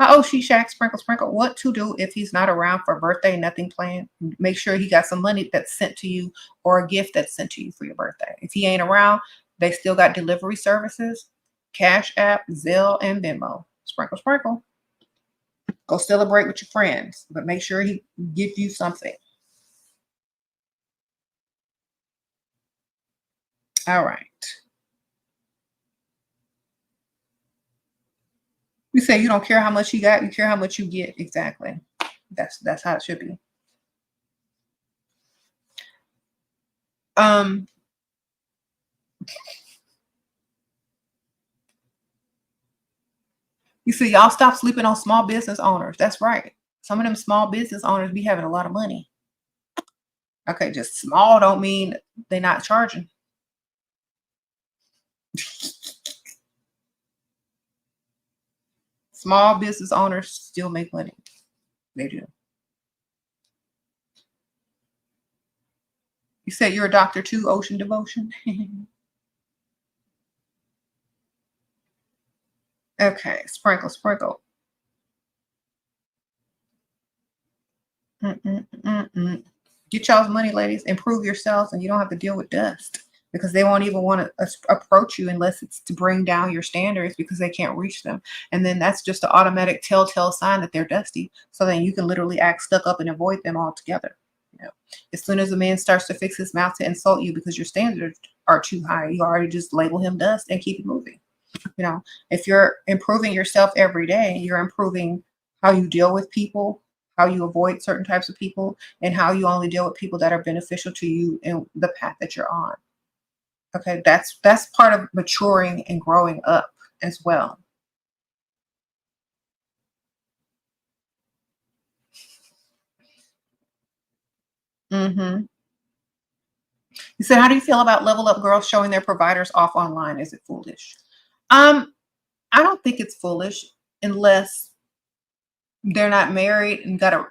Oh, she Shack, sprinkle, sprinkle. What to do if he's not around for a birthday, nothing planned? Make sure he got some money that's sent to you or a gift that's sent to you for your birthday. If he ain't around, they still got delivery services, Cash App, Zelle, and Venmo. Sprinkle, sprinkle. Go celebrate with your friends, but make sure he gives you something. All right. You say you don't care how much you got, you care how much you get. Exactly. That's how it should be. You see, y'all stop sleeping on small business owners. That's right. Some of them small business owners be having a lot of money. Okay, just small don't mean they're not charging. Small business owners still make money. They do. You said you're a doctor too, Ocean Devotion? Okay, sprinkle, sprinkle. Get y'all's money, ladies. Improve yourselves, and you don't have to deal with dust because they won't even want to approach you unless it's to bring down your standards because they can't reach them. And then that's just an automatic telltale sign that they're dusty. So then you can literally act stuck up and avoid them altogether. You know, as soon as a man starts to fix his mouth to insult you because your standards are too high, you already just label him dust and keep it moving. You know, if you're improving yourself every day, you're improving how you deal with people, how you avoid certain types of people, and how you only deal with people that are beneficial to you in the path that you're on. Okay, that's part of maturing and growing up as well. Hmm. You said, how do you feel about level up girls showing their providers off online? Is it foolish? Um, I don't think it's foolish unless they're not married and got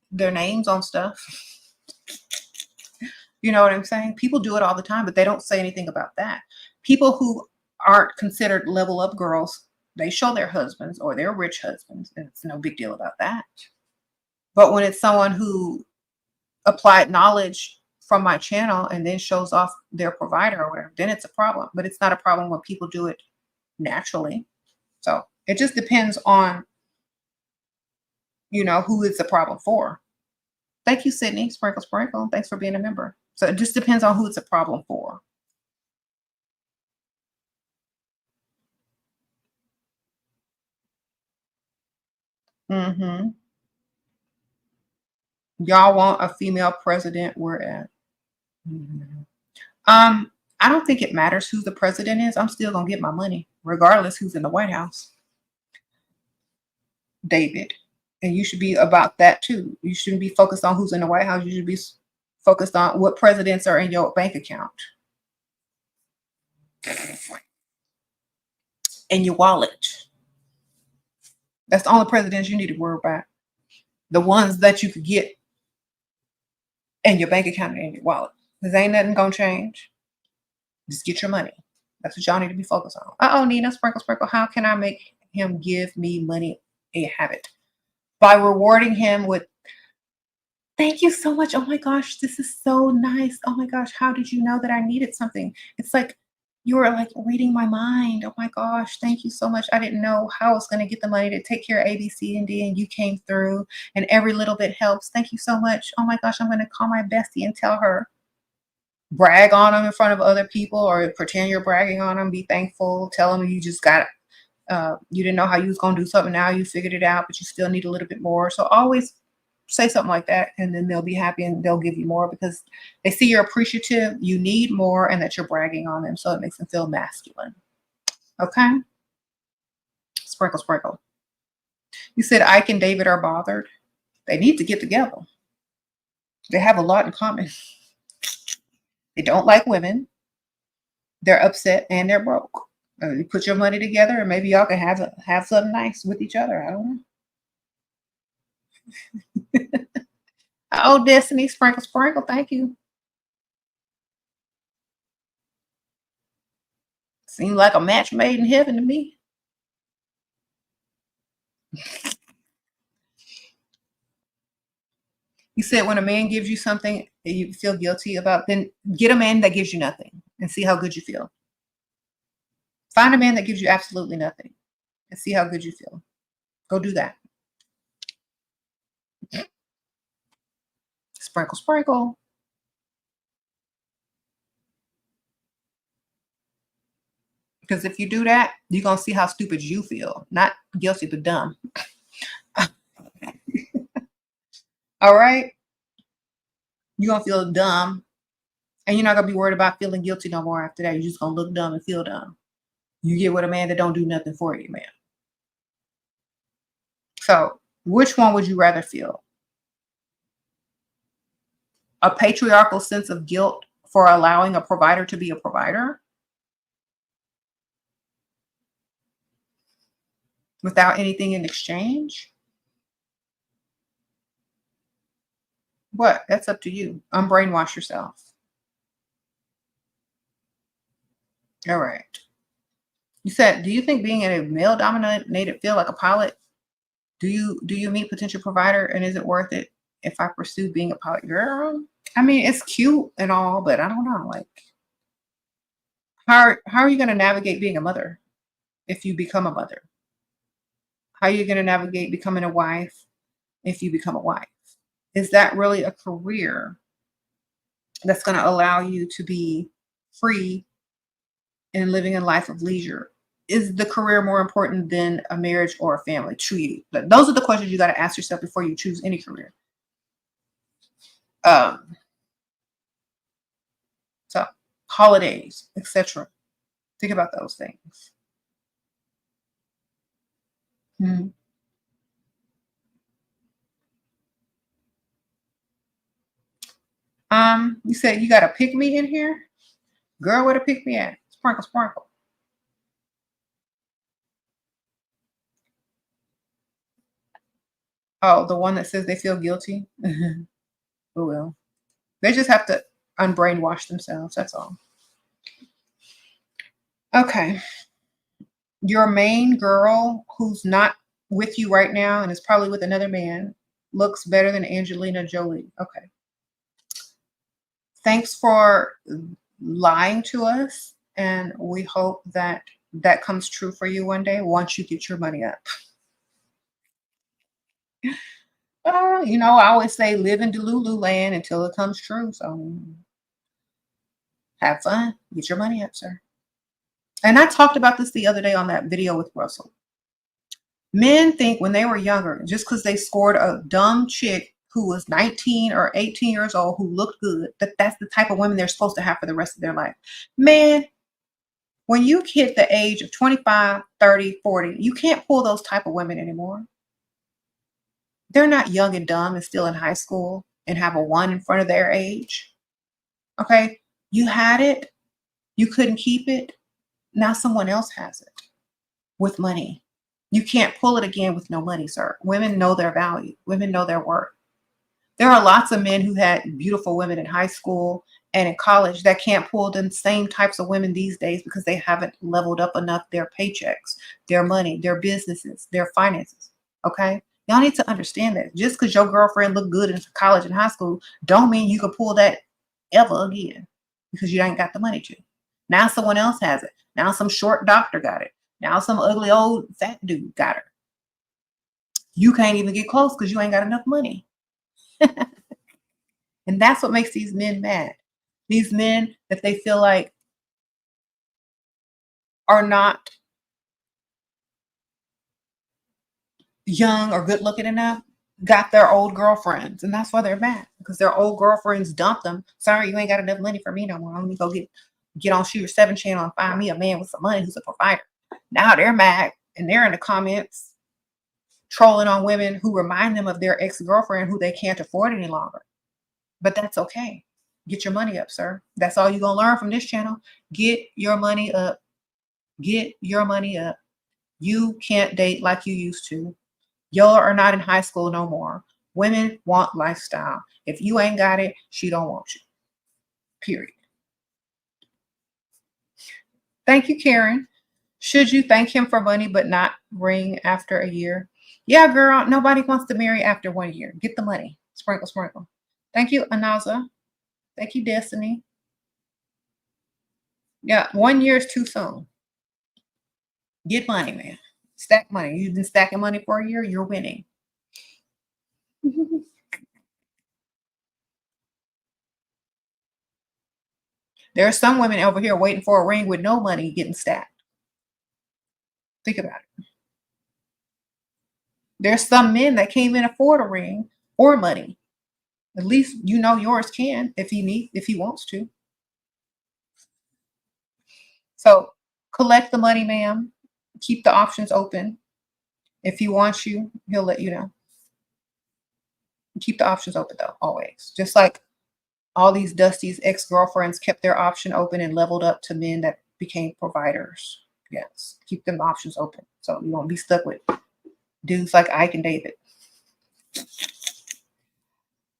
their names on stuff. You know what I'm saying? People do it all the time, but they don't say anything about that. People who aren't considered level up girls, they show their husbands or their rich husbands, and it's no big deal about that. But when it's someone who applied knowledge from my channel and then shows off their provider or whatever, then it's a problem. But it's not a problem when people do it naturally. So it just depends on, who it's a problem for. Thank you, Sydney. Sprinkle, sprinkle. Thanks for being a member. So it just depends on who it's a problem for. Hmm. Y'all want a female president? We're at. Mhm. I don't think it matters who the president is. I'm still gonna get my money, regardless who's in the White House. David. And you should be about that too. You shouldn't be focused on who's in the White House. You should be focused on what presidents are in your bank account and your wallet. That's the only presidents you need to worry about. The ones that you could get in your bank account and in your wallet. Because ain't nothing gonna change. Just get your money. That's what y'all need to be focused on. Uh-oh, Nina, sprinkle, sprinkle. How can I make him give me money a habit? By rewarding him with, thank you so much. Oh my gosh, this is so nice. Oh my gosh, how did you know that I needed something? It's like you were like reading my mind. Oh my gosh, thank you so much. I didn't know how I was going to get the money to take care of A, B, C, and D, and you came through, and every little bit helps. Thank you so much. Oh my gosh, I'm going to call my bestie and tell her. Brag on them in front of other people or pretend you're bragging on them. Be thankful. Tell them you just got you didn't know how you was going to do something. Now you figured it out, but you still need a little bit more. So always say something like that, and then they'll be happy and they'll give you more because they see you're appreciative, you need more, and that you're bragging on them. So it makes them feel masculine. Okay? Sprinkle, sprinkle. You said Ike and David are bothered. They need to get together. They have a lot in common. They don't like women. They're upset and they're broke. You put your money together, and maybe y'all can have something nice with each other. I don't know. Oh, Destiny, sprinkle, sprinkle. Thank you. Seems like a match made in heaven to me. You said when a man gives you something that you feel guilty about, then get a man that gives you nothing and see how good you feel. Find a man that gives you absolutely nothing and see how good you feel. Go do that. Sprinkle, sprinkle. Because if you do that, you're going to see how stupid you feel. Not guilty, but dumb. All right? You're going to feel dumb. And you're not going to be worried about feeling guilty no more after that. You're just going to look dumb and feel dumb. You get with a man that don't do nothing for you, man. So which one would you rather feel? a patriarchal sense of guilt for allowing a provider to be a provider without anything in exchange. What? That's up to you. Unbrainwash yourself. All right. You said, do you think being in a male dominated field like a pilot, do you meet potential provider, and is it worth it if I pursue being a pilot? Girl, I mean, it's cute and all, but I don't know. Like, how are you going to navigate being a mother if you become a mother? How are you going to navigate becoming a wife if you become a wife? Is that really a career that's going to allow you to be free and living a life of leisure? Is the career more important than a marriage or a family to you? Those are the questions you got to ask yourself before you choose any career. So holidays, etc. Think about those things. Mhm. You said you got a pick me in here? Girl, where to pick me at? Sprinkle, sprinkle. Oh, the one that says they feel guilty? Oh, well. They just have to unbrainwash themselves. That's all. Okay. Your main girl who's not with you right now and is probably with another man looks better than Angelina Jolie. Okay. Thanks for lying to us. And we hope that that comes true for you one day once you get your money up. I always say live in Delulu land until it comes true. So have fun. Get your money up, sir. And I talked about this the other day on that video with Russell. Men think when they were younger, just because they scored a dumb chick who was 19 or 18 years old who looked good, that's the type of women they're supposed to have for the rest of their life. Man, when you hit the age of 25, 30, 40, you can't pull those type of women anymore. They're not young and dumb and still in high school and have a 1 in front of their age. Okay? You had it. You couldn't keep it. Now someone else has it with money. You can't pull it again with no money, sir. Women know their value. Women know their worth. There are lots of men who had beautiful women in high school and in college that can't pull them same types of women these days because they haven't leveled up enough their paychecks, their money, their businesses, their finances. Okay? Y'all need to understand that. Just because your girlfriend looked good in college and high school don't mean you can pull that ever again because you ain't got the money to. Now someone else has it. Now some short doctor got it. Now some ugly old fat dude got her. You can't even get close because you ain't got enough money. And that's what makes these men mad. These men that they feel like are not young or good looking enough got their old girlfriends. And that's why they're mad because their old girlfriends dumped them. Sorry, you ain't got enough money for me no more. Let me go get on SheRaSeven channel and find me a man with some money who's a provider. Now they're mad and they're in the comments trolling on women who remind them of their ex-girlfriend who they can't afford any longer. But that's okay. Get your money up, sir. That's all you're going to learn from this channel. Get your money up. Get your money up. You can't date like you used to. Y'all are not in high school no more. Women want lifestyle. If you ain't got it, she don't want you. Period. Thank you, Karen. Should you thank him for money but not ring after a year? Yeah, girl. Nobody wants to marry after 1 year. Get the money. Sprinkle, sprinkle. Thank you, Anaza. Thank you, Destiny. Yeah, 1 year is too soon. Get money, man. Stack money. You've been stacking money for a year, you're winning. There are some women over here waiting for a ring with no money getting stacked. Think about it. There's some men that can't even afford a ring or money. At least you know yours can if he wants to. So collect the money, ma'am. Keep the options open. If he wants you, he'll let you know. Keep the options open though, always. Just like All these Dusty's ex-girlfriends kept their option open and leveled up to men that became providers. Yes, keep them options open so you won't be stuck with dudes like Ike and David.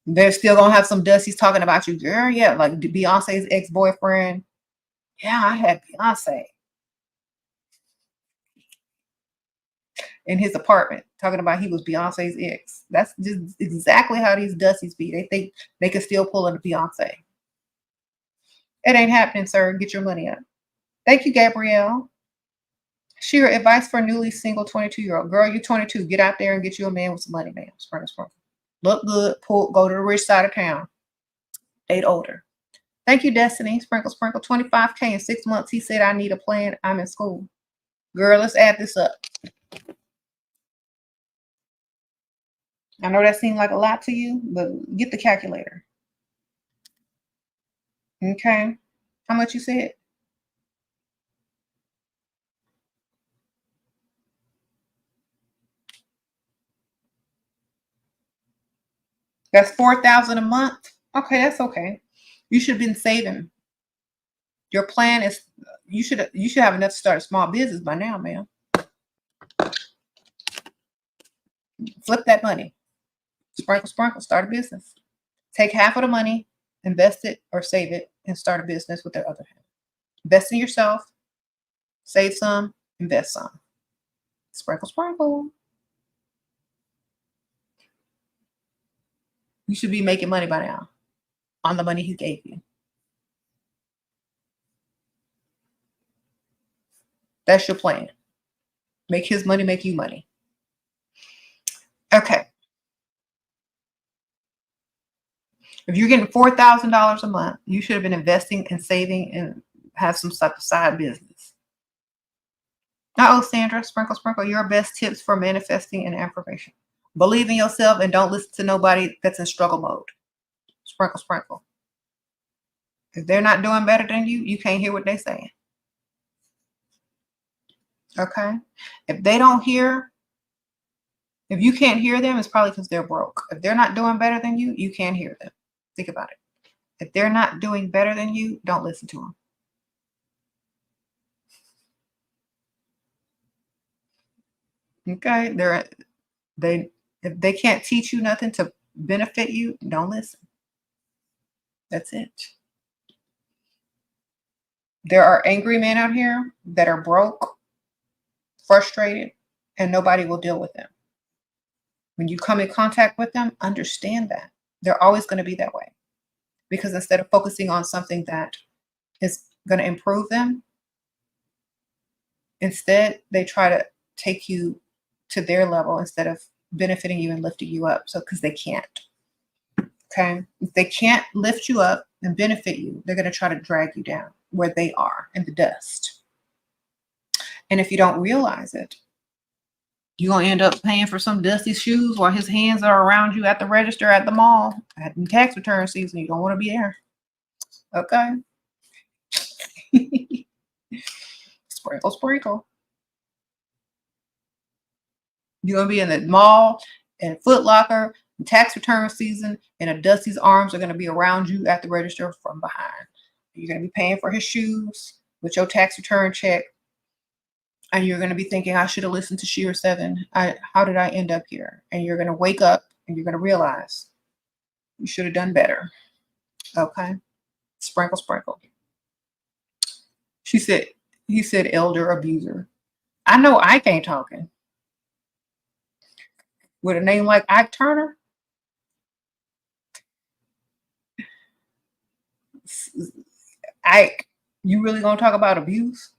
They're still gonna have some Dusties talking about you, girl. Yeah, like Beyonce's ex-boyfriend. Yeah, I had Beyonce in his apartment talking about he was Beyonce's ex. That's just exactly how these Dusties be. They think they can still pull into Beyonce. It ain't happening, sir. Get your money up. Thank you, Gabrielle. Share advice for a newly single 22-year-old. Girl, you're 22. Get out there and get you a man with some money, man. Sprinkle. Look good. Go to the rich side of town. Date older. Thank you, Destiny. Sprinkle. 25K in 6 months. He said, I need a plan. I'm in school. Girl, let's add this up. I know that seemed like a lot to you, but get the calculator. Okay. How much you said? That's $4,000 a month. Okay, that's okay. You should have been saving. Your plan is you should have enough to start a small business by now, man. Flip that money. Sprinkle, start a business. Take half of the money, invest it or save it, and start a business with the other half. Invest in yourself, save some, invest some. Sprinkle. You should be making money by now on the money he gave you. That's your plan. Make his money, make you money. Okay. If you're getting $4,000 a month, you should have been investing and saving and have some type of side business. Sandra, sprinkle. Your best tips for manifesting and affirmation. Believe in yourself and don't listen to nobody that's in struggle mode. Sprinkle. If they're not doing better than you, you can't hear what they're saying. Okay? If you can't hear them, it's probably because they're broke. If they're not doing better than you, you can't hear them. Think about it. If they're not doing better than you, don't listen to them. Okay? If they can't teach you nothing to benefit you, don't listen. That's it. There are angry men out here that are broke, frustrated, and nobody will deal with them. When you come in contact with them, understand that. They're always going to be that way. Because instead of focusing on something that is going to improve them, instead they try to take you to their level instead of benefiting you and lifting you up. So, because they can't. Okay? If they can't lift you up and benefit you, they're going to try to drag you down where they are in the dust. And if you don't realize it, you're going to end up paying for some dusty shoes while his hands are around you at the register at the mall at tax return season. You don't want to be there. Okay? Sprinkle. You're going to be in the mall and Foot Locker and tax return season, and a Dusty's arms are going to be around you at the register from behind. You're going to be paying for his shoes with your tax return check. And you're going to be thinking, I should have listened to SheRaSeven. How did I end up here? And you're going to wake up and you're going to realize you should have done better. Okay? Sprinkle. He said, elder abuser. I know Ike ain't talking. With a name like Ike Turner? Ike, you really going to talk about abuse?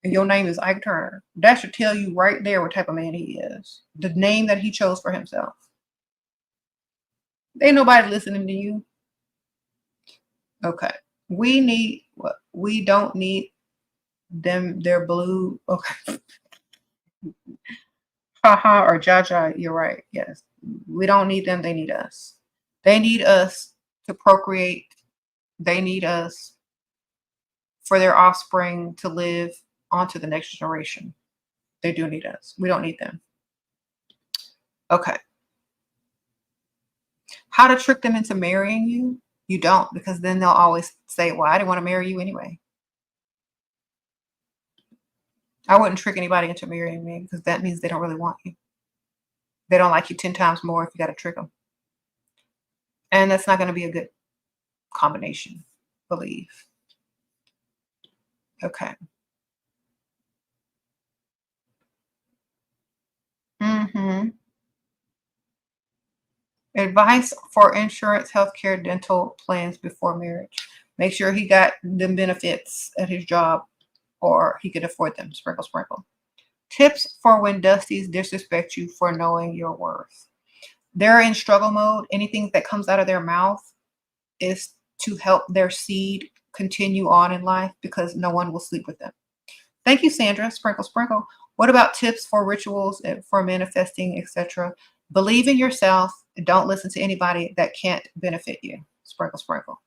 And your name is Ike Turner. That should tell you right there what type of man he is. The name that he chose for himself. Ain't nobody listening to you. Okay. We don't need them. They're blue. Okay. Haha or Jaja, you're right. Yes. We don't need them. They need us. They need us to procreate. They need us for their offspring to live onto the next generation. They do need us. We don't need them. Okay. How to trick them into marrying you? You don't, because then they'll always say, well, I didn't want to marry you anyway. I wouldn't trick anybody into marrying me because that means they don't really want you. They don't like you 10 times more if you got to trick them. And that's not going to be a good combination, believe. Okay. Mm-hmm. Advice for insurance, healthcare, dental plans before marriage. Make sure he got the benefits at his job or he could afford them. Sprinkle, sprinkle. Tips for when Dusties disrespect you for knowing your worth. They're in struggle mode. Anything that comes out of their mouth is to help their seed continue on in life because no one will sleep with them. Thank you, Sandra. Sprinkle, sprinkle. What about tips for rituals for manifesting, etc.? Believe in yourself and don't listen to anybody that can't benefit you. Sprinkle, sprinkle.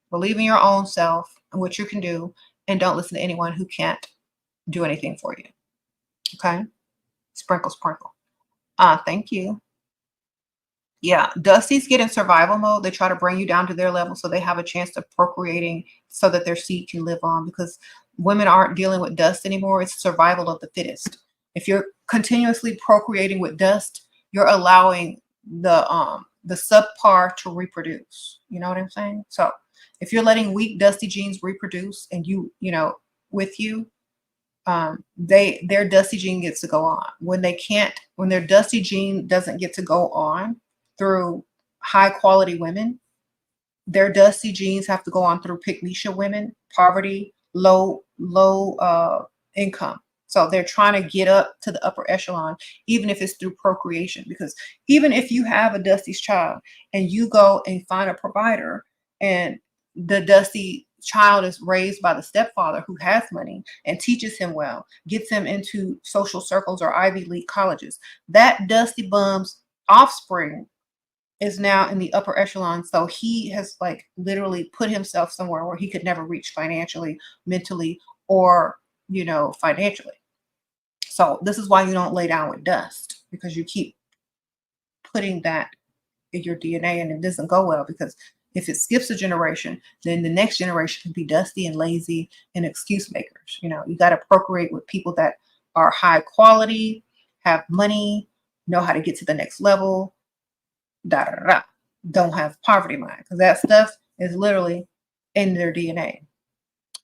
Believe in your own self and what you can do, and don't listen to anyone who can't do anything for you. Okay? Sprinkle, sprinkle. Thank you. Yeah, Dusties get in survival mode. They try to bring you down to their level so they have a chance of procreating so that their seed can live on because women aren't dealing with dust anymore. It's survival of the fittest. If you're continuously procreating with dust, you're allowing the subpar to reproduce. You know what I'm saying? So if you're letting weak dusty genes reproduce and with you, their dusty gene gets to go on. When their dusty gene doesn't get to go on through high quality women, their dusty genes have to go on through pygmesia women, poverty, low income. So they're trying to get up to the upper echelon, even if it's through procreation. Because even if you have a Dusty's child and you go and find a provider and the Dusty child is raised by the stepfather who has money and teaches him well, gets him into social circles or Ivy League colleges, that Dusty bum's offspring is now in the upper echelon. So he has like literally put himself somewhere where he could never reach financially, mentally, or financially. So this is why you don't lay down with dust, because you keep putting that in your DNA and it doesn't go well, because if it skips a generation, then the next generation can be dusty and lazy and excuse makers. You got to procreate with people that are high quality, have money, know how to get to the next level, da da da. Don't have poverty mind, because that stuff is literally in their DNA.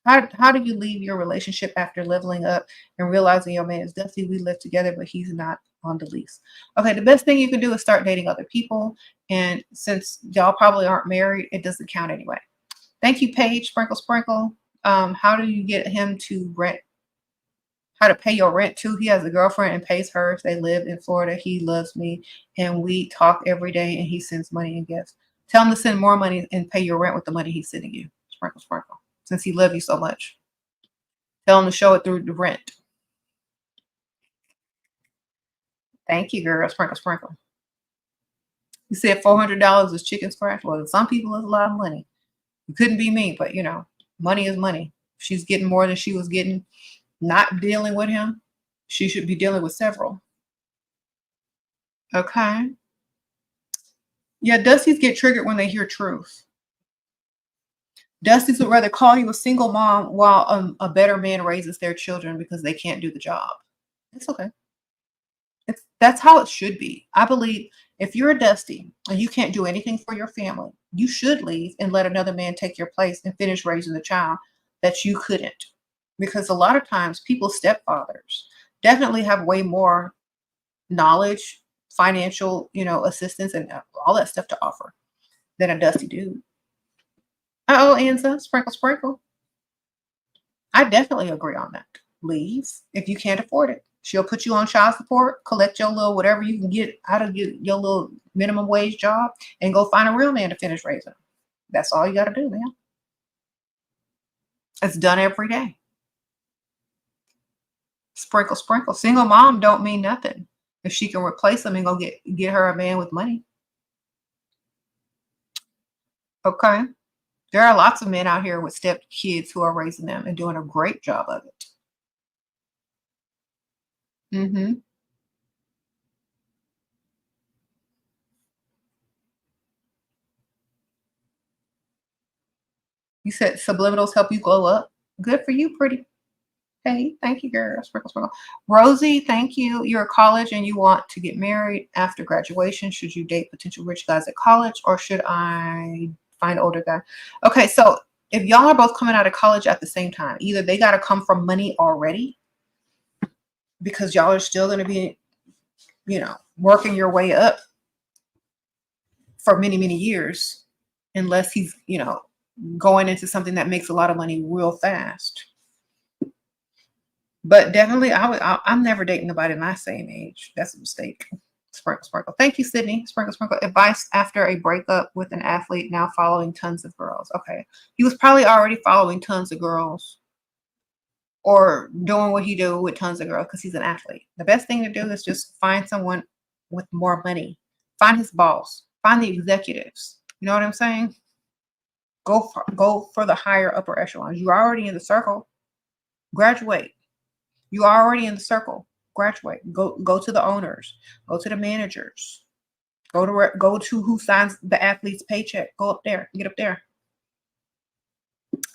How do you leave your relationship after leveling up and realizing your man is dusty? We live together, but he's not on the lease. Okay, the best thing you can do is start dating other people. And since y'all probably aren't married, it doesn't count anyway. Thank you, Paige. Sprinkle, sprinkle. How do you get him to rent? How to pay your rent too? He has a girlfriend and pays hers. They live in Florida. He loves me, and we talk every day. And he sends money and gifts. Tell him to send more money and pay your rent with the money he's sending you. Sprinkle, sprinkle. Since he loves you so much, tell him to show it through the rent. Thank you, girl. Sprinkle, sprinkle. You said $400 is chicken scratch. Well, to some people, it's a lot of money. It couldn't be me, but money is money. If she's getting more than she was getting, not dealing with him, she should be dealing with several. Okay. Yeah, Dusties get triggered when they hear truth. Dusties would rather call you a single mom while a better man raises their children because they can't do the job. It's okay. That's how it should be. I believe if you're a Dusty and you can't do anything for your family, you should leave and let another man take your place and finish raising the child that you couldn't. Because a lot of times people's stepfathers definitely have way more knowledge, financial, assistance and all that stuff to offer than a Dusty dude. Uh-oh, Anza, sprinkle, sprinkle. I definitely agree on that. Leave if you can't afford it. She'll put you on child support, collect your little whatever you can get out of your little minimum wage job, and go find a real man to finish raising them. That's all you got to do, man. It's done every day. Sprinkle, sprinkle. Single mom don't mean nothing if she can replace them and go get her a man with money. Okay. There are lots of men out here with step kids who are raising them and doing a great job of it. Mm-hmm. You said subliminals help you glow up. Good for you, pretty. Hey, thank you, girl. Sprinkle, sprinkle. Rosie, thank you. You're at college and you want to get married after graduation. Should you date potential rich guys at college, or should I find older guy? Okay, so if y'all are both coming out of college at the same time, either they got to come from money already, because y'all are still going to be, you know, working your way up for many, many years, unless he's, you know, going into something that makes a lot of money real fast. But definitely, I'm never dating nobody my same age. That's a mistake. Sprinkle, sprinkle. Thank you, Sydney. Sprinkle, sprinkle. Advice after a breakup with an athlete, now following tons of girls. Okay. He was probably already following tons of girls, or doing what he do with tons of girls, because he's an athlete. The best thing to do is just find someone with more money. Find his boss. Find the executives. You know what I'm saying? Go for the higher upper echelons. You're already in the circle. Graduate. You are already in the circle. Graduate. Go to the owners. Go to the managers. Go to who signs the athlete's paycheck. Go up there. Get up there.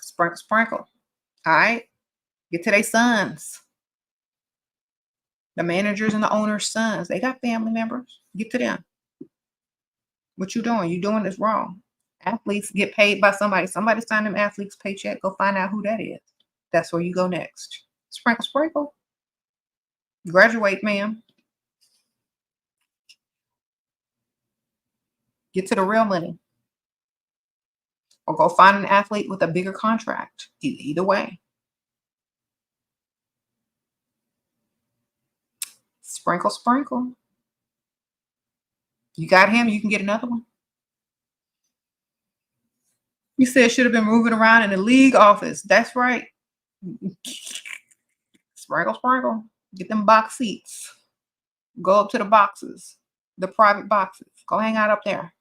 Sprinkle, sprinkle. All right. Get to their sons. The managers and the owners' sons. They got family members. Get to them. What you doing? You doing this wrong. Athletes get paid by somebody. Somebody signed them athletes' paycheck. Go find out who that is. That's where you go next. Sprinkle, sprinkle. Graduate, ma'am. Get to the real money. Or go find an athlete with a bigger contract. Either way. Sprinkle, sprinkle. You got him, you can get another one. You said should have been moving around in the league office. That's right. Sprinkle, sprinkle. Get them box seats. Go up to the boxes, the private boxes. Go hang out up there.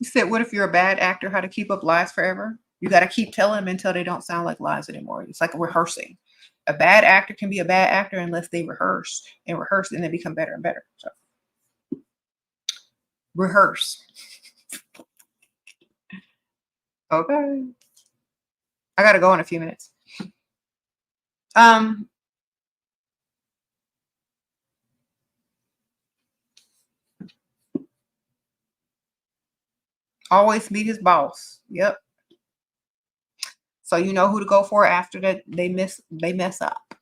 You said, what if you're a bad actor? How to keep up lies forever? You got to keep telling them until they don't sound like lies anymore. It's like rehearsing. A bad actor can be a bad actor unless they rehearse, and they become better and better. So rehearse. Okay. I got to go in a few minutes. Always be his boss. Yep. So you know who to go for after that they mess up.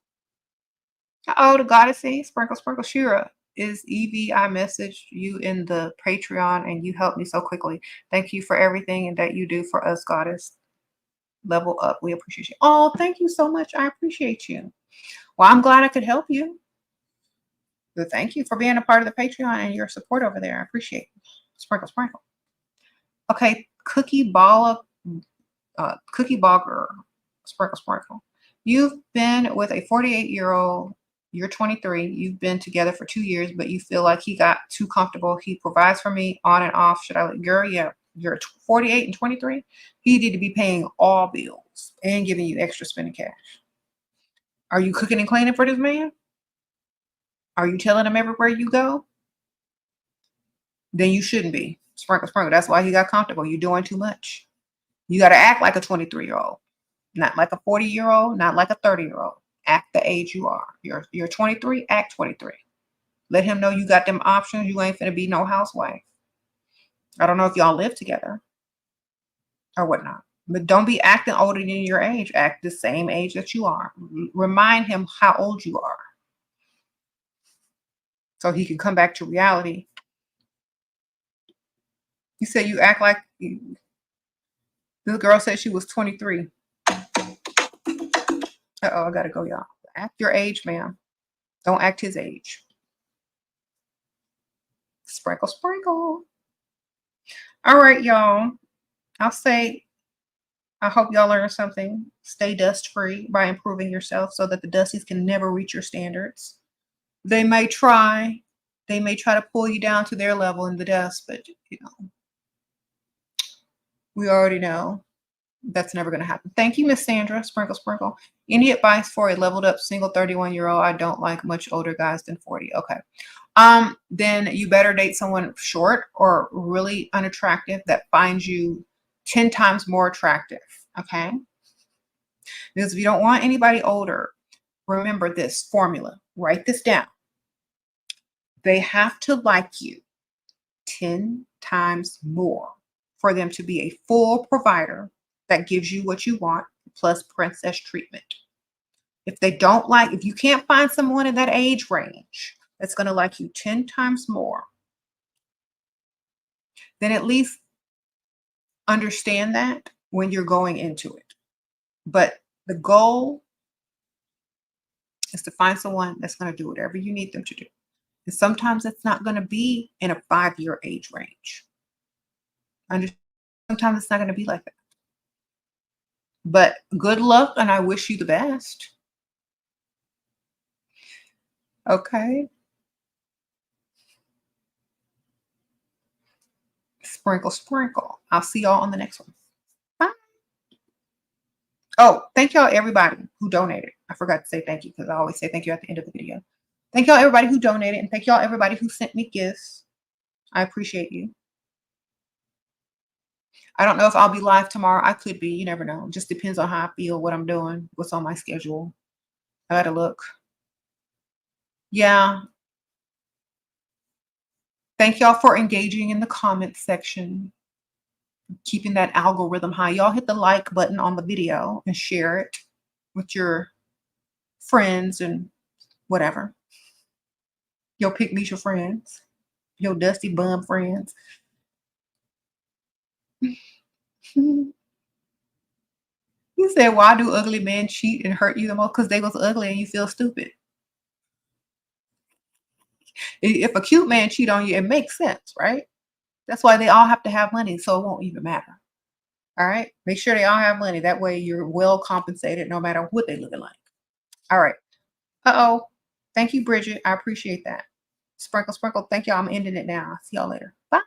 Oh, the goddessy. Sprinkle, sprinkle. Shira is Evie. I messaged you in the Patreon and you helped me so quickly. Thank you for everything and that you do for us, goddess. Level up. We appreciate you. Oh, thank you so much. I appreciate you. Well, I'm glad I could help you. But thank you for being a part of the Patreon and your support over there. I appreciate it. Sprinkle, sprinkle. Okay, Cookie Bogger. Sprinkle, sprinkle. You've been with a 48-year-old. You're 23. You've been together for 2 years, but you feel like he got too comfortable. He provides for me on and off. Should I let girl? Yeah, you're 48 and 23. He need to be paying all bills and giving you extra spending cash. Are you cooking and cleaning for this man? Are you telling him everywhere you go? Then you shouldn't be. Sprinkle, sprinkle. That's why he got comfortable. You're doing too much. You got to act like a 23-year-old, not like a 40-year-old, not like a 30-year-old. Act the age you are. You're 23, act 23. Let him know you got them options. You ain't finna be no housewife. I don't know if y'all live together or whatnot, but don't be acting older than your age. Act the same age that you are. Remind him how old you are so he can come back to reality. You said you act like this girl said she was 23. Uh-oh, I gotta go, y'all. Act your age, ma'am. Don't act his age. Sprinkle, sprinkle. All right, y'all. I'll say I hope y'all learned something. Stay dust-free by improving yourself so that the dusties can never reach your standards. They may try. They may try to pull you down to their level in the dust, but, you know, we already know That's never going to happen. Thank you, Miss Sandra. Sprinkle, sprinkle. Any advice for a leveled up single 31-year-old? I don't like much older guys than 40. Okay. Then you better date someone short or really unattractive that finds you 10 times more attractive. Okay. Because if you don't want anybody older, remember this formula. Write this down. They have to like you 10 times more for them to be a full provider that gives you what you want, plus princess treatment. If they don't like, if you can't find someone in that age range that's going to like you 10 times more, then at least understand that when you're going into it. But the goal is to find someone that's going to do whatever you need them to do. And sometimes it's not going to be in a 5-year age range. Sometimes it's not going to be like that. But good luck, and I wish you the best. Okay. Sprinkle, sprinkle. I'll see y'all on the next one. Bye. Oh, thank y'all, everybody who donated. I forgot to say thank you because I always say thank you at the end of the video. Thank y'all, everybody who donated, and thank y'all, everybody who sent me gifts. I appreciate you. I don't know if I'll be live tomorrow. I could be. You never know. It just depends on how I feel, what I'm doing, what's on my schedule. I gotta look. Yeah. Thank y'all for engaging in the comment section, keeping that algorithm high. Y'all hit the like button on the video and share it with your friends and whatever. Your pick-me-your friends, your dusty bum friends. You said, why do ugly men cheat and hurt you the most? Because they was ugly and you feel stupid. If a cute man cheat on you, it makes sense, right? That's why they all have to have money, so it won't even matter. All right? Make sure they all have money. That way you're well compensated no matter what they looking like. All right. Uh-oh. Thank you, Bridget. I appreciate that. Sprinkle, sprinkle. Thank y'all. I'm ending it now. I'll see y'all later. Bye.